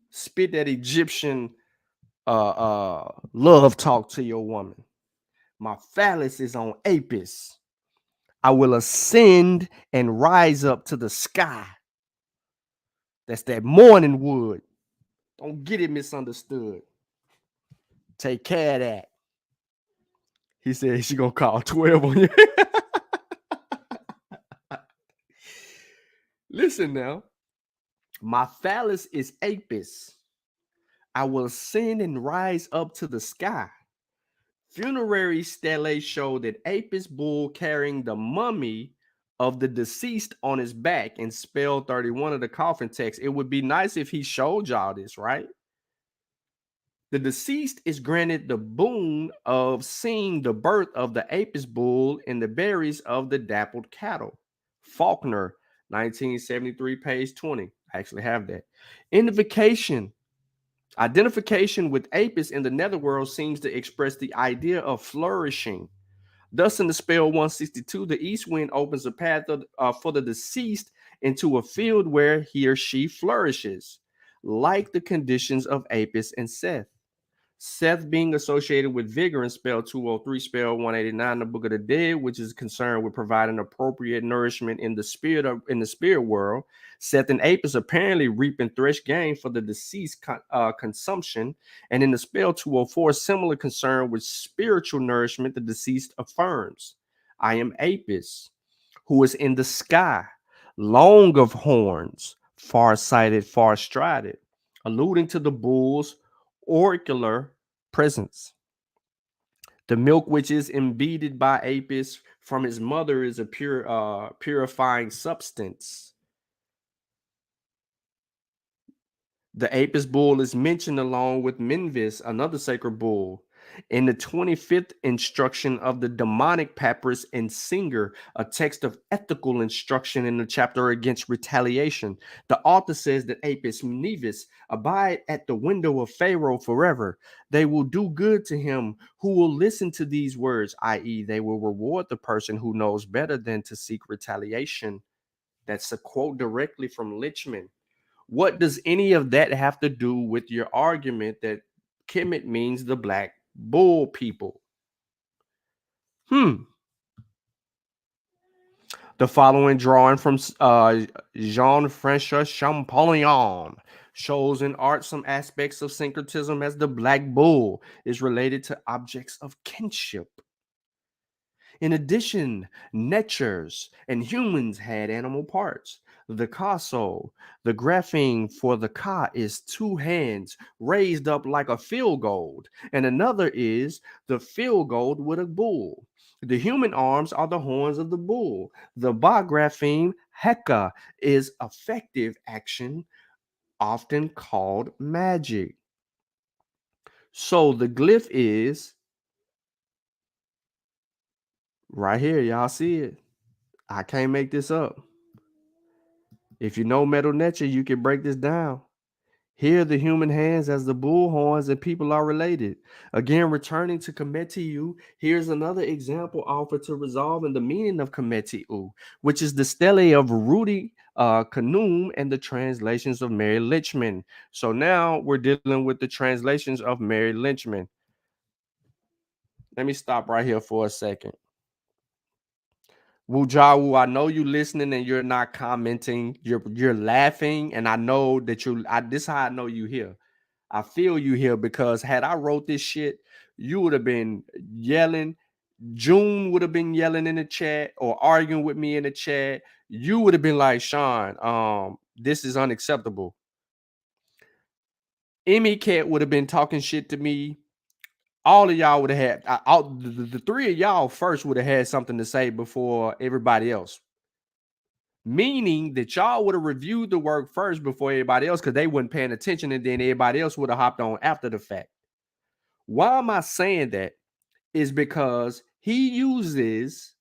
Spit that Egyptian love talk to your woman. My phallus is on apis. I will ascend and rise up to the sky. That's that morning wood. Don't get it misunderstood. Take care of that. He said she's gonna call 12 on you. Listen now. My phallus is apis. I will ascend and rise up to the sky. Funerary stelae show that apis bull carrying the mummy of the deceased on his back in spell 31 of the coffin text. It would be nice if he showed y'all this, right? The deceased is granted the boon of seeing the birth of the apis bull in the berries of the dappled cattle. Faulkner, 1973, page 20. I actually have that. Identification with apis in the netherworld seems to express the idea of flourishing. Thus, in the spell 162, the east wind opens a path for the deceased into a field where he or she flourishes, like the conditions of Apis and Seth. Seth being associated with vigor in spell 203, spell 189, the Book of the Dead, which is concerned with providing appropriate nourishment in the spirit world. Seth and Apis apparently reap and thresh gain for the deceased consumption. And in the spell 204, similar concern with spiritual nourishment, the deceased affirms, I am Apis, who is in the sky. long of horns, far-sighted, far-strided, alluding to the bull's auricular presence. The milk which is embedded by Apis from his mother is a purifying substance. The Apis bull is mentioned along with Menvis, another sacred bull, in the 25th instruction of the demonic papyrus and Singer, a text of ethical instruction in the chapter against retaliation. The author says that Apis Menvis abide at the window of Pharaoh forever. They will do good to him who will listen to these words, i.e., they will reward the person who knows better than to seek retaliation. That's a quote directly from Lichman. What does any of that have to do with your argument that Kemet means the black bull people? The following drawing from Jean-François Champollion shows in art some aspects of syncretism as the black bull is related to objects of kinship. In addition, natures and humans had animal parts. The ka soul, the grapheme for the ka is two hands raised up like a field goal, and another is the field goal with a bull. The human arms are the horns of the bull. The ba grapheme heka is effective action, often called magic. So the glyph is right here. Y'all see it? I can't make this up. If you know metal nature, you can break this down. Here, the human hands as the bull horns and people are related. Again, returning to Km.t, here's another example offered to resolve in the meaning of Km.t, which is the stele of Rudy Kanum and the translations of Mary Lynchman. So now we're dealing with the translations of Mary Lynchman. Let me stop right here for a second. Wujawu, I know you listening and you're not commenting. You're laughing, and I know that this is how I know you here. I feel you here because had I wrote this shit, you would have been yelling. June would have been yelling in the chat or arguing with me in the chat. You would have been like, Sean, this is unacceptable. Emmy Cat would have been talking shit to me. All of y'all would have had, the three of y'all first would have had something to say before everybody else. Meaning that y'all would have reviewed the work first before everybody else because they weren't paying attention, and then everybody else would have hopped on after the fact. Why am I saying that? Is because he uses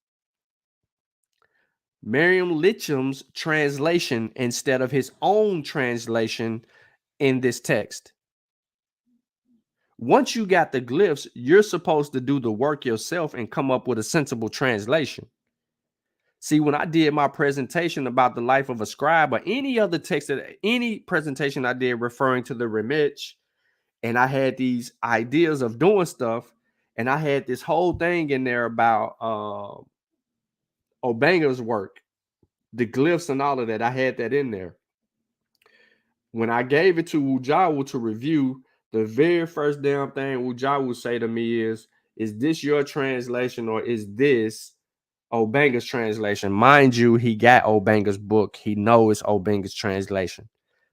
Merriam-Webster's translation instead of his own translation in this text. Once you got the glyphs, you're supposed to do the work yourself and come up with a sensible translation. See, when I did my presentation about the life of a scribe or any other text, any presentation I did referring to the Remich, and I had these ideas of doing stuff, and I had this whole thing in there about Obanga's work, the glyphs and all of that. I had that in there. When I gave it to Wujawu to review, the very first damn thing Wujawu say to me is this your translation or is this Obanga's translation? Mind you, he got Obanga's book. He knows Obanga's translation.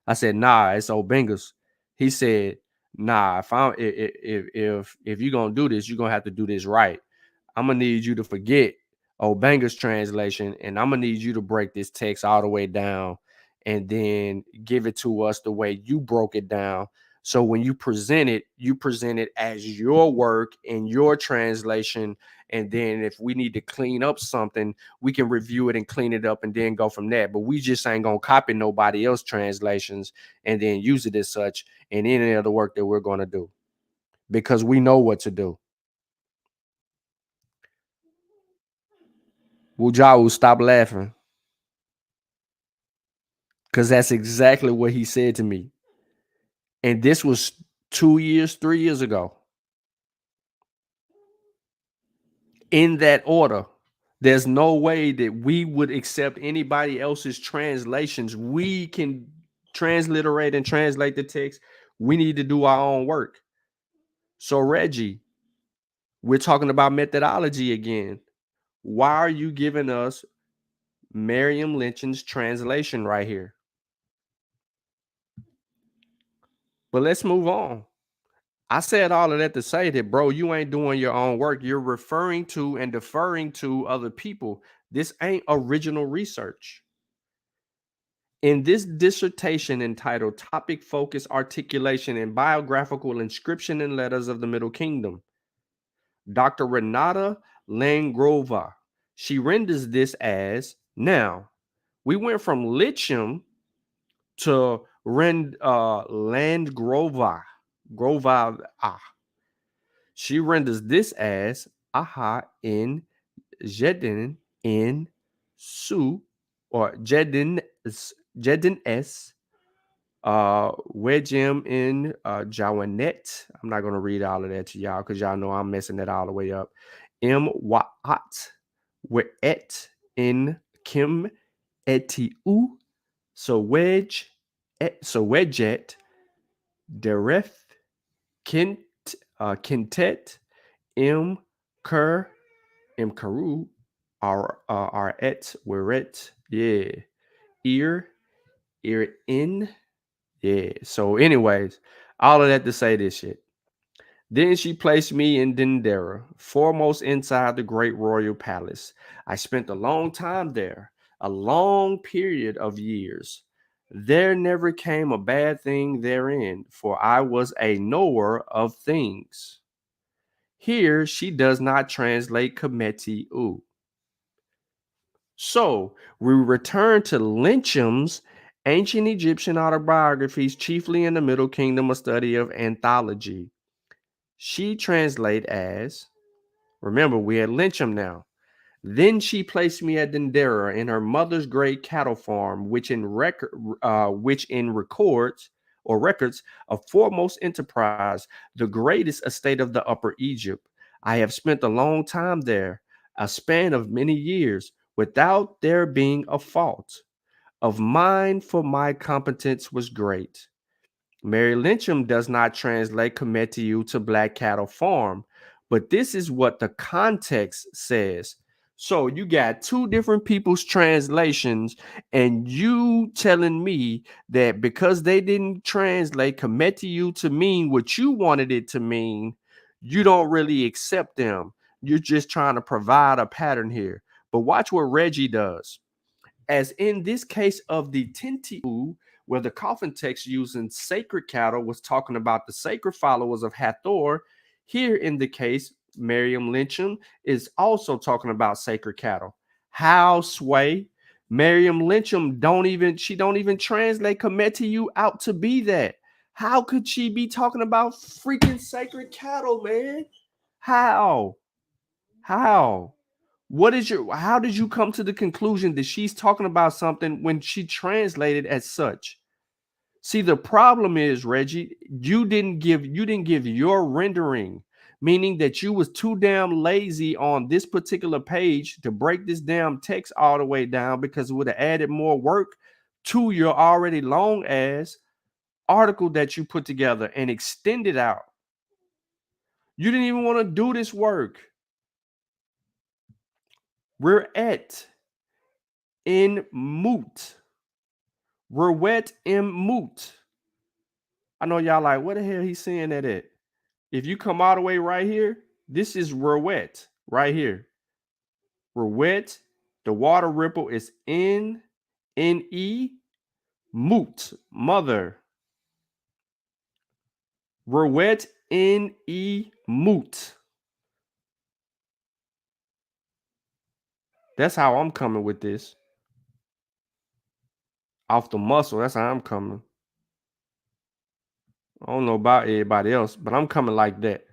I said, nah, it's Obanga's. He said, nah, if you're gonna do this, you're gonna have to do this right. I'm gonna need you to forget Obanga's translation, and I'm gonna need you to break this text all the way down and then give it to us the way you broke it down. So when you present it as your work and your translation. And then if we need to clean up something, we can review it and clean it up and then go from there. But we just ain't gonna copy nobody else's translations and then use it as such in any of the work that we're gonna do because we know what to do. Wujawu, stop laughing. Because that's exactly what he said to me. And this was 3 years ago. In that order, there's no way that we would accept anybody else's translations. We can transliterate and translate the text. We need to do our own work. So, Reggie, we're talking about methodology again. Why are you giving us Merriam-Webster's translation right here. But let's move on. I said all of that to say that, bro, you ain't doing your own work. You're referring to and deferring to other people. This ain't original research. In this dissertation entitled Topic Focus Articulation and Biographical Inscription in Letters of the Middle Kingdom, Dr. Renata Landgrova, she renders this as, now, we went from Licham to Landgrova. She renders this as aha in Jedin in su or Jedin s Wejim in Jawanet. I'm not going to read all of that to y'all because y'all know I'm messing that all the way up. Waat Weet in Km.t so wedget deref Quintet Ker Karu are et weret ear in. So anyways, all of that to say this shit. Then she placed me in Dendera, foremost inside the great royal palace. I spent a long time there, a long period of years. There never came a bad thing therein, for I was a knower of things. Here she does not translate Km.t. So we return to Lyncham's ancient Egyptian autobiographies, chiefly in the Middle Kingdom, a study of anthology. She translate as, remember, we at Lyncham now. Then she placed me at Dendera in her mother's great cattle farm, which in records a foremost enterprise, the greatest estate of the Upper Egypt. I have spent a long time there, a span of many years, without there being a fault of mine, for my competence was great. Mary Lyncham does not translate Km.t to Black Cattle Farm, but this is what the context says. So you got two different people's translations, and you telling me that because they didn't translate Km.t to mean what you wanted it to mean, you don't really accept them. You're just trying to provide a pattern here. But watch what Reggie does. As in this case of the Tinti, where the coffin text using sacred cattle was talking about the sacred followers of Hathor, here in the case, Merriam Lyncham is also talking about sacred cattle. How, Sway? Merriam Lyncham don't even translate Km.t out to be that. How could she be talking about freaking sacred cattle, man? How? How did you come to the conclusion that she's talking about something when she translated as such? See, the problem is, Reggie, you didn't give your rendering, meaning that you was too damn lazy on this particular page to break this damn text all the way down, because it would have added more work to your already long ass article that you put together and extended out. You didn't even want to do this work. We're at in moot. Ruet in moot. I know y'all like, what the hell he's saying that at? If you come all the way right here, this is Ruet right here. Ruet, the water ripple is N-E, moot, mother. Ruet, N-E, moot. That's how I'm coming with this. Off the muscle, that's how I'm coming. I don't know about everybody else, but I'm coming like that.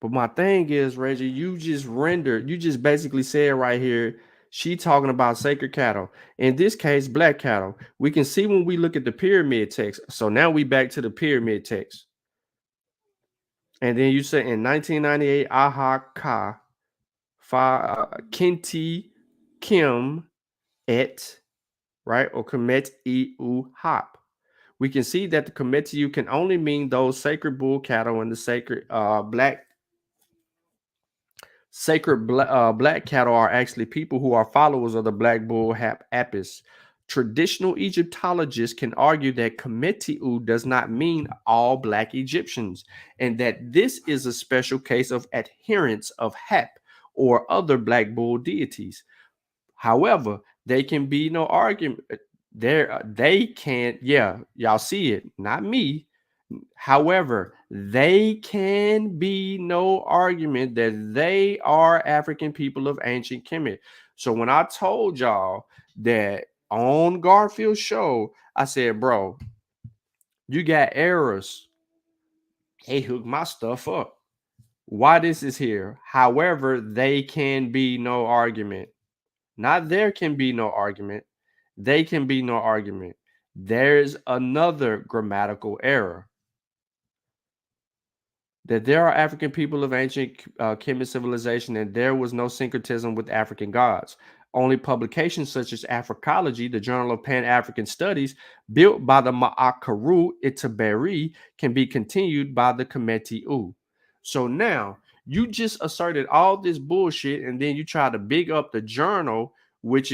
But my thing is, Reggie, you just basically said right here, she talking about sacred cattle. In this case, black cattle. We can see when we look at the pyramid text. So now we back to the pyramid text. And then you say in 1998, Aha Ka, Km.t Kim et, right? Or Km.t hop. We can see that the Km.t can only mean those sacred bull cattle and the sacred black Sacred black cattle are actually people who are followers of the black bull Apis. Traditional Egyptologists can argue that Km.t does not mean all black Egyptians, and that this is a special case of adherents of Hap or other black bull deities. However, they can be no argument. They can't, yeah, y'all see it, not me. However, they can be no argument that they are African people of ancient Kemet. So when I told y'all that on Garfield's show, I said, bro, you got errors. They hooked my stuff up. Why this is here? However, they can be no argument. Not there can be no argument. They can be no argument. There's another grammatical error. That there are African people of ancient Kemet civilization, and there was no syncretism with African gods. Only publications such as Africology, the Journal of Pan-African Studies, built by the Ma'akaru Itaberi, can be continued by the Km.t. So now, you just asserted all this bullshit, and then you try to big up the journal, which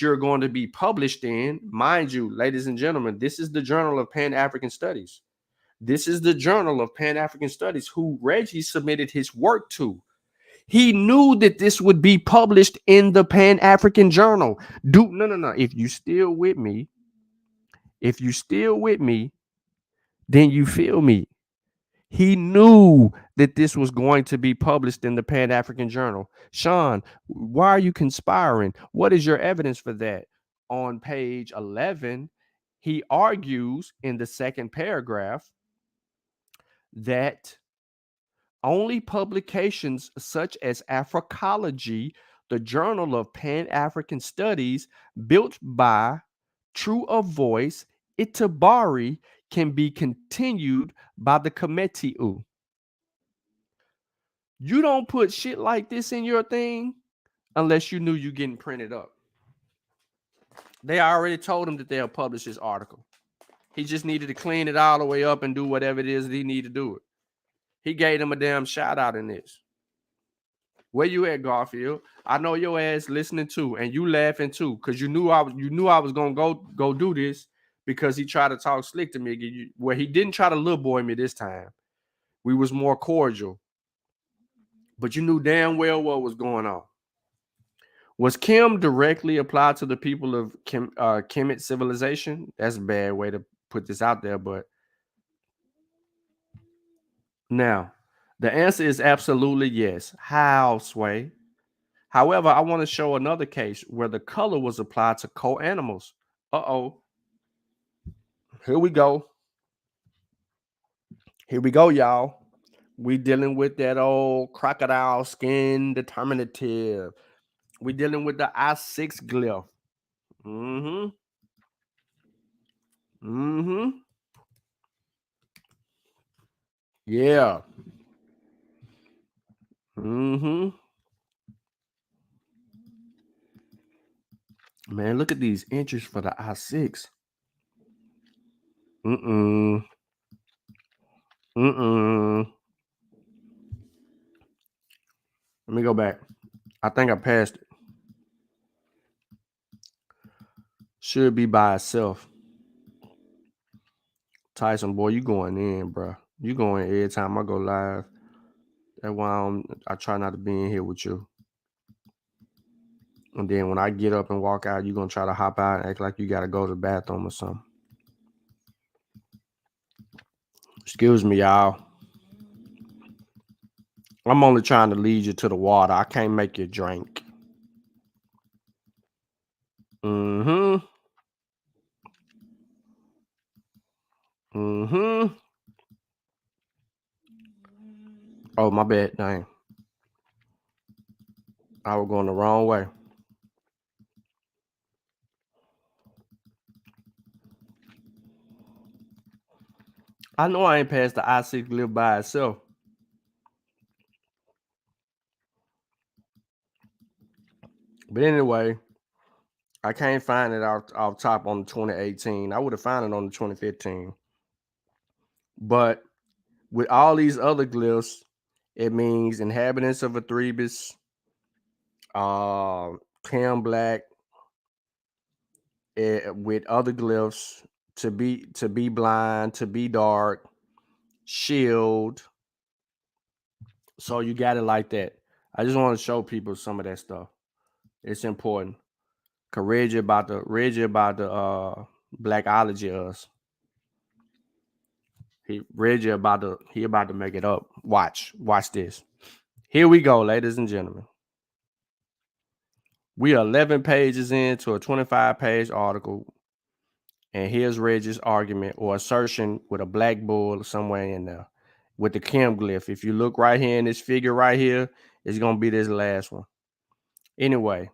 you're going to be published in. Mind you, ladies and gentlemen, this is the Journal of Pan-African Studies. This is the Journal of Pan-African Studies, who Reggie submitted his work to. He knew that this would be published in the Pan-African Journal. No. If you still with me, then you feel me. He knew that this was going to be published in the Pan-African Journal. Sean, why are you conspiring? What is your evidence for that? On page 11, he argues in the second paragraph that only publications such as Africology, the Journal of Pan-African Studies, built by True of Voice, Itabari, can be continued by the Km.t. You don't put shit like this in your thing unless you knew you getting printed up. They already told him that they'll publish this article. He just needed to clean it all the way up and do whatever it is that he needed to do it. He gave them a damn shout out in this. Where you at, Garfield? I know your ass listening too, and you laughing too, because you knew I was gonna go do this because he tried to talk slick to me. Where he didn't try to little boy me this time. We was more cordial, but you knew damn well what was going on. Was Kim directly applied to the people of Kemet civilization? That's a bad way to put this out there, but now the answer is absolutely yes. How, Sway? However, I want to show another case where the color was applied to co-animals. Uh-oh. Here we go. Here we go, y'all. We dealing with that old crocodile skin determinative. We dealing with the I6 glyph. Yeah. Man, look at these entries for the I6. Let me go back. I think I passed it. Should be by itself. Tyson, boy, you going in, bro. You going every time I go live. That's why I try not to be in here with you. And then when I get up and walk out, you're going to try to hop out and act like you got to go to the bathroom or something. Excuse me, y'all. I'm only trying to lead you to the water. I can't make you drink. Oh, my bad. Dang. I was going the wrong way. I know I ain't passed the I6 glyph by itself. But anyway, I can't find it off top on the 2018. I would have found it on the 2015. But with all these other glyphs, It means inhabitants of Erebus, Cam Black, with other glyphs, to be blind, to be dark, shield. So you got it like that. I just want to show people some of that stuff. It's important. Cause Reggie about the blackology of us. Reggie about to make it up. Watch this. Here we go, ladies and gentlemen. We are 11 pages into a 25-page article, and here's Reggie's argument or assertion with a black bull somewhere in there with the chem glyph. If you look right here in this figure right here, it's gonna be this last one. Anyway,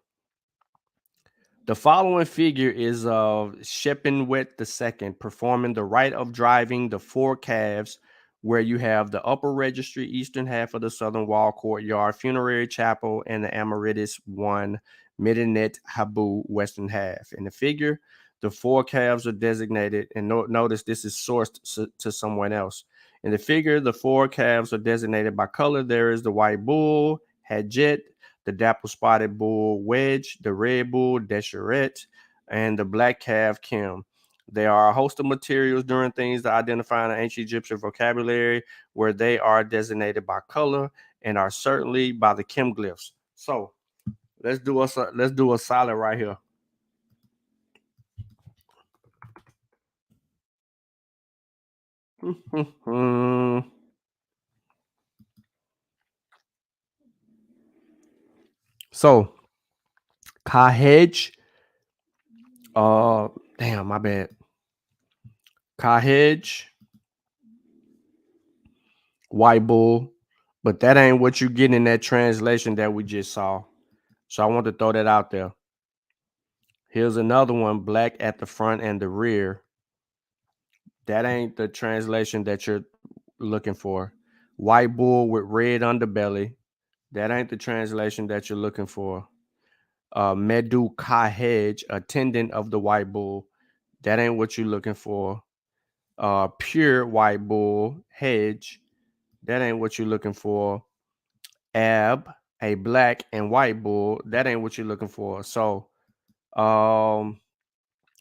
the following figure is of Sheppenwet II performing the rite of driving the four calves, where you have the upper registry, eastern half of the southern wall courtyard, funerary chapel, and the Amaritis 1 Medinet Habu western half. In the figure, the four calves are designated, and notice this is sourced to someone else. In the figure, the four calves are designated by color. There is the white bull, Hadjet, the dapple spotted bull, Wedge, the red bull, Desheret, and the black calf, Kim. There are a host of materials during things to identify in the ancient Egyptian vocabulary where they are designated by color and are certainly by the Kim glyphs. So let's do a solid right here. So Kahej, damn, my bad. Kahej, white bull, but that ain't what you get in that translation that we just saw. So I want to throw that out there. Here's another one, black at the front and the rear. That ain't the translation that you're looking for. White bull with red underbelly. That ain't the translation that you're looking for. Medu Kahej, attendant of the white bull. That ain't what you're looking for. Pure white bull, hedge. That ain't what you're looking for. Ab, a black and white bull. That ain't what you're looking for. So, where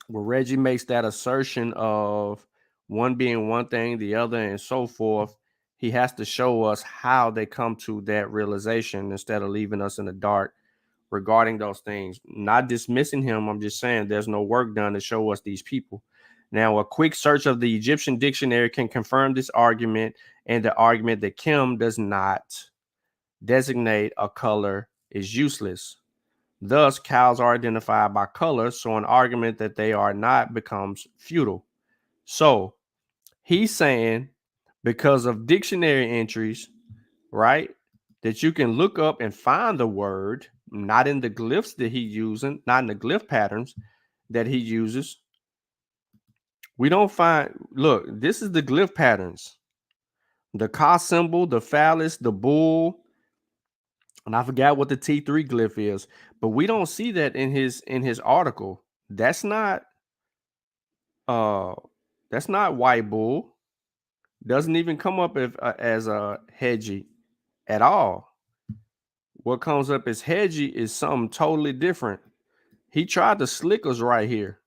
Reggie makes that assertion of one being one thing, the other, and so forth, he has to show us how they come to that realization instead of leaving us in the dark regarding those things. Not dismissing him, I'm just saying there's no work done to show us these people. Now, a quick search of the Egyptian dictionary can confirm this argument, and the argument that Kim does not designate a color is useless. Thus, cows are identified by color, so an argument that they are not becomes futile. So he's saying because of dictionary entries, right, that you can look up and find the word, not in the glyphs that he's using, not in the glyph patterns that he uses. We don't find, look, this is the glyph patterns. The Ka symbol, the phallus, the bull, and I forgot what the T3 glyph is, but we don't see that in his article. That's not white bull. Doesn't even come up as a hedgy at all. What comes up as hedgy is something totally different. He tried to slick us right here.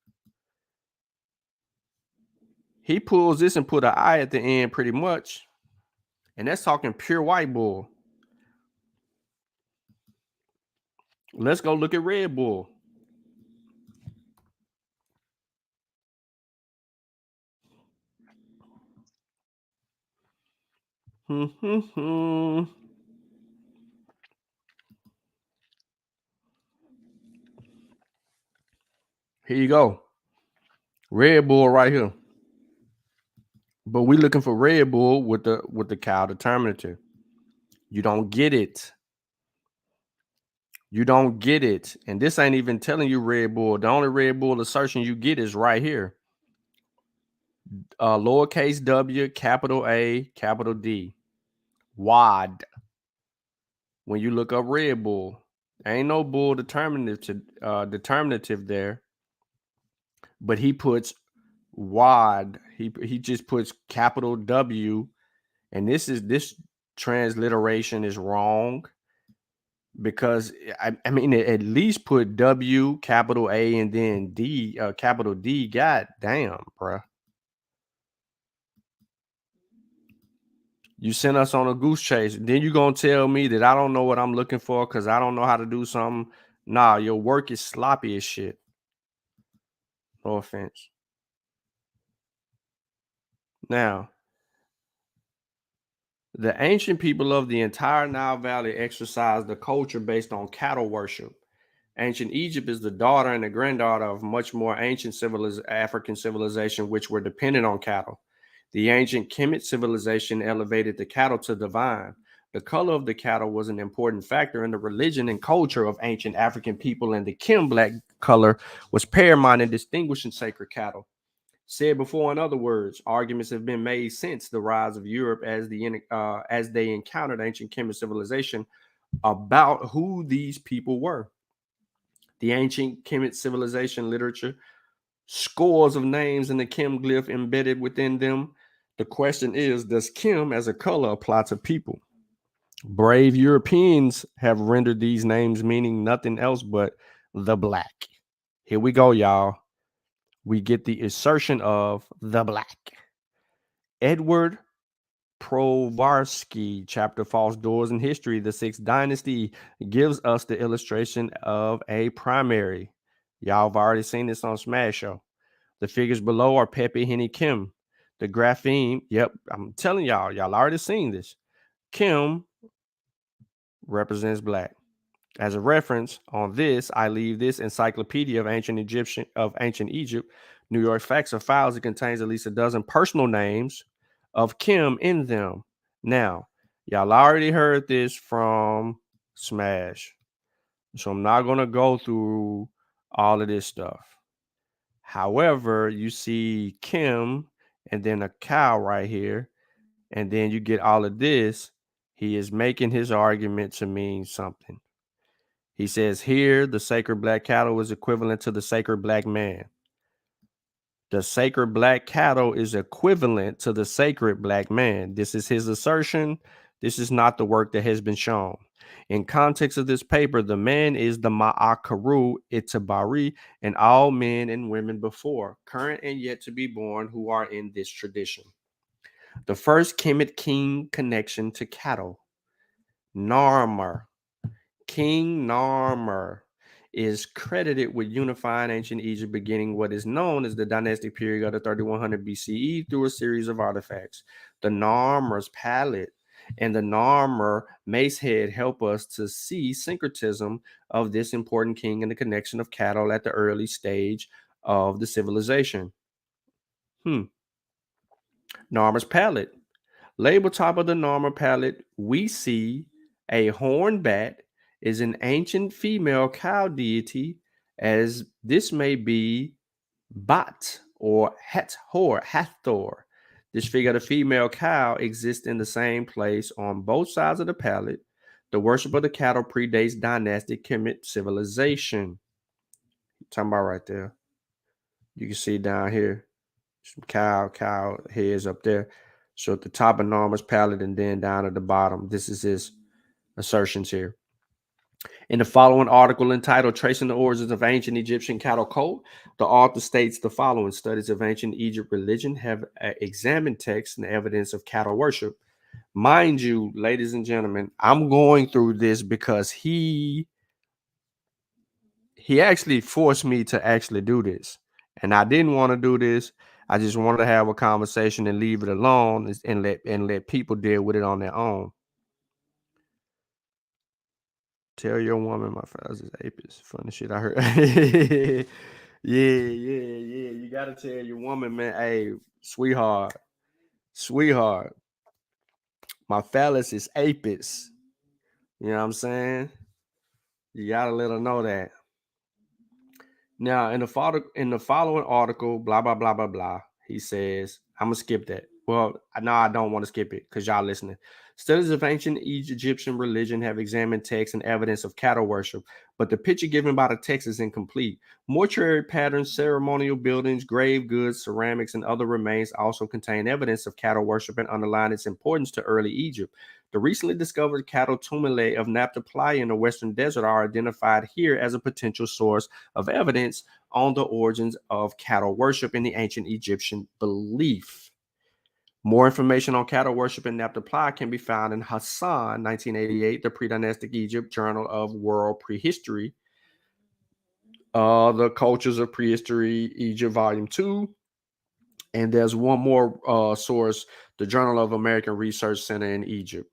He pulls this and put an I at the end pretty much. And that's talking pure white bull. Let's go look at red bull. Here you go. Red bull right here. But we're looking for red bull with the cow determinative. You don't get it. You don't get it. And this ain't even telling you red bull. The only red bull assertion you get is right here. Lowercase w, capital A, capital D. Wad. When you look up red bull, ain't no bull determinative there. But he puts wad. He just puts capital W. And this transliteration is wrong, because I mean, at least put W, capital A, and then D, capital D. God damn, bruh. You sent us on a goose chase. Then you gonna tell me that I don't know what I'm looking for because I don't know how to do something. Nah, your work is sloppy as shit. No offense. Now, the ancient people of the entire Nile Valley exercised a culture based on cattle worship. Ancient Egypt is the daughter and the granddaughter of much more ancient African civilization, which were dependent on cattle. The ancient Kemet civilization elevated the cattle to divine. The color of the cattle was an important factor in the religion and culture of ancient African people, and the Kem black color was paramount in distinguishing sacred cattle. Said before, in other words, arguments have been made since the rise of Europe as they encountered ancient Kemet civilization about who these people were. The ancient Kemet civilization literature, scores of names in the Kem glyph embedded within them. The question is, does Kem as a color apply to people? Brave Europeans have rendered these names meaning nothing else but the black. Here we go, y'all. We get the assertion of the black. Edward Provarsky, chapter False Doors in History, the Sixth Dynasty, gives us the illustration of a primary. Y'all have already seen this on Smash Show. The figures below are Pepe, Henny, Kim. The grapheme, yep, I'm telling y'all already seen this. Kim represents black. As a reference on this, I leave this Encyclopedia of Ancient Egypt, New York Facts or Files. It contains at least a dozen personal names of Kim in them. Now, y'all already heard this from Smash, so I'm not going to go through all of this stuff. However, you see Kim and then a cow right here, and then you get all of this. He is making his argument to mean something. He says here, the sacred black cattle is equivalent to the sacred black man. The sacred black cattle is equivalent to the sacred black man. This is his assertion. This is not the work that has been shown. In context of this paper, the man is the Ma'akaru Itabari and all men and women before, current and yet to be born, who are in this tradition. The first Kemet king connection to cattle, Narmer. King Narmer is credited with unifying ancient Egypt, beginning what is known as the dynastic period of the 3100 BCE through a series of artifacts. The Narmer's palette and the Narmer mace head help us to see syncretism of this important king and the connection of cattle at the early stage of the civilization. Narmer's palette. Label top of the Narmer palette, we see a horned bat is an ancient female cow deity, as this may be Bat or Hathor. This figure of the female cow exists in the same place on both sides of the palette. The worship of the cattle predates dynastic Kemet civilization. Talking about right there. You can see down here, some cow heads up there. So at the top of Narmer's palette and then down at the bottom, this is his assertions here. In the following article entitled Tracing the Origins of Ancient Egyptian Cattle Cult, the author states the following: studies of ancient Egypt religion have examined texts and evidence of cattle worship. Mind you, ladies and gentlemen, I'm going through this because he actually forced me to actually do this. And I didn't want to do this. I just wanted to have a conversation and leave it alone and let people deal with it on their own. Tell your woman my father's is apis. Funny shit I heard. Yeah. You gotta tell your woman, man. Hey, sweetheart. My phallus is apis. You know what I'm saying? You gotta let her know that. Now, in the following article, blah blah blah blah blah, he says, I'm gonna skip that. Well, no, I don't want to skip it because y'all listening. Studies of ancient Egyptian religion have examined texts and evidence of cattle worship, but the picture given by the text is incomplete. Mortuary patterns, ceremonial buildings, grave goods, ceramics, and other remains also contain evidence of cattle worship and underline its importance to early Egypt. The recently discovered cattle tumuli of Nabta in the Western Desert are identified here as a potential source of evidence on the origins of cattle worship in the ancient Egyptian belief. More information on cattle worship in Nabta can be found in Hassan, 1988, the Pre-Dynastic Egypt Journal of World Prehistory, The Cultures of Prehistory, Egypt, Volume 2. And there's one more source, the Journal of American Research Center in Egypt.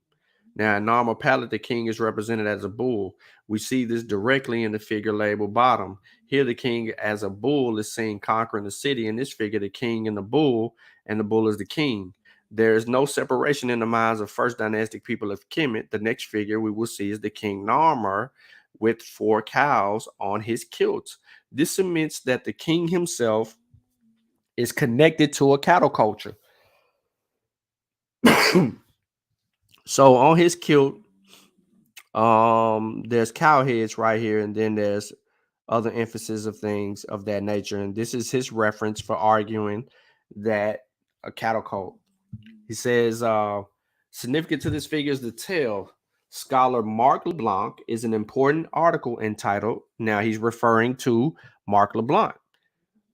Now, in normal palette, the king is represented as a bull. We see this directly in the figure labeled bottom. Here, the king as a bull is seen conquering the city. In this figure, the king and the bull is the king. There is no separation in the minds of first dynastic people of Kemet. The next figure we will see is the king Narmer with 4 cows on his kilt. This cements that the king himself is connected to a cattle culture. So on his kilt, there's cow heads right here, and then there's other emphasis of things of that nature. And this is his reference for arguing that a cattle cult. He says, significant to this figure is the tail. Scholar Marc LeBlanc is an important article entitled, now he's referring to Marc LeBlanc,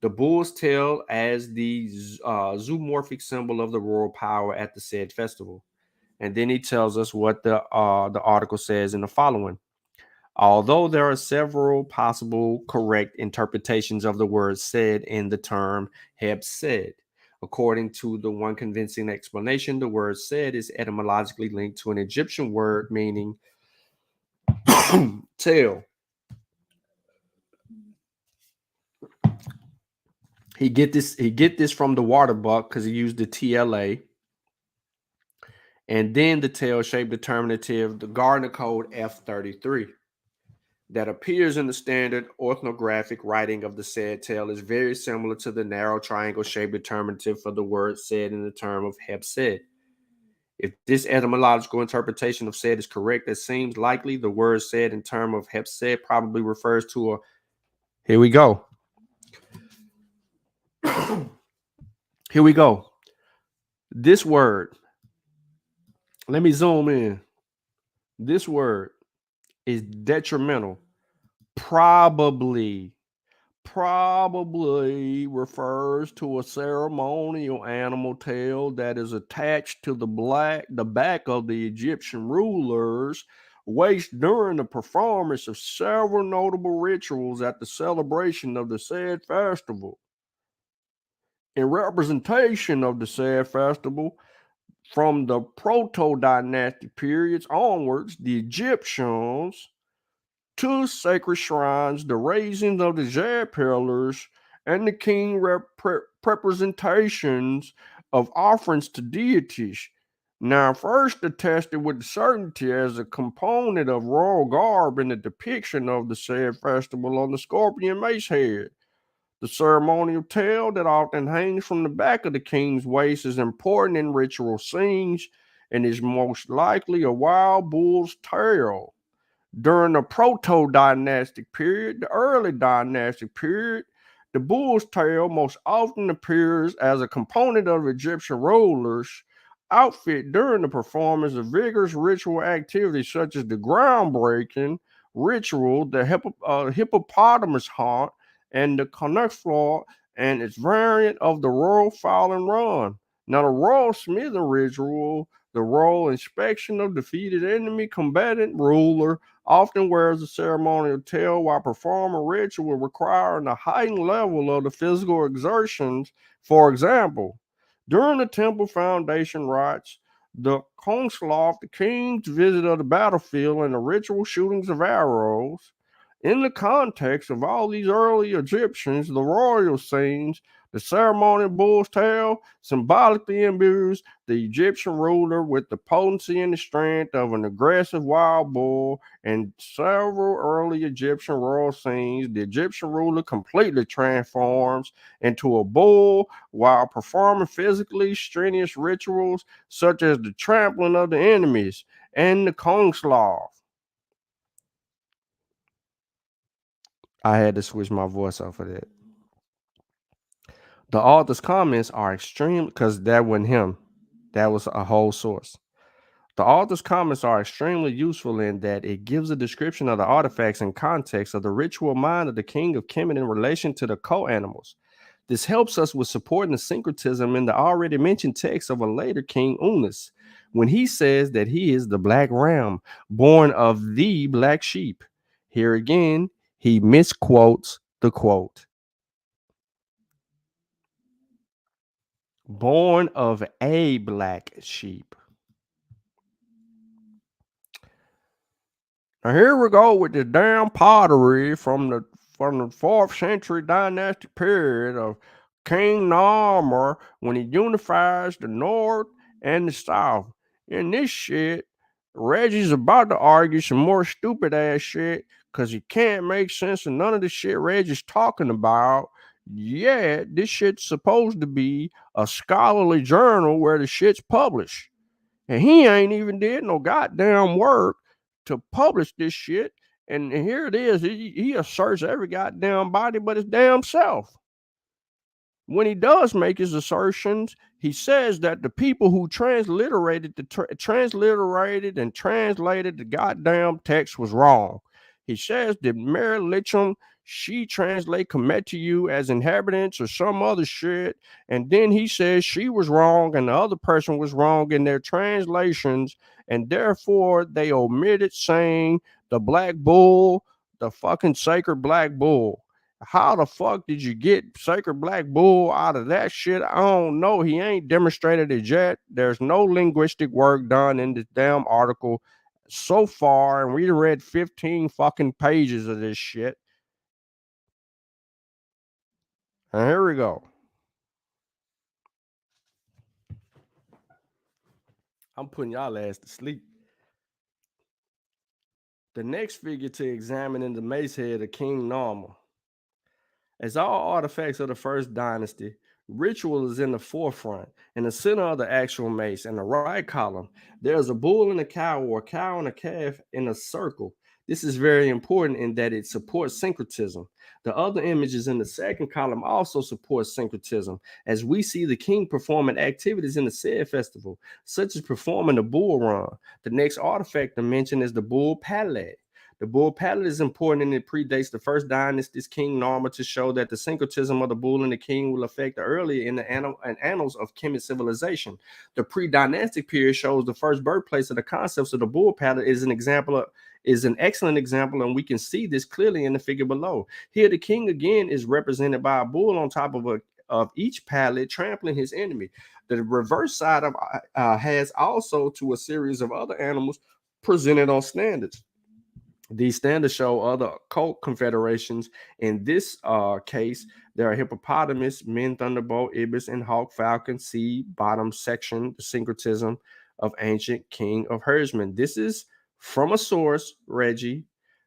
the bull's tail as the zoomorphic symbol of the royal power at the said festival. And then he tells us what the article says in the following. Although there are several possible correct interpretations of the word said in the term heb said, according to the one convincing explanation, the word said is etymologically linked to an Egyptian word meaning tail. He get this from the water buck because he used the TLA. And then the tail-shaped determinative, the Gardner code F33, that appears in the standard orthographic writing of the said tail is very similar to the narrow triangle-shaped determinative for the word said in the term of heb said. If this etymological interpretation of said is correct, it seems likely the word said in term of heb said probably refers to a... Here we go. Here we go. This word... Let me zoom in. This word is detrimental. Probably refers to a ceremonial animal tail that is attached to the back of the Egyptian rulers' waist during the performance of several notable rituals at the celebration of the said festival. In representation of the said festival, from the proto-dynastic periods onwards, the Egyptians to sacred shrines, the raising of the jade pillars, and the king representations of offerings to deities. Now, first attested with certainty as a component of royal garb in the depiction of the said festival on the scorpion mace head. The ceremonial tail that often hangs from the back of the king's waist is important in ritual scenes and is most likely a wild bull's tail. During the proto-dynastic period, the early dynastic period, the bull's tail most often appears as a component of Egyptian rulers' outfit during the performance of vigorous ritual activities such as the groundbreaking ritual, the hippopotamus hunt, and the Conexfloor and its variant of the royal falling run. Now, the royal smithing ritual, the royal inspection of defeated enemy combatant ruler, often wears a ceremonial tail while performing ritual requiring a heightened level of the physical exertions. For example, during the temple foundation rites, the Konslav, the king's visit of the battlefield, and the ritual shootings of arrows. In the context of all these early Egyptians, the royal scenes The ceremonial bull's tail symbolically imbues the Egyptian ruler with the potency and the strength of an aggressive wild bull. In several early Egyptian royal scenes, the Egyptian ruler completely transforms into a bull while performing physically strenuous rituals such as the trampling of the enemies and the Kongslav. I had to switch my voice off of that. The author's comments are extreme because that wasn't him. That was a whole source. The author's comments are extremely useful in that it gives a description of the artifacts and context of the ritual mind of the king of Kemet in relation to the co-animals. This helps us with supporting the syncretism in the already mentioned text of a later king, Unas, when he says that he is the black ram, born of the black sheep. Here again, he misquotes the quote. Born of a black sheep. Now here we go with the damn pottery from the 4th century dynastic period of King Narmer when he unifies the North and the South. In this shit, Reggie's about to argue some more stupid ass shit because he can't make sense of none of the shit Reggie's talking about. Yeah, this shit's supposed to be a scholarly journal where the shit's published. And he ain't even did no goddamn work to publish this shit. And here it is. He asserts every goddamn body but his damn self. When he does make his assertions, he says that the people who transliterated and translated the goddamn text was wrong. He says that Mary Litcham, she translate Km.t as inhabitants or some other shit. And then he says she was wrong and the other person was wrong in their translations. And therefore, they omitted saying the black bull, the fucking sacred black bull. How the fuck did you get sacred black bull out of that shit? I don't know. He ain't demonstrated it yet. There's no linguistic work done in this damn article so far, and we read 15 fucking pages of this shit. And here we go. I'm putting y'all ass to sleep. The next figure to examine in the mace head of King Narmer. As all artifacts of the first dynasty, ritual is in the forefront. In the center of the actual mace, in the right column, there's a bull and a cow, or a cow and a calf in a circle. This is very important in that it supports syncretism. The other images in the second column also support syncretism, as we see the king performing activities in the said festival, such as performing the bull run. The next artifact to mention is the bull palette. The bull palette is important and it predates the first dynasty's King Narmer to show that the syncretism of the bull and the king will affect the earlier in the annals of Kemet civilization. The pre-dynastic period shows the first birthplace of the concepts of the bull palette is an excellent example, and we can see this clearly in the figure below. Here, the king again is represented by a bull on top of each pallet, trampling his enemy. The reverse side of has also to a series of other animals presented on standards. These standards show other cult confederations. In this case, there are hippopotamus, men, thunderbolt, ibis, and hawk, falcon, sea, bottom section, the syncretism of ancient king of herdsmen. This is from a source, Reggie.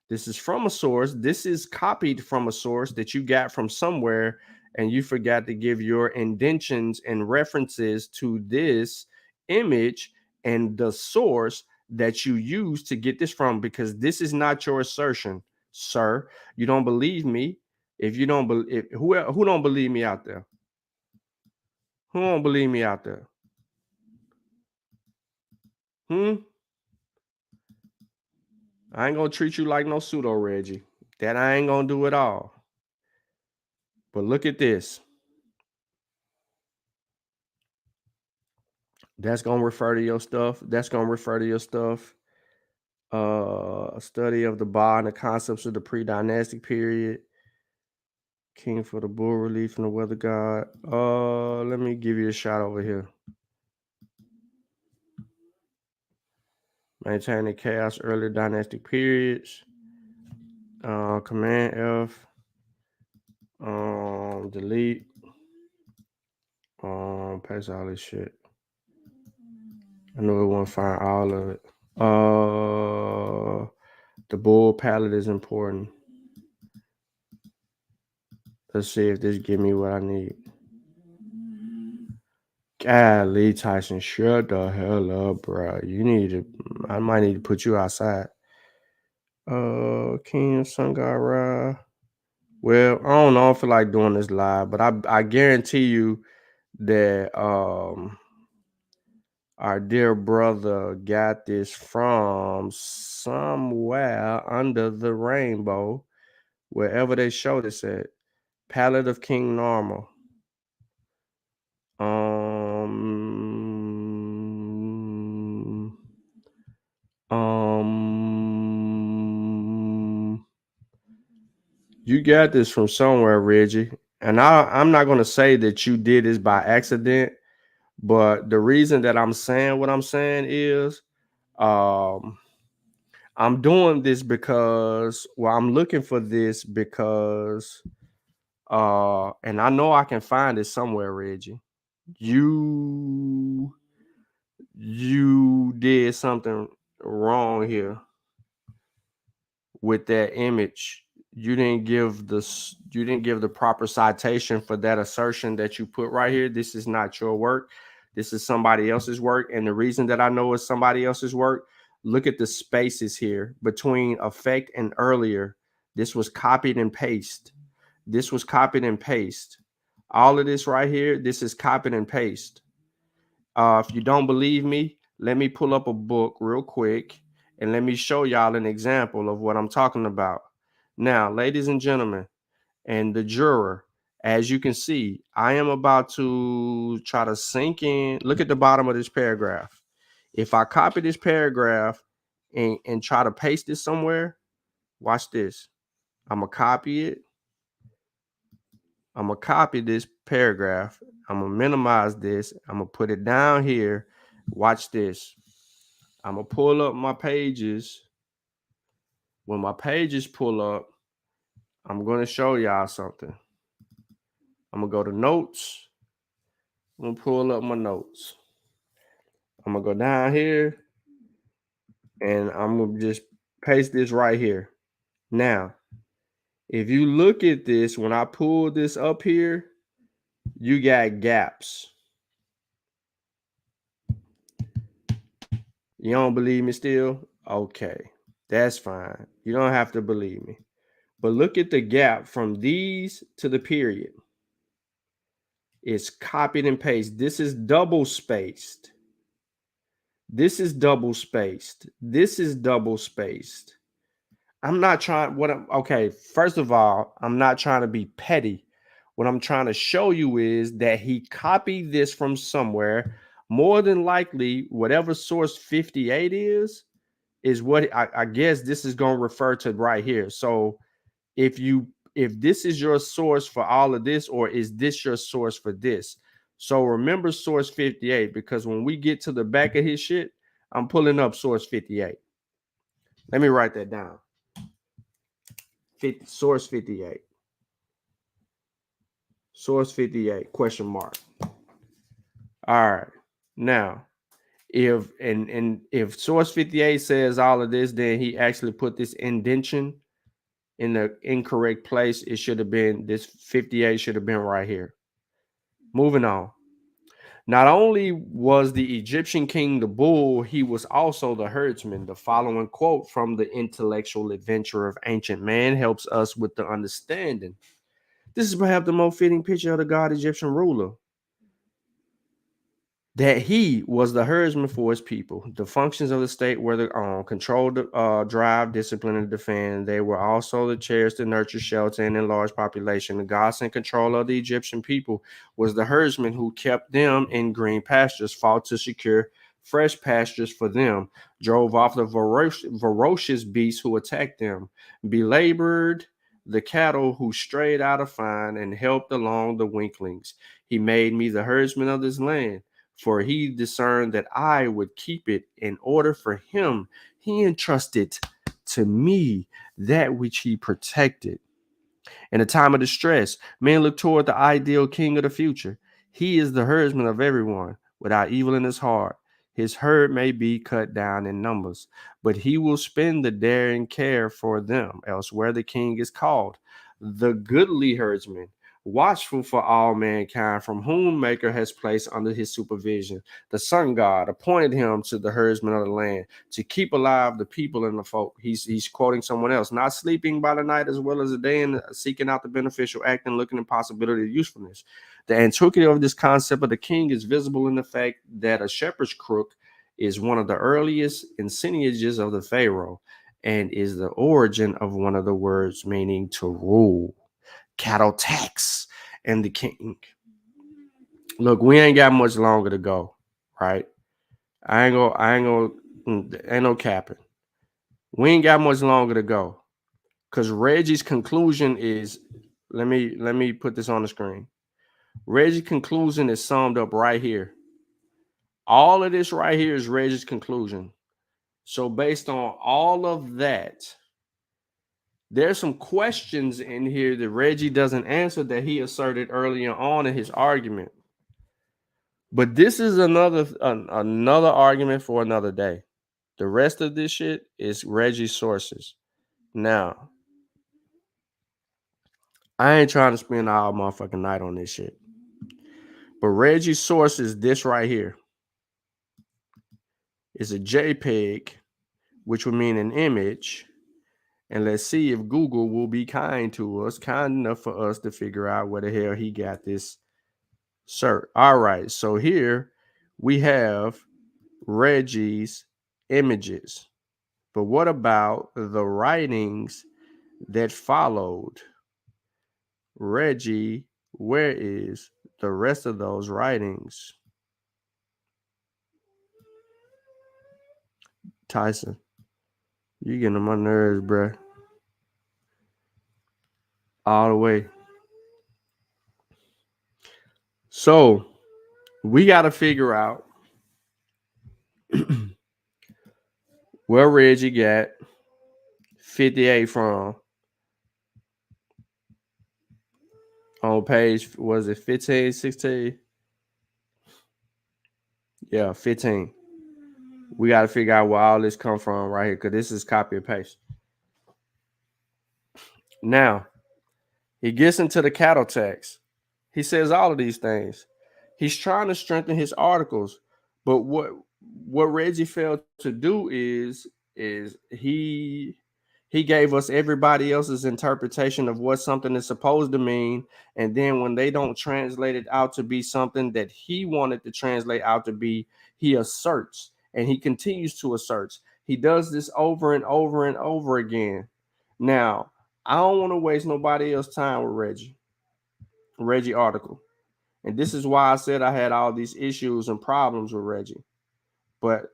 This is from a source. This is copied from a source that you got from somewhere, and you forgot to give your indentions and references to this image and the source that you use to get this from, because this is not your assertion, sir. You don't believe me. If you don't believe, who don't believe me out there? Who don't believe me out there? I ain't gonna treat you like no pseudo Reggie. That I ain't gonna do at all. But look at this. That's gonna refer to your stuff. That's gonna refer to your stuff. A study of the Ba and the concepts of the pre-dynastic period. King for the bull relief and the weather god. Let me give you a shot over here. Maintaining chaos early dynastic periods. Command F. Delete. Paste all this shit. I knew it won't find all of it. The bull palette is important. Let's see if this give me what I need. Golly, Tyson, shut the hell up, bro. I might need to put you outside. King Sun God Ra. Well, I don't know. I feel like doing this live, but I guarantee you that our dear brother got this from somewhere under the rainbow, wherever they showed this at. Palette of King Normal. You got this from somewhere, Reggie. And I'm not going to say that you did this by accident, but the reason that I'm saying what I'm saying is I'm doing this because, well, I'm looking for this because, and I know I can find it somewhere, Reggie. You did something wrong here with that image. You didn't give the proper citation for that assertion that you put right here. This is not your work. This is somebody else's work. And the reason that I know it's somebody else's work, look at the spaces here between effect and earlier. This was copied and pasted. This was copied and pasted. All of this right here, this is copied and pasted. If you don't believe me, let me pull up a book real quick and let me show y'all an example of what I'm talking about. Now, ladies and gentlemen, and the juror, as you can see, I am about to try to sink in. Look at the bottom of this paragraph. If I copy this paragraph and try to paste it somewhere, watch this. I'm going to copy it. I'm going to copy this paragraph. I'm going to minimize this. I'm going to put it down here. Watch this. I'm going to pull up my pages. When my pages pull up, I'm going to show y'all something. I'm going to go to notes. I'm going to pull up my notes. I'm going to go down here and I'm going to just paste this right here. Now, if you look at this, when I pull this up here, you got gaps. You don't believe me still? Okay, that's fine. You don't have to believe me. But look at the gap from these to the period. It's copied and pasted. This is double spaced. This is double spaced. This is double spaced. I'm not trying, okay, first of all, I'm not trying to be petty. What I'm trying to show you is that he copied this from somewhere. More than likely, whatever source 58 is what I guess this is going to refer to right here. So if this is your source for all of this, or is this your source for this? So remember source 58, because when we get to the back of his shit, I'm pulling up source 58. Let me write that down. Source 58. Source 58, question mark. All right. Now, if source 58 says all of this, then he actually put this indentation in the incorrect place. It should have been, this 58 should have been right here. Moving on. Not only was the Egyptian king the bull, he was also the herdsman. The following quote from the Intellectual Adventure of Ancient Man helps us with the understanding. This is perhaps the most fitting picture of the god Egyptian ruler. That he was the herdsman for his people. The functions of the state were the control, drive, discipline, and defend. They were also the chairs to nurture, shelter, and enlarge population. The gods in control of the Egyptian people was the herdsman who kept them in green pastures, fought to secure fresh pastures for them, drove off the ferocious beasts who attacked them, belabored the cattle who strayed out of fine, and helped along the weaklings. He made me the herdsman of this land. For he discerned that I would keep it. In order for him, he entrusted to me that which he protected. In a time of distress, men look toward the ideal king of the future. He is the herdsman of everyone, without evil in his heart. His herd may be cut down in numbers, but he will spend the daring care for them. Elsewhere the king is called the goodly herdsman, watchful for all mankind, from whom Maker has placed under his supervision. The sun god appointed him to the herdsman of the land, to keep alive the people and the folk. He's quoting someone else, not sleeping by the night as well as the day, and seeking out the beneficial act and looking at possibility of usefulness. The antiquity of this concept of the king is visible in the fact that a shepherd's crook is one of the earliest insignias of the pharaoh, and is the origin of one of the words meaning to rule. Cattle tax and the king. Look, we ain't got much longer to go, right? Ain't no capping. We ain't got much longer to go. Because Reggie's conclusion is, let me put this on the screen. Reggie's conclusion is summed up right here. All of this right here is Reggie's conclusion. So based on all of that, there's some questions in here that Reggie doesn't answer that he asserted earlier on in his argument. But this is another argument for another day. The rest of this shit is Reggie's sources. Now, I ain't trying to spend all motherfucking night on this shit. But Reggie's source is this right here. It's a JPEG, which would mean an image. And let's see if Google will be kind to us, kind enough for us to figure out where the hell he got this cert. All right, so here we have Reggie's images. But what about the writings that followed? Reggie, where is the rest of those writings? Tyson, you getting on my nerves, bruh. All the way. So we got to figure out where Reggie got 58 from. On page, was it 15, 16? Yeah, 15. We got to figure out where all this come from right here, because this is copy and paste. Now, he gets into the cattle tax. He says all of these things. He's trying to strengthen his articles, but what Reggie failed to do is he gave us everybody else's interpretation of what something is supposed to mean, and then when they don't translate it out to be something that he wanted to translate out to be, he asserts, and he continues to assert. He does this over and over and over again. Now, I don't want to waste nobody else's time with Reggie article. And this is why I said I had all these issues and problems with Reggie. But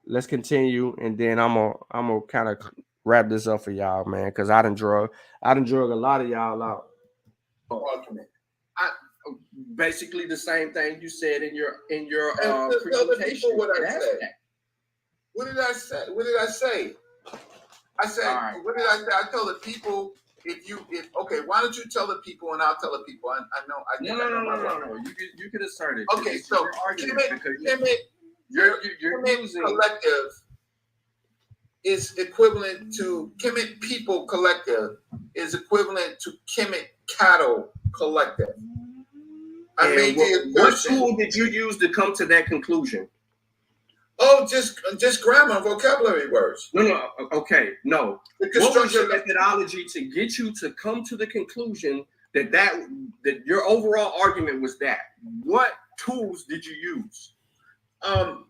let's continue, and then I'm gonna kind of wrap this up for y'all, man, because I done drug a lot of y'all out. Argument. Basically the same thing you said in your presentation. What I said. What did I say? I said, right. What did I say? I tell the people, why don't you tell the people and I'll tell the people. I know. No. You can assert it. Okay, so your using collective is equivalent to Kemet people collective is equivalent to Kemet cattle collective. What tool did you use to come to that conclusion? Oh, just grammar and vocabulary words. No. Okay, no. What was your methodology to get you to come to the conclusion that your overall argument was that? What tools did you use?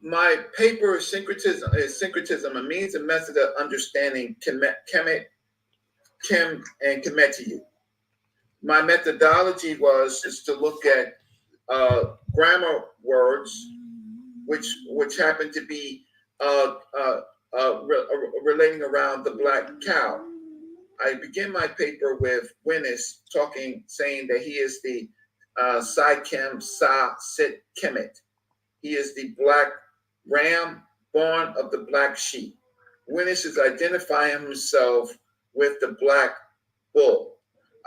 My paper is Syncretism, a means and method of understanding Kim and Km.t. My methodology was just to look at grammar words, which happen to be relating around the black cow. I begin my paper with Winnis saying that he is the Sykem Sa Sit Kemet. He is the black ram born of the black sheep. Winnis is identifying himself with the black bull.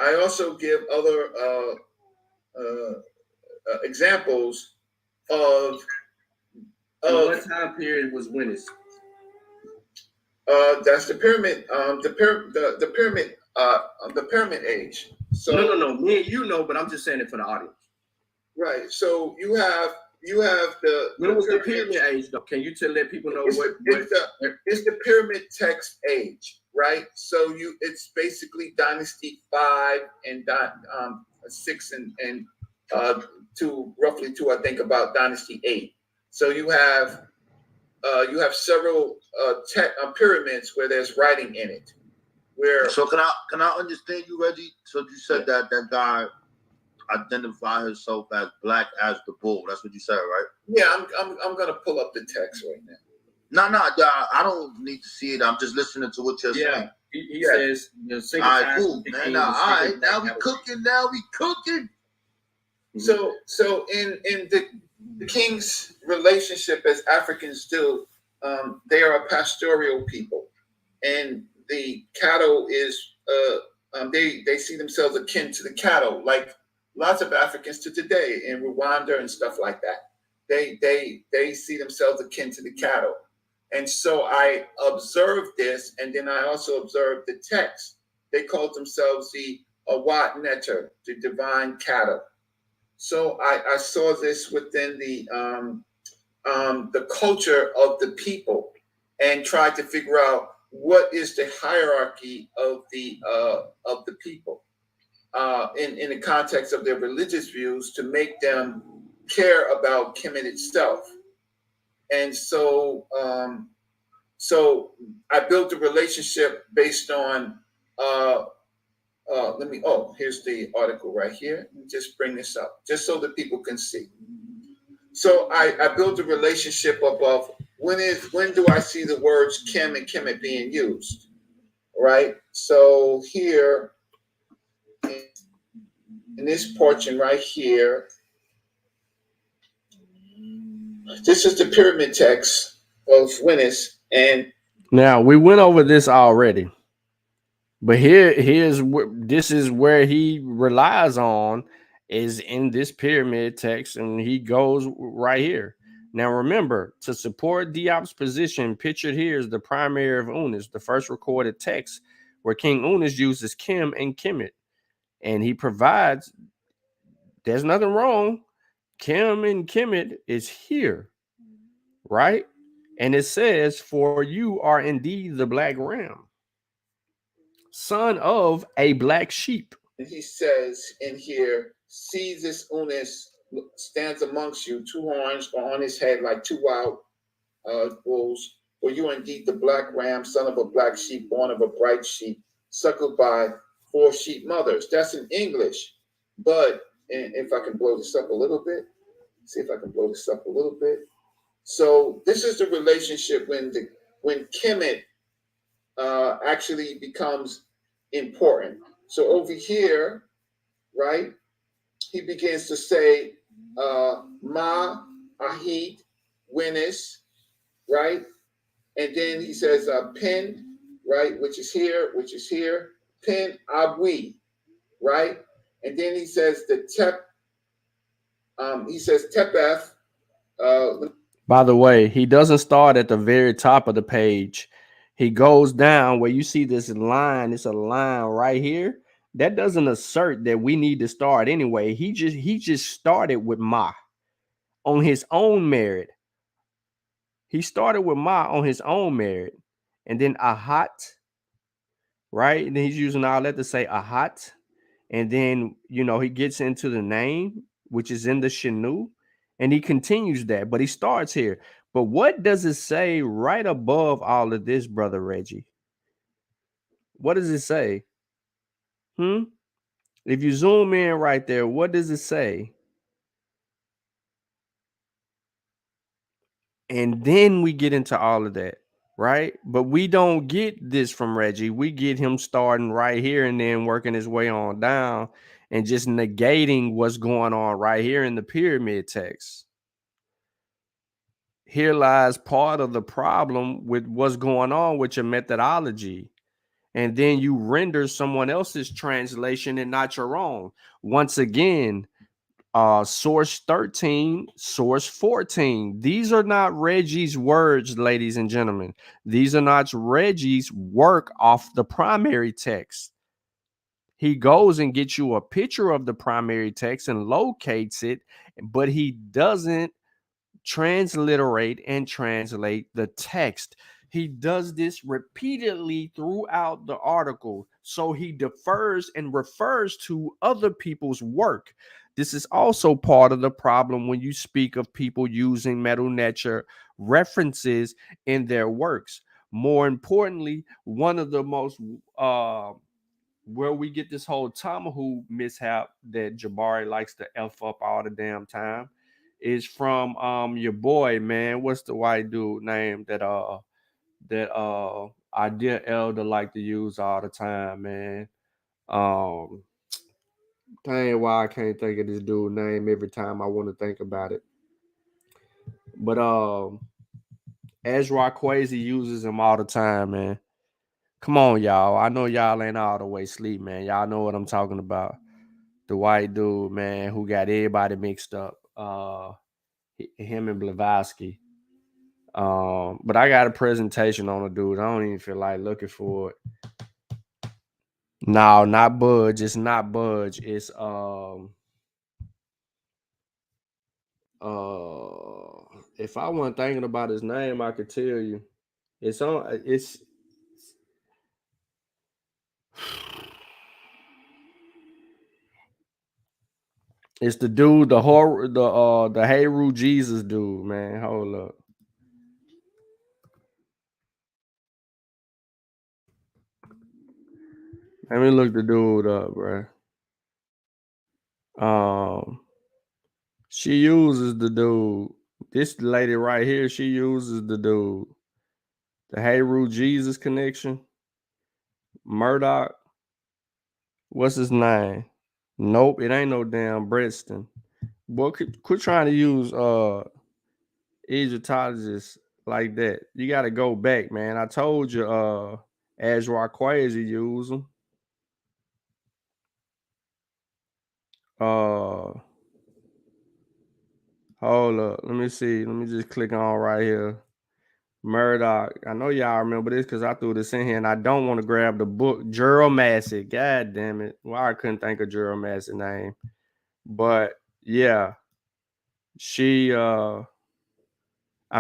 I also give other examples of what time period was Winners? That's the pyramid. The pyramid. The pyramid age. So No. Me and you know, but I'm just saying it for the audience. Right. So you have the. When was the pyramid age, though? Can you let people know it's what? It's the pyramid text age, right? So it's basically Dynasty 5 and 6 and roughly to I think about Dynasty 8. So you have several pyramids where there's writing in it. So can I understand you, Reggie? So you said that guy identify himself as black as the bull. That's what you said, right? Yeah, I'm gonna pull up the text right now. No, I don't need to see it. I'm just listening to what you're saying. He says all right, cool, man. All right, now we cooking. So in the king's relationship, as Africans do, they are a pastoral people, and the cattle is they see themselves akin to the cattle, like lots of Africans to today in Rwanda and stuff like that. They see themselves akin to the cattle. And so I observed this, and then I also observed the text. They called themselves the Awat Neter, the divine cattle. So I saw this within the culture of the people, and tried to figure out what is the hierarchy of the people in the context of their religious views to make them care about Kemet itself. And so I built a relationship based on here's the article right here. Let me just bring this up just so that people can see. So I built a relationship of when do I see the words Kim and Kemet being used, right? So here in this portion right here, this is the pyramid text of Winners, and now we went over this already, but this is where he relies on is in this pyramid text, and he goes right here. Now remember, to support Diop's position, pictured here is the primary of Unas, the first recorded text where King Unas uses Kim and Kemet, and he provides. There's nothing wrong. Kim and Kemet is here, right? And it says, "For you are indeed the black ram, son of a black sheep." And he says in here, "See this Unas stands amongst you, 2 horns are on his head like 2 wild bulls. For you are indeed the black ram, son of a black sheep, born of a bright sheep, suckled by 4 sheep mothers." That's in English. But if I can blow this up a little bit, see if I can blow this up a little bit. So this is the relationship when Kemet actually becomes important. So over here, right, he begins to say Ma, Ahit, Winners, right? And then he says Pen, right, which is here, Pen, Abwi, right? And then he says the Tepeth. By the way, he doesn't start at the very top of the page. He goes down where you see this line. It's a line right here. That doesn't assert that we need to start anyway. He just started with Ma on his own merit. He started with Ma on his own merit, and then Ahat, right? And then he's using all that to say Ahat, and then he gets into the name, which is in the Shinu, and he continues that, but he starts here. But what does it say right above all of this, Brother Reggie? What does it say? If you zoom in right there, what does it say? And then we get into all of that, right? But we don't get this from Reggie. We get him starting right here and then working his way on down and just negating what's going on right here in the pyramid text. Here lies part of the problem with what's going on with your methodology. And then you render someone else's translation and not your own. Once again, source 13, source 14. These are not Reggie's words, ladies and gentlemen. These are not Reggie's work off the primary text. He goes and gets you a picture of the primary text and locates it, but he doesn't transliterate and translate the text. He does this repeatedly throughout the article. So he defers and refers to other people's work. This is also part of the problem when you speak of people using metal nature references in their works. More importantly, one of the most where we get this whole tomahawk mishap that Jabari likes to F up all the damn time is from your boy, man. What's the white dude name that Idea Elder like to use all the time, man? Dang, why I can't think of this dude name every time I want to think about it. But Ezra Quasi uses him all the time, man. Come on, y'all. I know y'all ain't all the way asleep, man. Y'all know what I'm talking about. The white dude, man, who got everybody mixed up. Him and Blavatsky. But I got a presentation on the dude. I don't even feel like looking for it. No, not Budge. It's not Budge. It's if I wasn't thinking about his name, I could tell you. It's the dude, the Heru Jesus dude, man. Hold up. Let me look the dude up, bro. She uses the dude. This lady right here, she uses the dude. The Heru Jesus connection. Murdoch. What's his name? Nope, it ain't no damn Bredston. Boy, quit trying to use Egyptologists like that. You got to go back, man. I told you Ezra Quasi use them. Hold up. Let me see. Let me just click on right here. Murdoch. I know y'all remember this because I threw this in here and I don't want to grab the book. Gerald Massey. God damn it. Why I couldn't think of Gerald Massey's name. But yeah. She I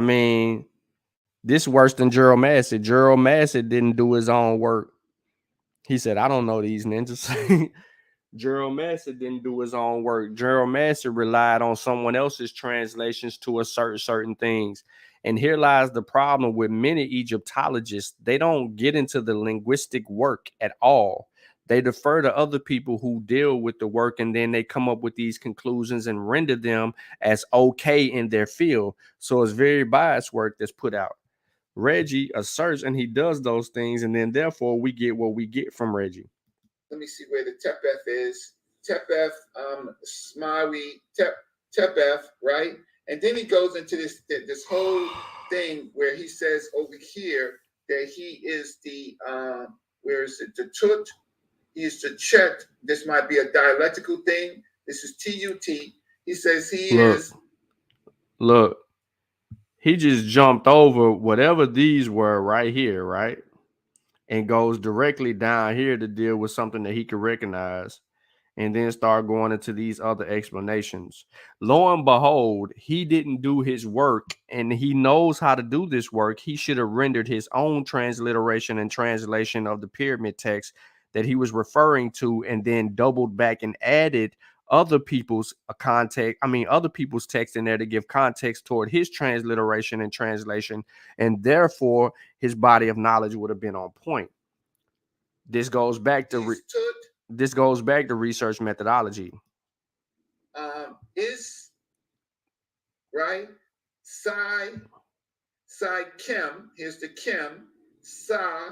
mean, this worse than Gerald Massey. Gerald Massey didn't do his own work. He said, I don't know these ninjas. Gerald Massey didn't do his own work. Gerald Massey relied on someone else's translations to assert certain things. And here lies the problem with many Egyptologists. They don't get into the linguistic work at all. They defer to other people who deal with the work, and then they come up with these conclusions and render them as okay in their field. So it's very biased work that's put out. Reggie asserts and he does those things, and then therefore we get what we get from Reggie. Let me see where the Tepeth is. Tepeth, Smawi, Tepeth, right? And then he goes into this whole thing where he says over here that he is the where is it? The Tut. He is the Chet. This might be a dialectical thing. This is T-U-T. He says he is. Look, he just jumped over whatever these were right here, right? And goes directly down here to deal with something that he could recognize, and then start going into these other explanations. Lo and behold, he didn't do his work, and he knows how to do this work. He should have rendered his own transliteration and translation of the pyramid text that he was referring to, and then doubled back and added other people's other people's text in there to give context toward his transliteration and translation, and therefore his body of knowledge would have been on point. This goes back to research methodology. Is right. Psi Chem. Here's the Chem. Sa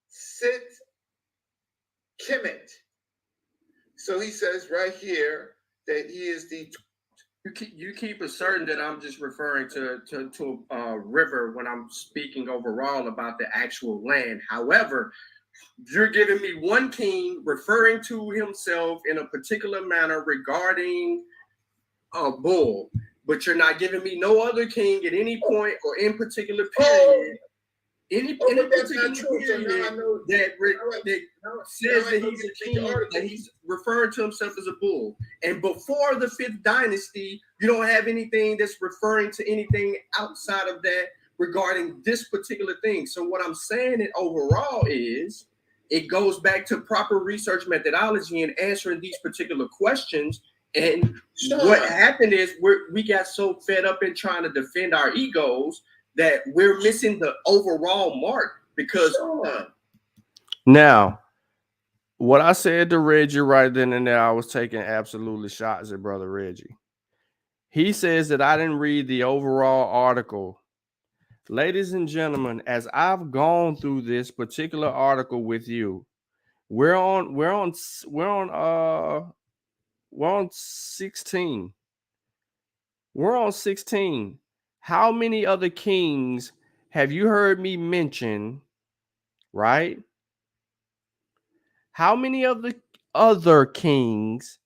Sit Kemet. So he says right here that he is the. You keep asserting that I'm just referring to a river when I'm speaking overall about the actual land. However, you're giving me one king referring to himself in a particular manner regarding a bull, but you're not giving me no other king at any point or in particular period. Any particular period that says that he's a king, that he's referring to himself as a bull. And before the 5th dynasty, you don't have anything that's referring to anything outside of that regarding this particular thing. So what I'm saying it overall is it goes back to proper research methodology and answering these particular questions. And what happened is we got so fed up in trying to defend our egos that we're missing the overall mark because now what I said to Reggie right then and there, I was taking absolutely shots at brother Reggie. He says that I didn't read the overall article. Ladies and gentlemen, as I've gone through this particular article with you, we're on 16. We're on 16. How many other kings have you heard me mention, right? How many of the other kings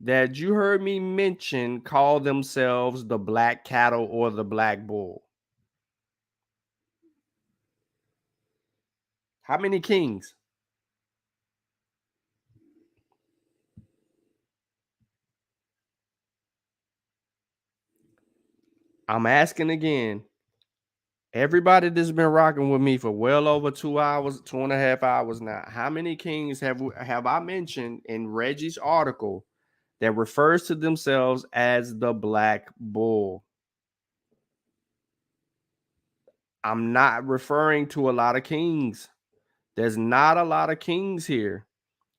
that you heard me mention call themselves the black cattle or the black bull? How many kings? I'm asking again. Everybody that's been rocking with me for well over 2 hours, 2.5 hours now, how many kings have I mentioned in Reggie's article that refers to themselves as the black bull? I'm not referring to a lot of kings. There's not a lot of kings here.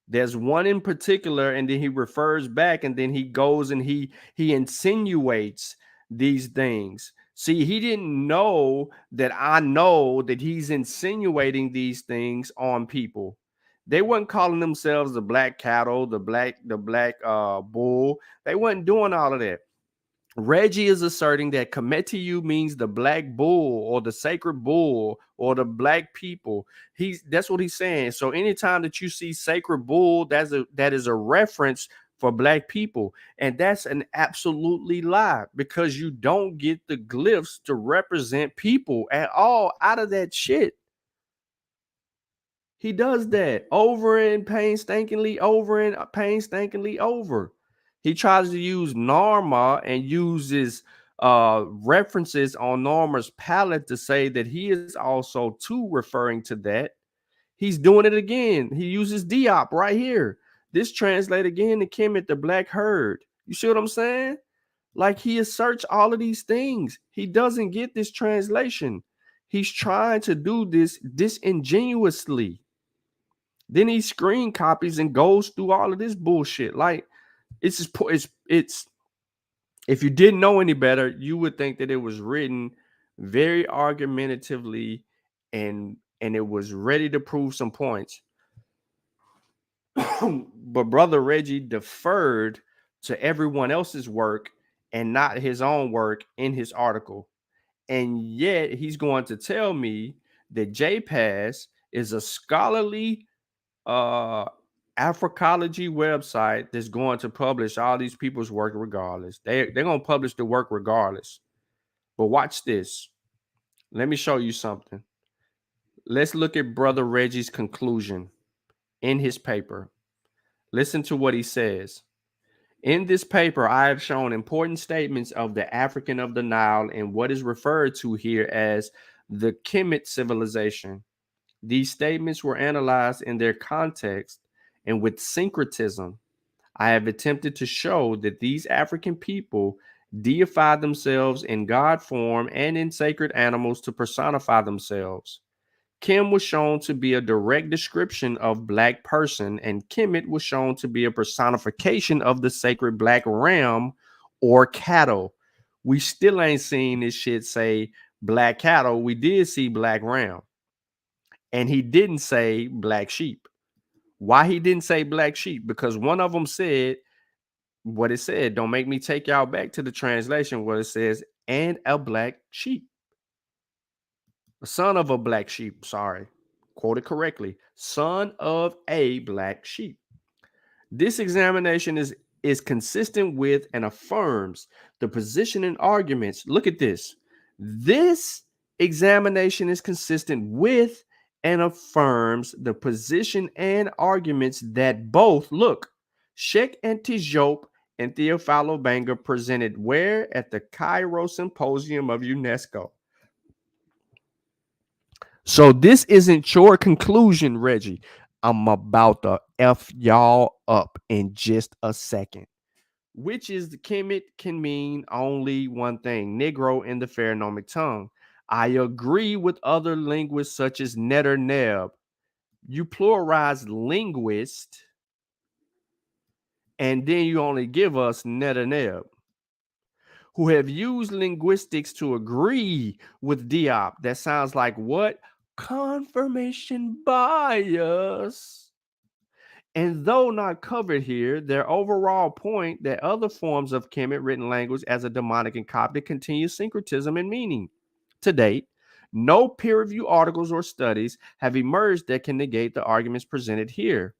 There's one in particular, and then he refers back, and then he goes and he insinuates these things. See, he didn't know that I know that he's insinuating these things on people. They weren't calling themselves the black cattle, the black bull. They weren't doing all of that. Reggie is asserting that Km.t means the black bull or the sacred bull or the black people. That's what he's saying. So anytime that you see sacred bull, that is a reference for black people. And that's an absolutely lie because you don't get the glyphs to represent people at all out of that shit. He does that over and painstakingly over. He tries to use Narma and uses references on Narma's palette to say that he is also too referring to that. He's doing it again. He uses Diop right here. This translate again to Kemet, the black herd. You see what I'm saying? Like he asserts all of these things. He doesn't get this translation. He's trying to do this disingenuously. Then he screen copies and goes through all of this bullshit. Like it's if you didn't know any better, you would think that it was written very argumentatively and it was ready to prove some points. But brother Reggie deferred to everyone else's work and not his own work in his article. And yet he's going to tell me that JPass is a scholarly Africology website that's going to publish all these people's work regardless. They're going to publish the work regardless. But watch this. Let me show you something. Let's look at brother Reggie's conclusion in his paper. Listen to what he says. In this paper, I have shown important statements of the African of the Nile and what is referred to here as the Kemet civilization. These statements were analyzed in their context, and with syncretism, I have attempted to show that these African people deify themselves in God form and in sacred animals to personify themselves. Kim was shown to be a direct description of black person, and Kemet was shown to be a personification of the sacred black ram or cattle. We still ain't seen this shit say black cattle. We did see black ram. And he didn't say black sheep. Why he didn't say black sheep? Because one of them said what it said. Don't make me take y'all back to the translation where it says, and a black sheep. The son of a black sheep, sorry. Quoted correctly. Son of a black sheep. This examination is is consistent with and affirms the position and arguments. Look at this. This examination is consistent with and affirms the position and arguments that both, look, Sheikh Antiope and Theophilo Banga presented where? At the Cairo Symposium of UNESCO. So this isn't your conclusion, Reggie. I'm about to F y'all up in just a second. Which is the Kemet can mean only one thing, Negro in the Pharaonic tongue. I agree with other linguists such as Netter Neb. You pluralize linguist, and then you only give us Netter Neb, who have used linguistics to agree with Diop. That sounds like what? Confirmation bias. And though not covered here, their overall point that other forms of Kemet written language as a demonic and Coptic continue syncretism in meaning. To date, no peer-reviewed articles or studies have emerged that can negate the arguments presented here.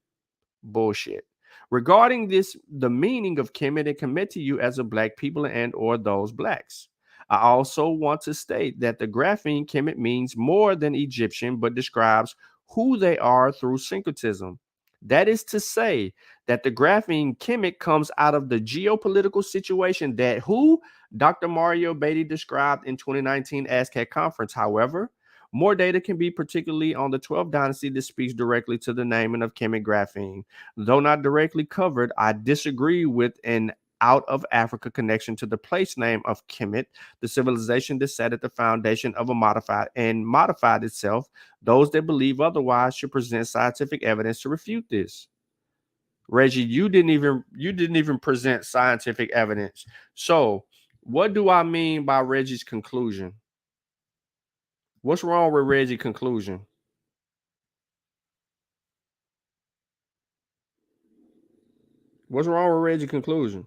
Bullshit. Regarding this, the meaning of Kemet and commit to you as a black people and or those blacks. I also want to state that the grapheme Kemet means more than Egyptian, but describes who they are through syncretism. That is to say that the grapheme Kemet comes out of the geopolitical situation that who Dr. Mario Beatty described in 2019 ASCAP conference. However, more data can be particularly on the 12th dynasty that speaks directly to the naming of Kemet grapheme. Though not directly covered, I disagree with an out of Africa connection to the place name of Kemet, the civilization that sat at the foundation of a modified itself. Those that believe otherwise should present scientific evidence to refute this. Reggie, you didn't even present scientific evidence. So, what do I mean by Reggie's conclusion? What's wrong with Reggie's conclusion? What's wrong with Reggie's conclusion?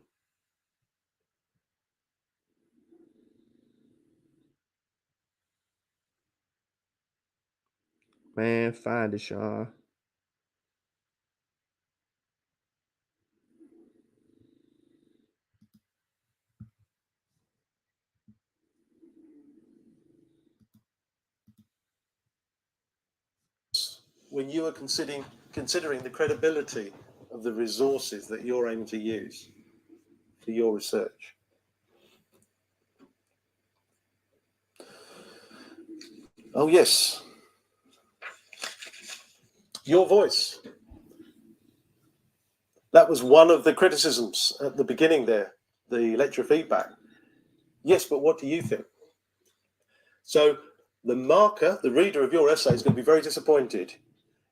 Man, find it, Sean. When you are considering the credibility of the resources that you're aiming to use for your research. Oh, yes. Your voice. That was one of the criticisms at the beginning there, the lecture feedback. Yes, but what do you think? So the marker, the reader of your essay is going to be very disappointed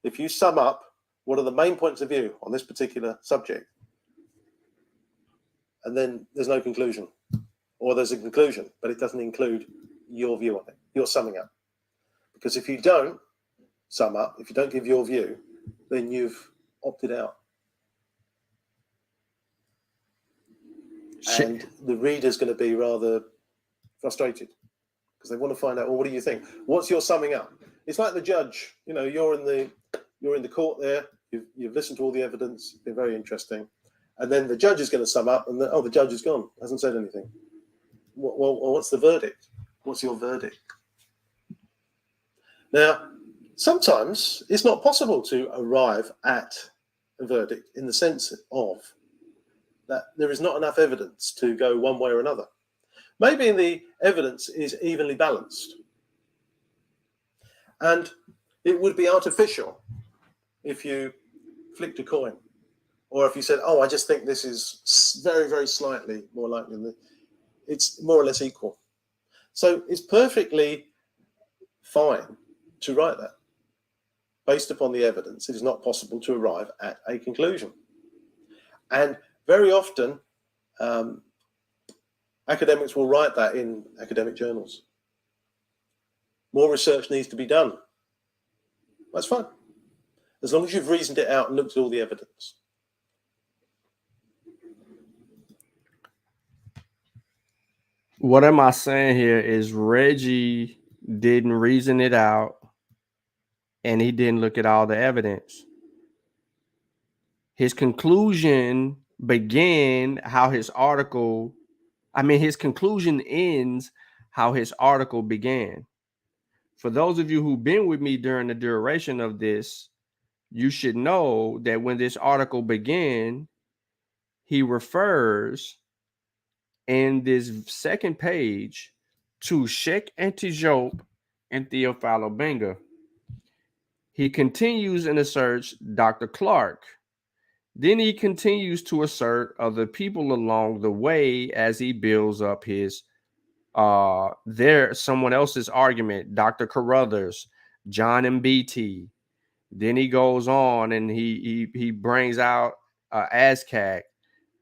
if you sum up what are the main points of view on this particular subject, and then there's no conclusion, or there's a conclusion, but it doesn't include your view on it. You're summing up. Because if you don't sum up, if you don't give your view, then you've opted out. Shit. And the reader's going to be rather frustrated because they want to find out, well, what do you think? What's your summing up? It's like the judge. You know, you're in the court there. You've listened to all the evidence. It's been very interesting. And then the judge is going to sum up, and the judge is gone. Hasn't said anything. Well, what's the verdict? What's your verdict? Now, sometimes it's not possible to arrive at a verdict in the sense of that there is not enough evidence to go one way or another. Maybe the evidence is evenly balanced. And it would be artificial if you flicked a coin, or if you said, oh, I just think this is very, very slightly more likely than it's more or less equal. So it's perfectly fine to write that. Based upon the evidence, it is not possible to arrive at a conclusion. And very often, academics will write that in academic journals. More research needs to be done. That's fine. As long as you've reasoned it out and looked at all the evidence. What am I saying here is Reggie didn't reason it out and he didn't look at all the evidence. His conclusion began how his article, his conclusion ends how his article began. For those of you who've been with me during the duration of this, you should know that when this article began, he refers in this second page to Km.t and Theophilo Benga. He continues and asserts Dr. Clark. Then he continues to assert other people along the way as he builds up his someone else's argument, Dr. Carruthers, John Km.t. Then he goes on and he brings out ASCAC,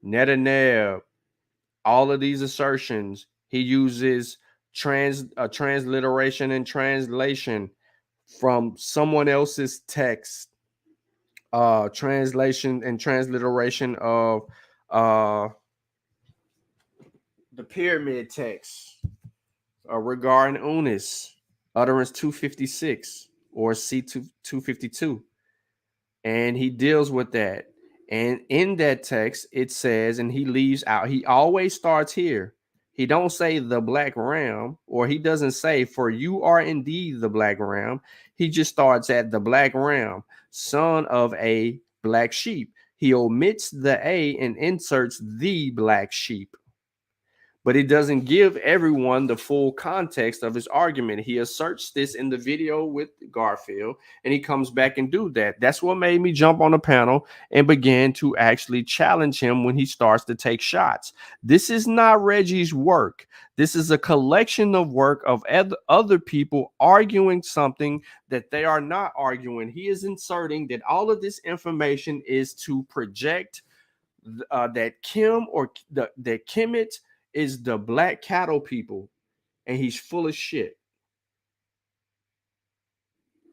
Netanel, all of these assertions. He uses transliteration and translation from someone else's text, translation and transliteration of the pyramid text, regarding Unis, utterance 256 or C252. And he deals with that. And in that text, it says, and he leaves out, he always starts here. He don't say the black ram, or he doesn't say, for you are indeed the black ram. He just starts at the black ram, son of a black sheep. He omits the A and inserts the black sheep. But he doesn't give everyone the full context of his argument. He asserts this in the video with Garfield, and he comes back and do that. That's what made me jump on the panel and began to actually challenge him when he starts to take shots. This is not Reggie's work. This is a collection of work of other people arguing something that they are not arguing. He is inserting that all of this information is to project that that Kemet is the black cattle people, and he's full of shit.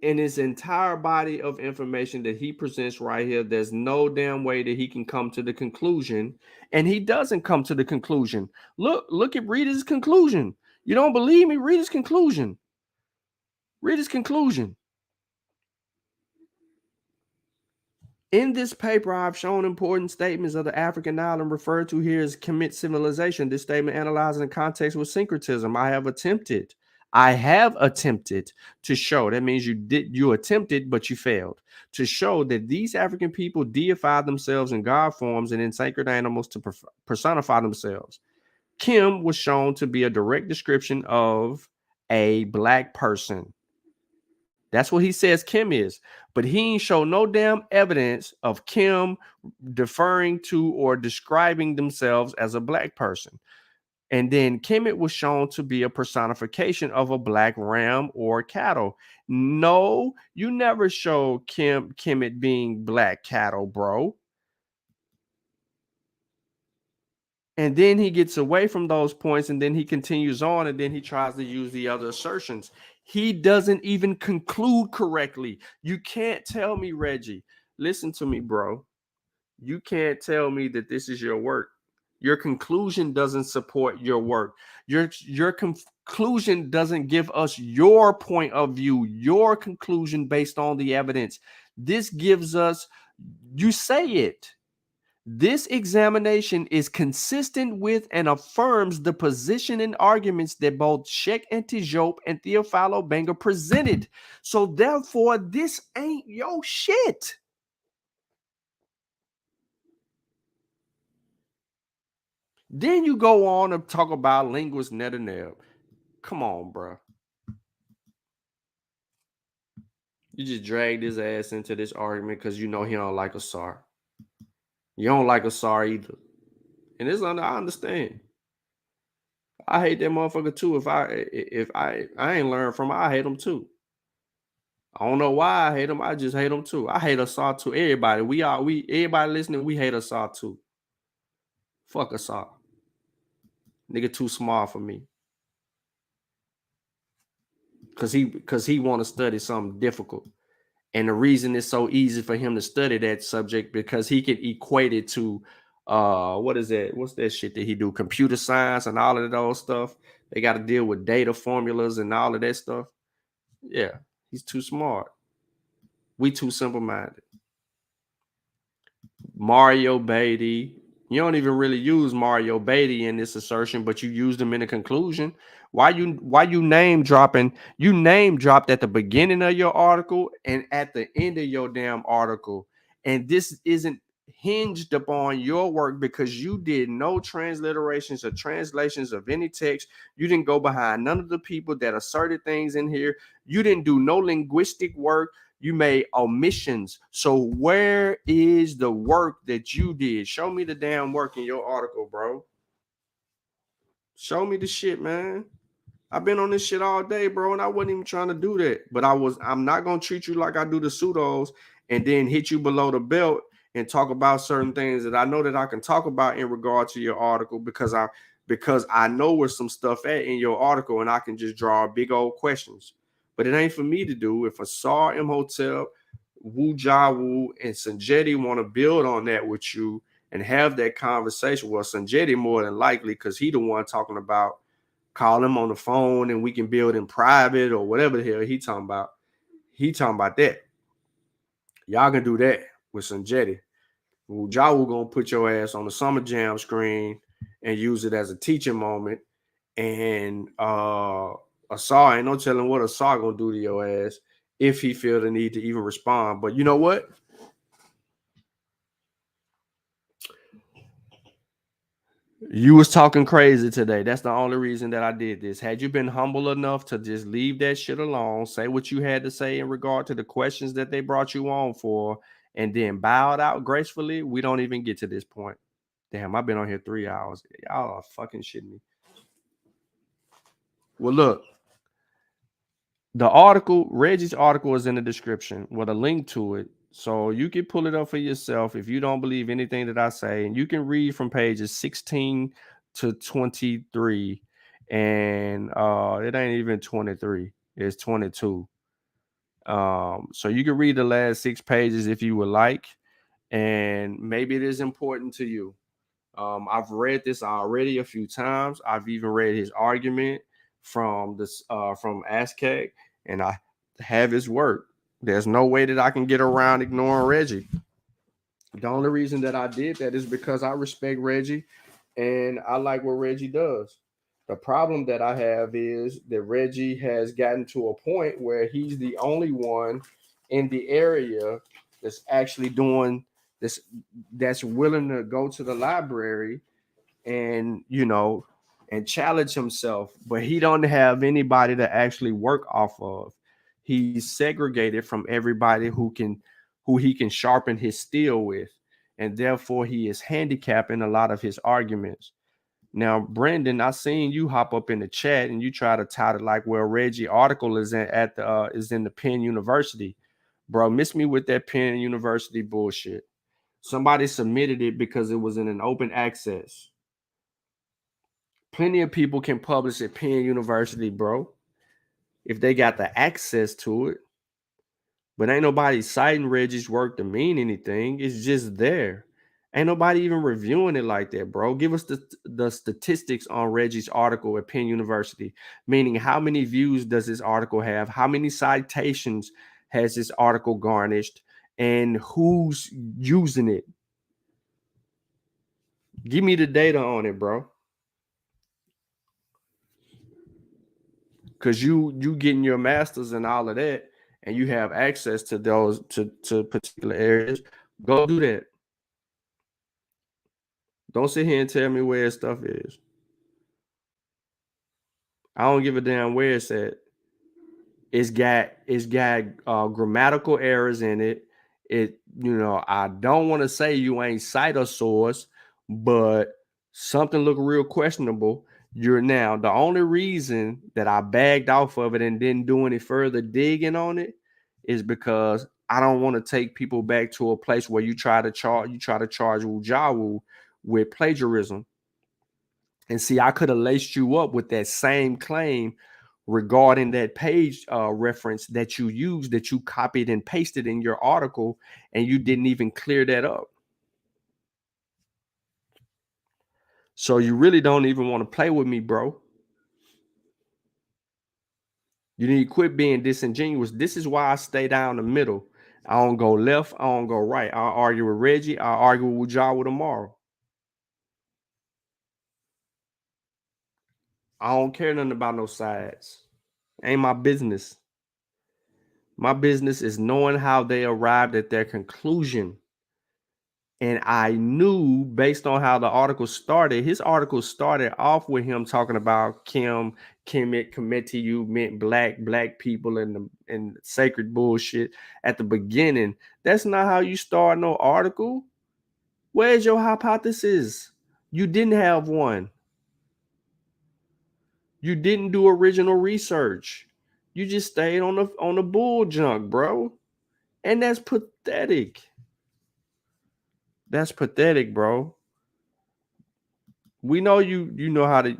In his entire body of information that he presents right here, there's no damn way that he can come to the conclusion, and he doesn't come to the conclusion. Read his conclusion. You don't believe me? Read his conclusion. Read his conclusion. In this paper, I've shown important statements of the African island referred to here as Kemet civilization. This statement analyzed in context with syncretism. I have attempted to show, that means you attempted, but you failed, to show that these African people deified themselves in God forms and in sacred animals to personify themselves. Kim was shown to be a direct description of a black person. That's what he says Kim is, but he ain't show no damn evidence of Kim deferring to or describing themselves as a black person. And then Kemet was shown to be a personification of a black ram or cattle. No, you never show Kemet being black cattle, bro. And then he gets away from those points, and then he continues on, and then he tries to use the other assertions. He doesn't even conclude correctly. You can't tell me, Reggie, listen to me, bro. You can't tell me that this is your work. Your conclusion doesn't support your work. Your conclusion doesn't give us your point of view, your conclusion based on the evidence. This gives us, you say it. This examination is consistent with and affirms the position and arguments that both Km.t and Theophilo Benga presented. So therefore, this ain't your shit. Then you go on to talk about linguist Netanel. Come on, bro. You just dragged his ass into this argument because you know he don't like Asar. You don't like Asar either. And I understand. I hate that motherfucker too. If I ain't learned from him, I hate him too. I don't know why I hate him. I just hate him too. I hate Asar too. Everybody. Everybody listening, we hate Asar too. Fuck Asar. Nigga too smart for me. Cause he want to study something difficult. And the reason it's so easy for him to study that subject because he can equate it to what is that? What's that shit that he do? Computer science and all of those stuff. They got to deal with data formulas and all of that stuff. Yeah, he's too smart. We too simple-minded. Mario Beatty, You don't even really use Mario Beatty in this assertion, but you used him in the conclusion. Why you name dropping? You name dropped at the beginning of your article and at the end of your damn article. And this isn't hinged upon your work because you did no transliterations or translations of any text. You didn't go behind none of the people that asserted things in here. You didn't do no linguistic work. You made omissions. So where is the work that you did? Show me the damn work in your article, bro. Show me the shit, man. I've been on this shit all day, bro, and I wasn't even trying to do that. But I'm not gonna treat you like I do the pseudos and then hit you below the belt and talk about certain things that I know that I can talk about in regard to your article because I know where some stuff at in your article and I can just draw big old questions. But it ain't for me to do. If Asar, Imhotep, Wu Jawu, and Sanjeti want to build on that with you and have that conversation, well, Sanjeti more than likely, because he the one talking about call him on the phone and we can build in private or whatever the hell he talking about. He talking about that. Y'all can do that with Sanjeti. Wu Jawu gonna put your ass on the Summer Jam screen and use it as a teaching moment. And Asar, ain't no telling what Asar gonna do to your ass if he feel the need to even respond. But you know what? You was talking crazy today. That's the only reason that I did this. Had you been humble enough to just leave that shit alone, say what you had to say in regard to the questions that they brought you on for, and then bowed out gracefully, we don't even get to this point. Damn, I've been on here 3 hours. Y'all are fucking shitting me. Well, look, the article, Reggie's article is in the description with a link to it. So you can pull it up for yourself if you don't believe anything that I say. And you can read from pages 16 to 23. And it ain't even 23. It's 22. So you can read the last 6 pages if you would like. And maybe it is important to you. I've read this already a few times. I've even read his argument from Aztec, and I have his work. There's no way that I can get around ignoring Reggie. The only reason that I did that is because I respect Reggie and I like what Reggie does. The problem that I have is that Reggie has gotten to a point where he's the only one in the area that's actually doing this, that's willing to go to the library and, and challenge himself, but he don't have anybody to actually work off of. He's segregated from everybody who he can sharpen his steel with, and therefore he is handicapping a lot of his arguments. Now, Brendan, I seen you hop up in the chat and you try to tout it like, well, Reggie article is in the Penn University. Bro, miss me with that Penn University bullshit. Somebody submitted it because it was in an open access. Plenty of people can publish at Penn University, bro, if they got the access to it. But ain't nobody citing Reggie's work to mean anything. It's just there. Ain't nobody even reviewing it like that, bro. Give us the statistics on Reggie's article at Penn University, meaning how many views does this article have? How many citations has this article garnished? And who's using it? Give me the data on it, bro. Because you getting your masters and all of that, and you have access to those to particular areas. Go do that. Don't sit here and tell me where stuff is. I don't give a damn where it's at. It's got grammatical errors in it. I don't want to say you ain't cite a source, but something look real questionable. You're now the only reason that I bagged off of it and didn't do any further digging on it is because I don't want to take people back to a place where you try to charge Wu Jawu with plagiarism. And see, I could have laced you up with that same claim regarding that page reference that you used, that you copied and pasted in your article, and you didn't even clear that up. So you really don't even want to play with me, bro. You need to quit being disingenuous. This is why I stay down the middle. I don't go left. I don't go right. I'll argue with Reggie. I'll argue with Jawa tomorrow. I don't care nothing about no sides. Ain't my business. My business is knowing how they arrived at their conclusion. And I knew based on how the article started, his article started off with him talking about Km.t meant black people and sacred bullshit at the beginning. That's not how you start no article. Where's your hypothesis? You didn't have one. You didn't do original research. You just stayed on the bull junk, bro. And that's pathetic. That's pathetic, bro. We know you know how to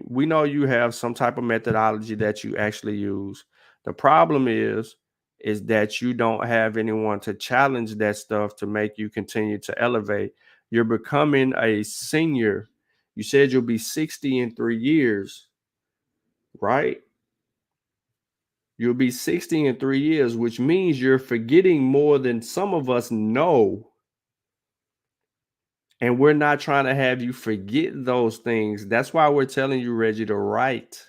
we know you have some type of methodology that you actually use. The problem is that you don't have anyone to challenge that stuff to make you continue to elevate. You're becoming a senior. You said you'll be 60 in 3 years, right? You'll be 60 in 3 years, which means you're forgetting more than some of us know. And we're not trying to have you forget those things. That's why we're telling you, Reggie, to write,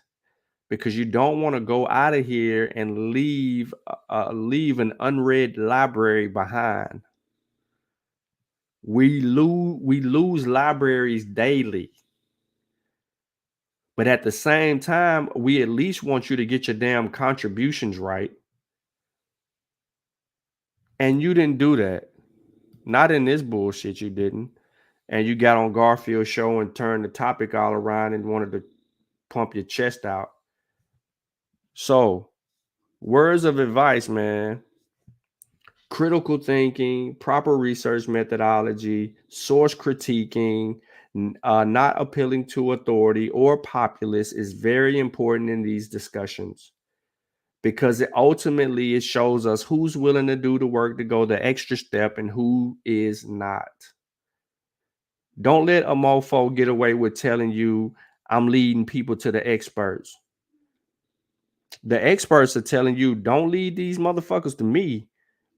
because you don't want to go out of here and leave an unread library behind. We lose libraries daily. But at the same time, we at least want you to get your damn contributions right. And you didn't do that. Not in this bullshit, you didn't. And you got on Garfield's show and turned the topic all around and wanted to pump your chest out. So, words of advice, man. Critical thinking, proper research methodology, source critiquing, not appealing to authority or populace is very important in these discussions, because ultimately it shows us who's willing to do the work to go the extra step and who is not. Don't let a mofo get away with telling you I'm leading people to the experts. The experts are telling you don't lead these motherfuckers to me.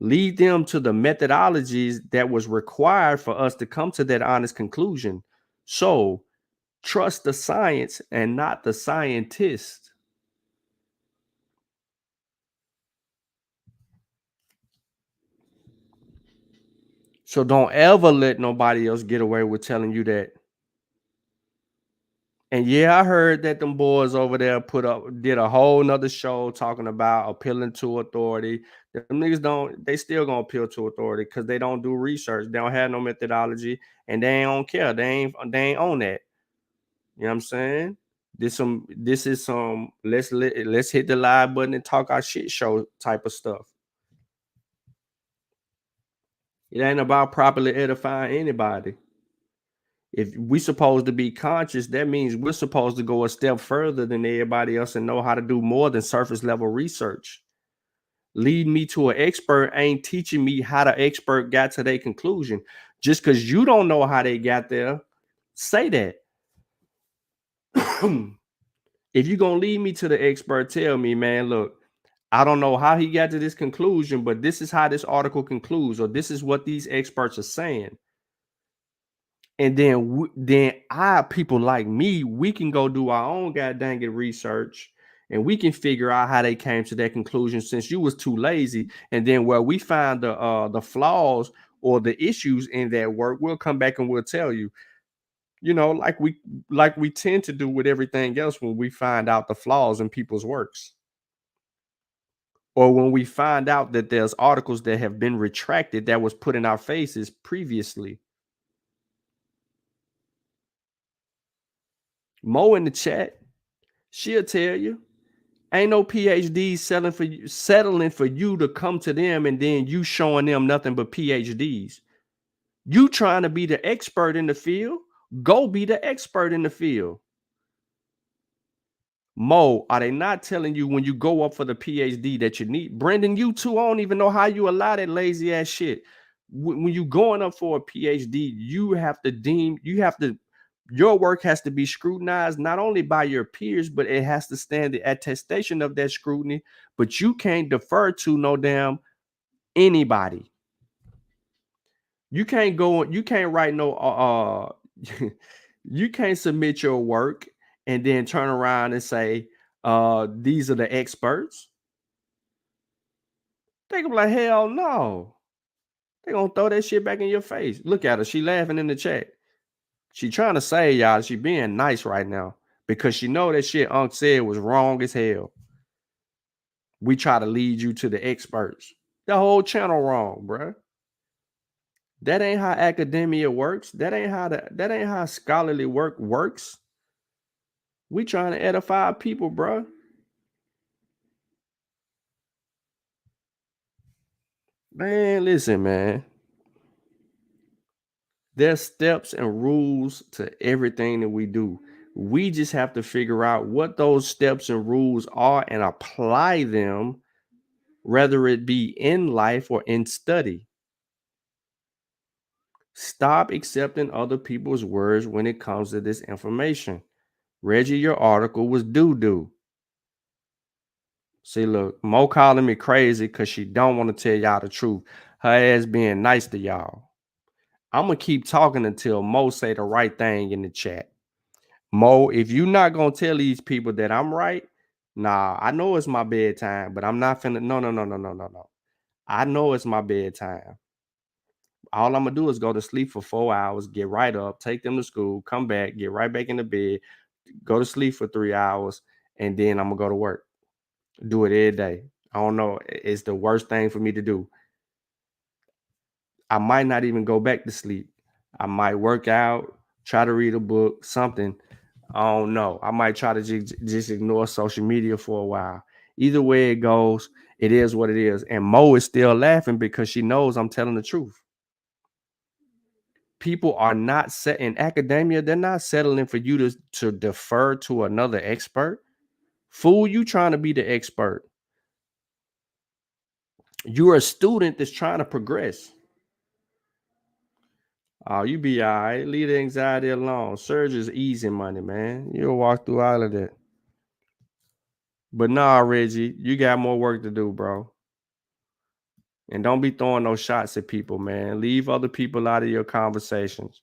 Lead them to the methodologies that was required for us to come to that honest conclusion. So trust the science and not the scientist. So don't ever let nobody else get away with telling you that. And yeah, I heard that them boys over there did a whole nother show talking about appealing to authority. Them niggas they still gonna appeal to authority because they don't do research. They don't have no methodology and they don't care. They ain't on that. You know what I'm saying? This is some let's hit the live button and talk our shit show type of stuff. It ain't about properly edifying anybody. If we're supposed to be conscious, that means we're supposed to go a step further than everybody else and know how to do more than surface level research. Lead me to an expert ain't teaching me how the expert got to their conclusion. Just because you don't know how they got there, say that. If you're going to lead me to the expert, tell me, man, look, I don't know how he got to this conclusion, but this is how this article concludes, or this is what these experts are saying. And then people like me, we can go do our own goddamn research and we can figure out how they came to that conclusion since you was too lazy. And then where we find the flaws or the issues in that work, we'll come back and we'll tell you, you know, like we tend to do with everything else when we find out the flaws in people's works. Or when we find out that there's articles that have been retracted that was put in our faces previously. Mo in the chat, she'll tell you, ain't no PhDs settling for you to come to them and then you showing them nothing but PhDs. You trying to be the expert in the field, go be the expert in the field. Mo, are they not telling you when you go up for the PhD that you need? Brendan, you too, I don't even know how you allow that lazy ass shit. When you going up for a PhD, your work has to be scrutinized not only by your peers, but it has to stand the attestation of that scrutiny. But you can't defer to no damn anybody. You can't write no you can't submit your work and then turn around and say, these are the experts? They gonna be like, hell no. They gonna throw that shit back in your face. Look at her. She laughing in the chat. She trying to say, y'all, she being nice right now because she know that shit Unc said was wrong as hell. We try to lead you to the experts. The whole channel wrong, bruh. That ain't how academia works. That ain't how scholarly work works. We trying to edify people, bruh. Man, listen, man. There's steps and rules to everything that we do. We just have to figure out what those steps and rules are and apply them, whether it be in life or in study. Stop accepting other people's words when it comes to this information. Reggie, your article was doo-doo. See, look, Mo calling me crazy because she don't want to tell y'all the truth. Her ass being nice to y'all. I'm going to keep talking until Mo say the right thing in the chat. Mo, if you not going to tell these people that I'm right, nah, I know it's my bedtime, but I'm not finna, no. I know it's my bedtime. All I'm going to do is go to sleep for 4 hours, get right up, take them to school, come back, get right back in the bed, go to sleep for 3 hours, and then I'm going to go to work. Do it every day. I don't know. It's the worst thing for me to do. I might not even go back to sleep. I might work out, try to read a book, something. I don't know. I might try to just ignore social media for a while. Either way it goes, it is what it is. And Mo is still laughing because she knows I'm telling the truth. People are not set in academia. They're not settling for you to defer to another expert. Fool, you trying to be the expert. You're a student that's trying to progress. Oh, you be all right. Leave the anxiety alone. Surge is easy money, man. You'll walk through all of that. But nah, Reggie, you got more work to do, bro. And don't be throwing no shots at people, man. Leave other people out of your conversations.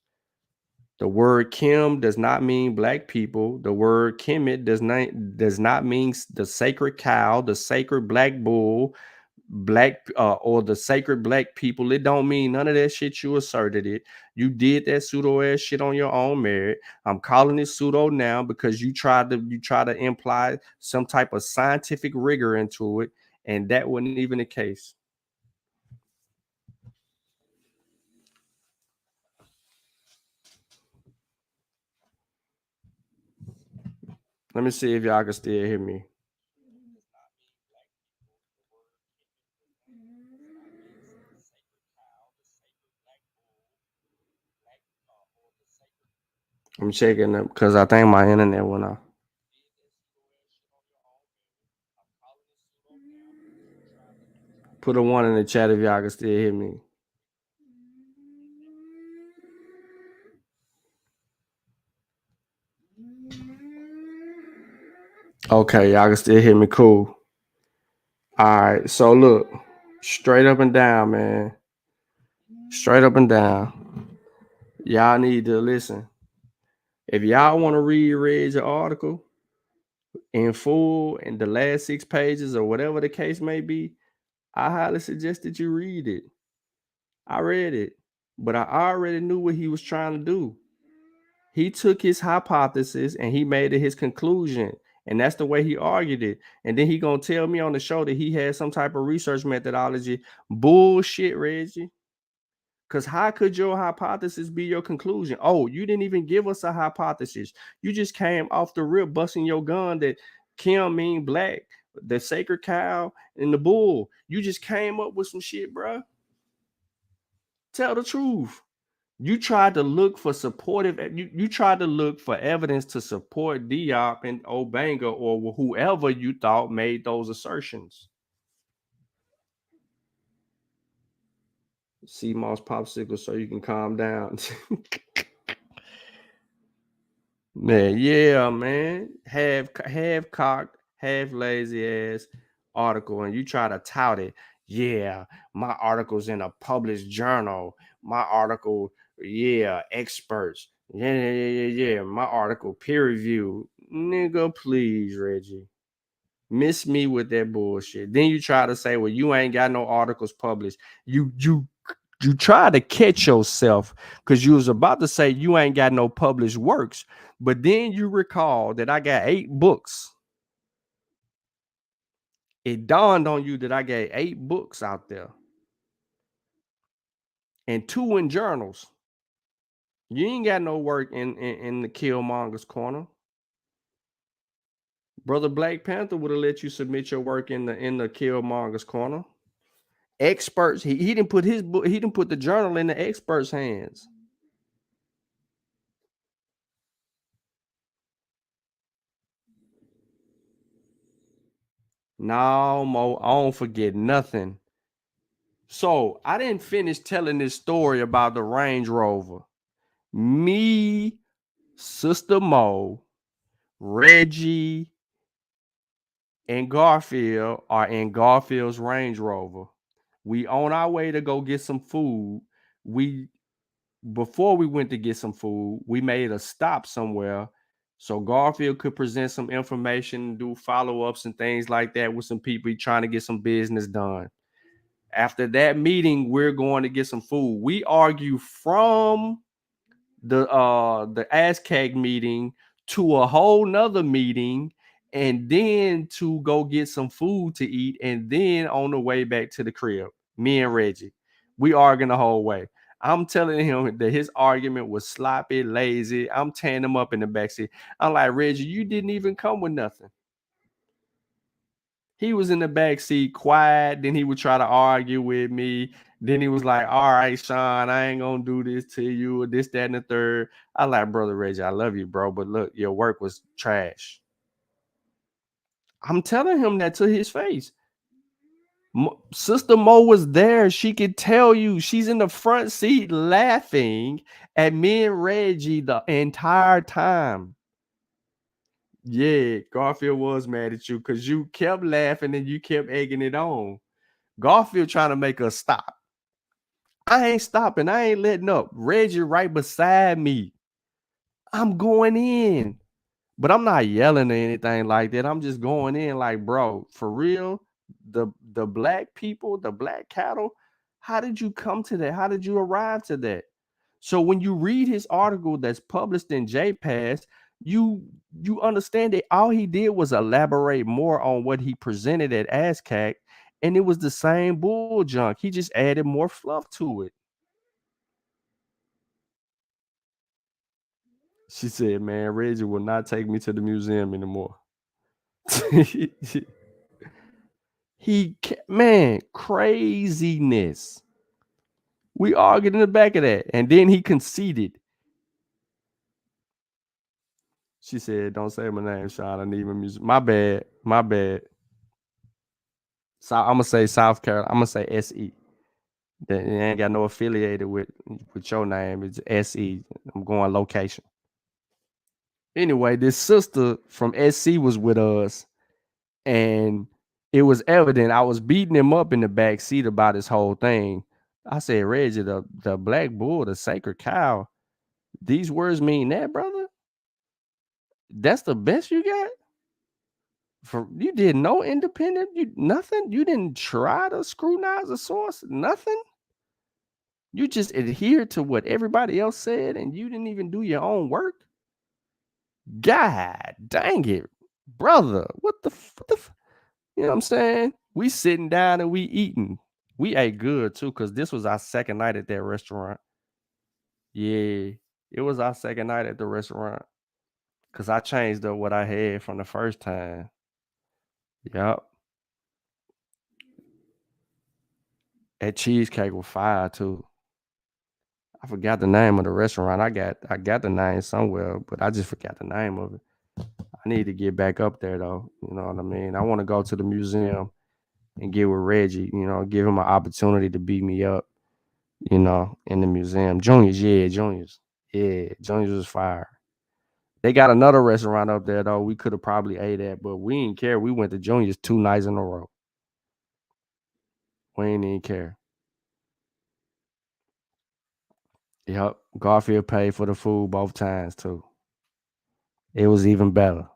The word Kim does not mean black people. The word Kemet does not mean the sacred cow, the sacred black bull, or the sacred black people. It don't mean none of that shit. You asserted it. You did that pseudo ass shit on your own merit. I'm calling it pseudo now because you try to imply some type of scientific rigor into it, and that wasn't even the case. Let me see if y'all can still hear me. I'm checking them because I think my internet went off. Put a 1 in the chat if y'all can still hear me. Okay, y'all can still hear me. Cool. All right. So look, straight up and down, man. Straight up and down. Y'all need to listen. If y'all want to read your article in full in the last 6 pages or whatever the case may be, I highly suggest that you read it. I read it, but I already knew what he was trying to do. He took his hypothesis and he made it his conclusion. And that's the way he argued it. And then he gonna tell me on the show that he had some type of research methodology. Bullshit, Reggie. Because how could your hypothesis be your conclusion? Oh, you didn't even give us a hypothesis. You just came off the rip busting your gun that Kim mean black, the sacred cow, and the bull. You just came up with some shit, bro. Tell the truth. You tried to look for you tried to look for evidence to support Diop and Obanga or whoever you thought made those assertions. CMOS popsicle so you can calm down. Man, yeah, man. Half cocked, half lazy ass article, and you try to tout it. Yeah, my article's in a published journal. My article, yeah, experts. Yeah. My article peer review. Nigga, please, Reggie. Miss me with that bullshit. Then you try to say, well, you ain't got no articles published. You try to catch yourself because you was about to say you ain't got no published works, but then you recall that I got 8 books. It dawned on you that I got 8 books out there and 2 in journals. You ain't got no work in the Killmonger's corner. Brother Black Panther would have let you submit your work in the Killmonger's corner. Experts, he didn't put his book, he didn't put the journal in the experts' hands. No, Mo, I don't forget nothing. So I didn't finish telling this story about the Range Rover. Me, Sister Mo, Reggie, and Garfield are in Garfield's Range Rover. We on our way to go get some food. Before we went to get some food, we made a stop somewhere so Garfield could present some information, do follow-ups and things like that with some people trying to get some business done. After that meeting, we're going to get some food. We argue from the ASCAG meeting to a whole nother meeting, and then to go get some food to eat, and then on the way back to the crib, me and Reggie, we arguing the whole way. I'm telling him that his argument was sloppy, lazy. I'm tearing him up in the backseat. I'm like, Reggie, you didn't even come with nothing. He was in the backseat quiet. Then he would try to argue with me. Then he was like, all right, Sean, I ain't going to do this to you or this, that, and the third. I like, brother Reggie, I love you, bro. But look, your work was trash. I'm telling him that to his face. Sister Mo was there. She could tell you. She's in the front seat laughing at me and Reggie the entire time. Yeah, Garfield was mad at you because you kept laughing and you kept egging it on. Garfield trying to make us stop. I ain't stopping. I ain't letting up. Reggie right beside me. I'm going in. But I'm not yelling or anything like that. I'm just going in like, bro, for real, the black people, the black cattle, how did you come to that? How did you arrive to that? So when you read his article that's published in JPass, you understand that all he did was elaborate more on what he presented at ASCAC, and it was the same bull junk. He just added more fluff to it. She said, man, Reggie will not take me to the museum anymore. Man, craziness. We argued in the back of that. And then he conceded. She said, don't say my name, Sean. I need my music. My bad. So I'm going to say South Carolina. I'm going to say SE. That ain't got no affiliated with your name. It's SE. I'm going location. Anyway, this sister from SC was with us. And it was evident. I was beating him up in the back seat about this whole thing. I said, Reggie, the black bull, the sacred cow, these words mean that, brother? That's the best you got? You did no independent, nothing? You didn't try to scrutinize the source? Nothing? You just adhered to what everybody else said and you didn't even do your own work? God dang it, brother. What the you know what I'm saying? We sitting down and we eating. We ate good too, because this was our second night at that restaurant. Yeah, it was our second night at the restaurant. Because I changed up what I had from the first time. Yep. That cheesecake was fire too. I forgot the name of the restaurant. I got the name somewhere, but I just forgot the name of it. I need to get back up there though. You know what I mean? I want to go to the museum and get with Reggie, give him an opportunity to beat me up, in the museum. Juniors. Yeah, Juniors was fire. They got another restaurant up there though. We could have probably ate at, but we didn't care. We went to Juniors 2 nights in a row. We didn't even care. Yep. Garfield paid for the food both times too. It was even better.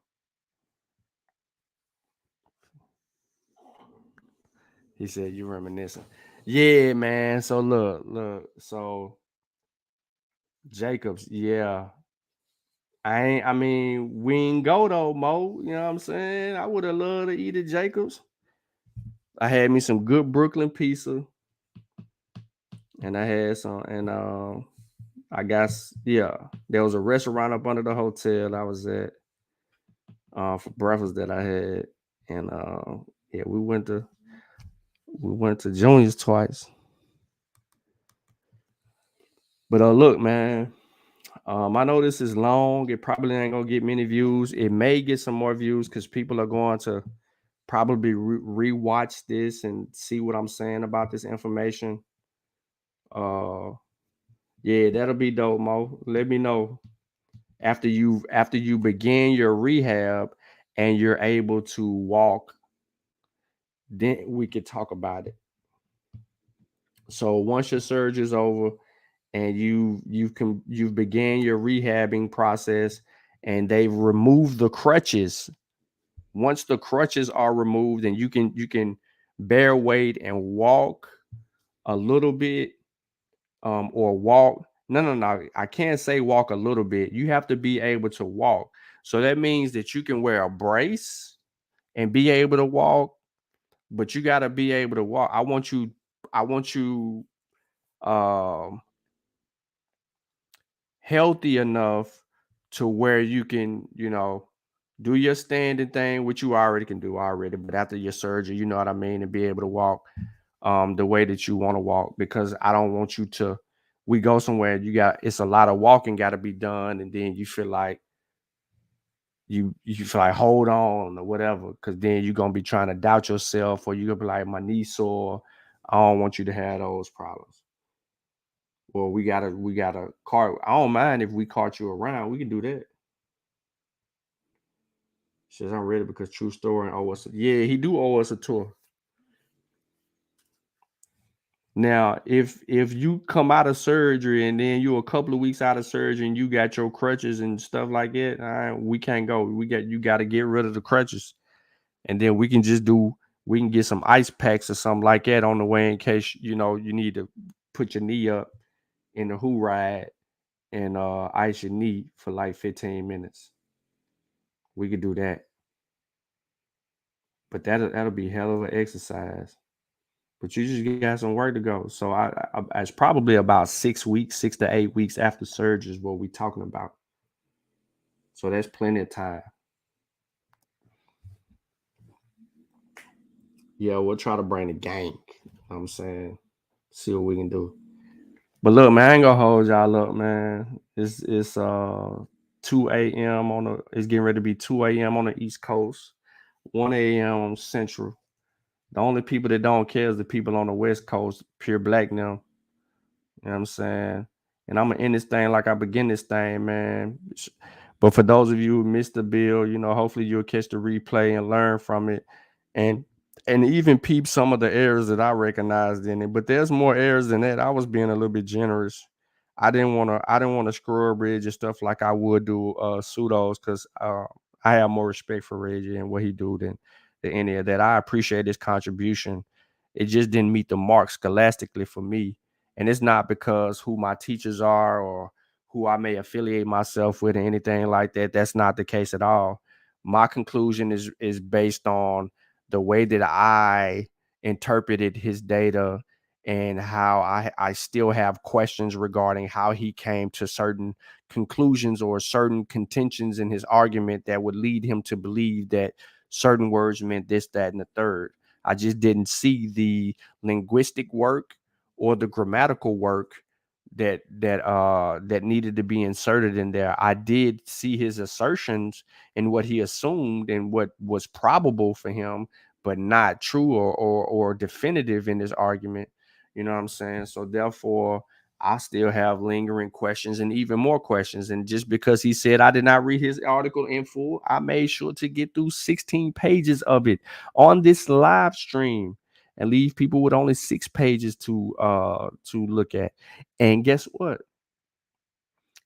He said you reminiscing. Yeah, man. So look. So Jacobs, yeah. I mean, we ain't go though, Mo. You know what I'm saying? I would have loved to eat at Jacobs. I had me some good Brooklyn pizza. And I had some, and I guess, yeah, there was a restaurant up under the hotel I was at for breakfast that I had. And yeah, we went to Junior's twice. But look, man, I know this is long. It probably ain't gonna get many views. It may get some more views because people are going to probably rewatch this and see what I'm saying about this information. Yeah, that'll be dope, Mo. Let me know after you begin your rehab and you're able to walk. Then we could talk about it. So once your surgery is over and you've began your rehabbing process and they've removed the crutches. Once the crutches are removed and you can bear weight and walk a little bit, or walk. No. I can't say walk a little bit. You have to be able to walk. So that means that you can wear a brace and be able to walk, but you got to be able to walk. I want you healthy enough to where you can, do your standing thing, which you already can do already, but after your surgery, you know what I mean, and be able to walk the way that you want to walk, because I don't want you to, we go somewhere, it's a lot of walking got to be done, and then you feel like you feel like hold on or whatever, because then you're gonna be trying to doubt yourself, or you're gonna be like, my knee sore. I don't want you to have those problems. Well, we gotta cart. I don't mind if we cart you around. We can do that. Says I'm ready because true story and owe us. Yeah, he do owe us a tour. Now, if you come out of surgery and then you're a couple of weeks out of surgery and you got your crutches and stuff like that, we can't go. You got to get rid of the crutches, and then we can get some ice packs or something like that on the way in case you need to put your knee up in the who ride and ice your knee for like 15 minutes. We could do that, but that'll be hell of an exercise. But you just got some work to go. So it's probably about 6 weeks, 6 to 8 weeks after surgery is what we're talking about. So that's plenty of time. Yeah, we'll try to bring the gang. You know what I'm saying, see what we can do. But look, man, I ain't gonna hold y'all up, man. It's 2 a.m. it's getting ready to be 2 a.m. on the East Coast, 1 a.m. on Central. The only people that don't care is the people on the West Coast, pure black now. You know what I'm saying? And I'm gonna end this thing like I begin this thing, man. But for those of you who missed the bill, hopefully you'll catch the replay and learn from it, and even peep some of the errors that I recognized in it. But there's more errors than that. I was being a little bit generous. I didn't want to screw a bridge and stuff like I would do pseudos, because I have more respect for Reggie and what he do than any of that. I appreciate his contribution. It just didn't meet the mark scholastically for me. And it's not because who my teachers are or who I may affiliate myself with or anything like that. That's not the case at all. My conclusion is based on the way that I interpreted his data and how I still have questions regarding how he came to certain conclusions or certain contentions in his argument that would lead him to believe that certain words meant this, that, and the third. I just didn't see the linguistic work or the grammatical work that needed to be inserted in there. I did see his assertions and what he assumed and what was probable for him, but not true or definitive in his argument. You know what I'm saying? So therefore, I still have lingering questions and even more questions. And just because he said I did not read his article in full, I made sure to get through 16 pages of it on this live stream and leave people with only 6 pages to look at. And guess what?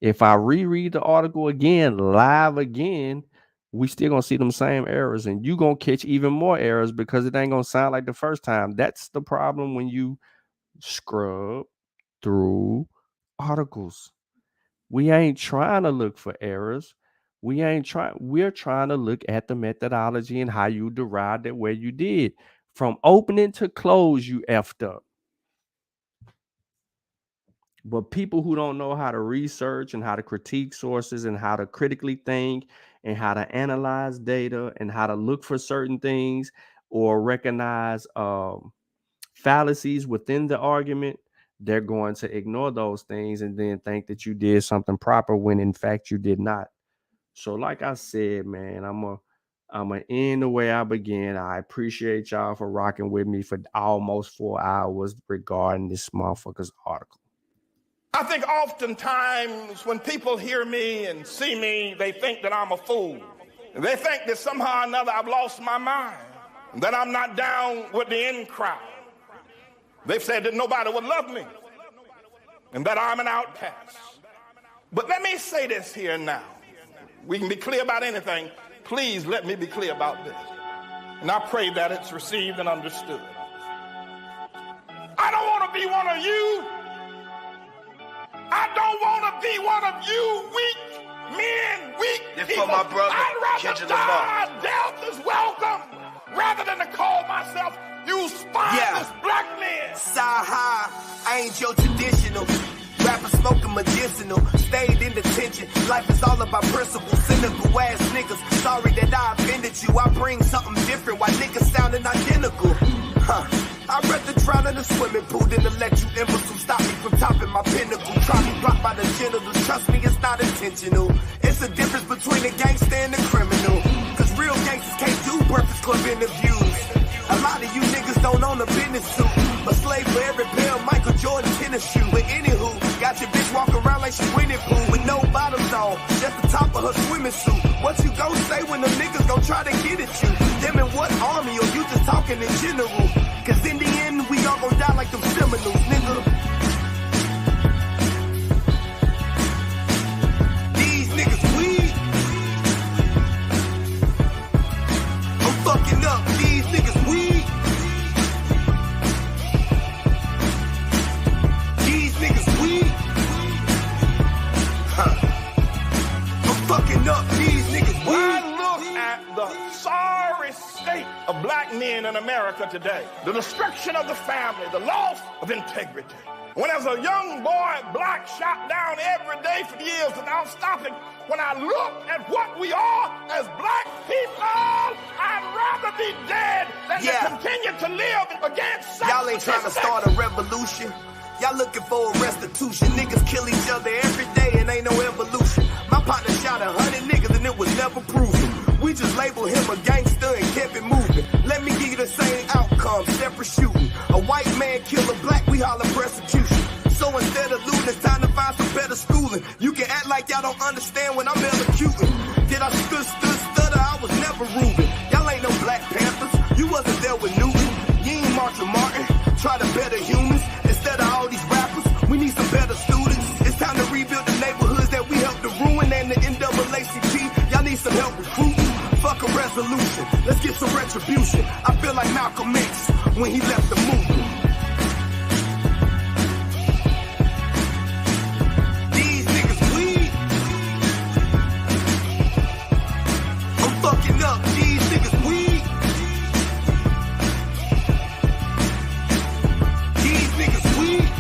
If I reread the article again, live again, we still gonna see them same errors, and you gonna catch even more errors because it ain't gonna sound like the first time. That's the problem when you scrub through articles. We ain't trying to look for errors. We're trying to look at the methodology and how you derived it where you did. From opening to close, you effed up. But people who don't know how to research and how to critique sources and how to critically think and how to analyze data and how to look for certain things or recognize fallacies within the argument, they're going to ignore those things and then think that you did something proper when in fact you did not. So like I said, man, I'm gonna end the way I began. I appreciate y'all for rocking with me for almost 4 hours regarding this motherfucker's article. I think oftentimes when people hear me and see me, they think that I'm a fool. They think that somehow or another I've lost my mind, that I'm not down with the in crowd. They've said that nobody would love me and that I'm an outcast. But let me say this here now. We can be clear about anything. Please let me be clear about this. And I pray that it's received and understood. I don't want to be one of you. I don't want to be one of you weak men, weak people. For my brother, I'd rather Kendrick die, death is welcome, rather than to call myself you spineless black men. Side high, I ain't your traditional. Rapper smoking medicinal, stayed in detention. Life is all about principles, cynical ass niggas. Sorry that I offended you. I bring something different while niggas sounding identical. I'd rather drown in a swimming pool than to let you imbecile stop me from topping my pinnacle. Try me blocked by the genitals. Trust me, it's not intentional. It's a difference between a gangster and a criminal. Cause real gangsters can't do Breakfast Club interviews. A lot of you niggas don't own a business suit. A slave for every pair of Michael Jordan tennis shoe. But anywho, got your bitch walking around like she winning pool with no bottoms on, just the top of her swimming suit. What you gon' say when the niggas gon' try to get at you? Them in what army, or you just talking in general? Cause in the end, we all gon' die like them Seminoles, nigga. These niggas weak. I'm fucking up. These niggas weak. These niggas weak. I'm fucking up. These niggas weak. I look at the sorry state of black men in America today, the destruction of the family, the loss of integrity. When as a young boy, black shot down every day for years without stopping, when I look at what we are as black people, I'd rather be dead than to continue to live against such. Y'all ain't trying to start a revolution. Y'all looking for a restitution. Niggas kill each other every day and ain't no evolution. My partner shot 100 niggas and it was never proven. We just labeled him a gangster and kept it moving. Let me give you the same outcome, separate shooting. A white man kill a black, we holler persecution. So instead of looting, it's time to find some better schooling. You can act like y'all don't understand when I'm elocuting. Did I stutter? I was never Reuben. Y'all ain't no Black Panthers. You wasn't there with Newton. You ain't Martin Martin. Try to better humans. Instead of all these rappers, we need some better students. It's time to rebuild the neighborhoods that we helped to ruin. And the NAACP, y'all need some help recruiting. Fuck a resolution, let's get some retribution. I feel like Malcolm X when he left the movement. These niggas weak. I'm fucking up. These niggas weak. These niggas weak.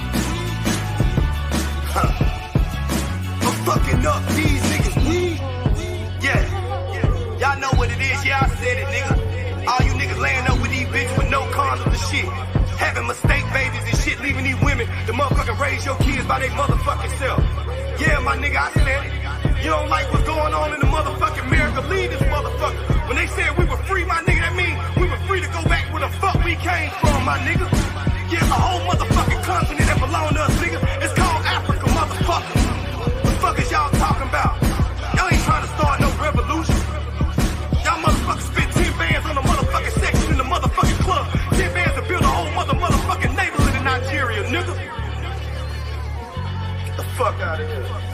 I'm fucking up. These niggas weak. Yeah. Y'all know what it is, yeah, I said it, nigga. All you niggas laying up with these bitches with no condoms and shit. Having mistake babies and shit, leaving these women to motherfucking raise your kids by their motherfucking self. Yeah, my nigga, I said it. You don't like what's going on in the motherfucking America, leave this motherfucker. When they said we were free, my nigga, that mean we were free to go back where the fuck we came from, my nigga. Yeah, a whole motherfucking continent that belong to us, nigga. It's called Africa, motherfucker. What the fuck is y'all talking about? Y'all ain't trying to start no revolution. Y'all motherfuckers spent 10 bands on the motherfucking section in the motherfucking club. 10 bands to build a whole motherfucking neighborhood in Nigeria, nigga. Get the fuck out of here.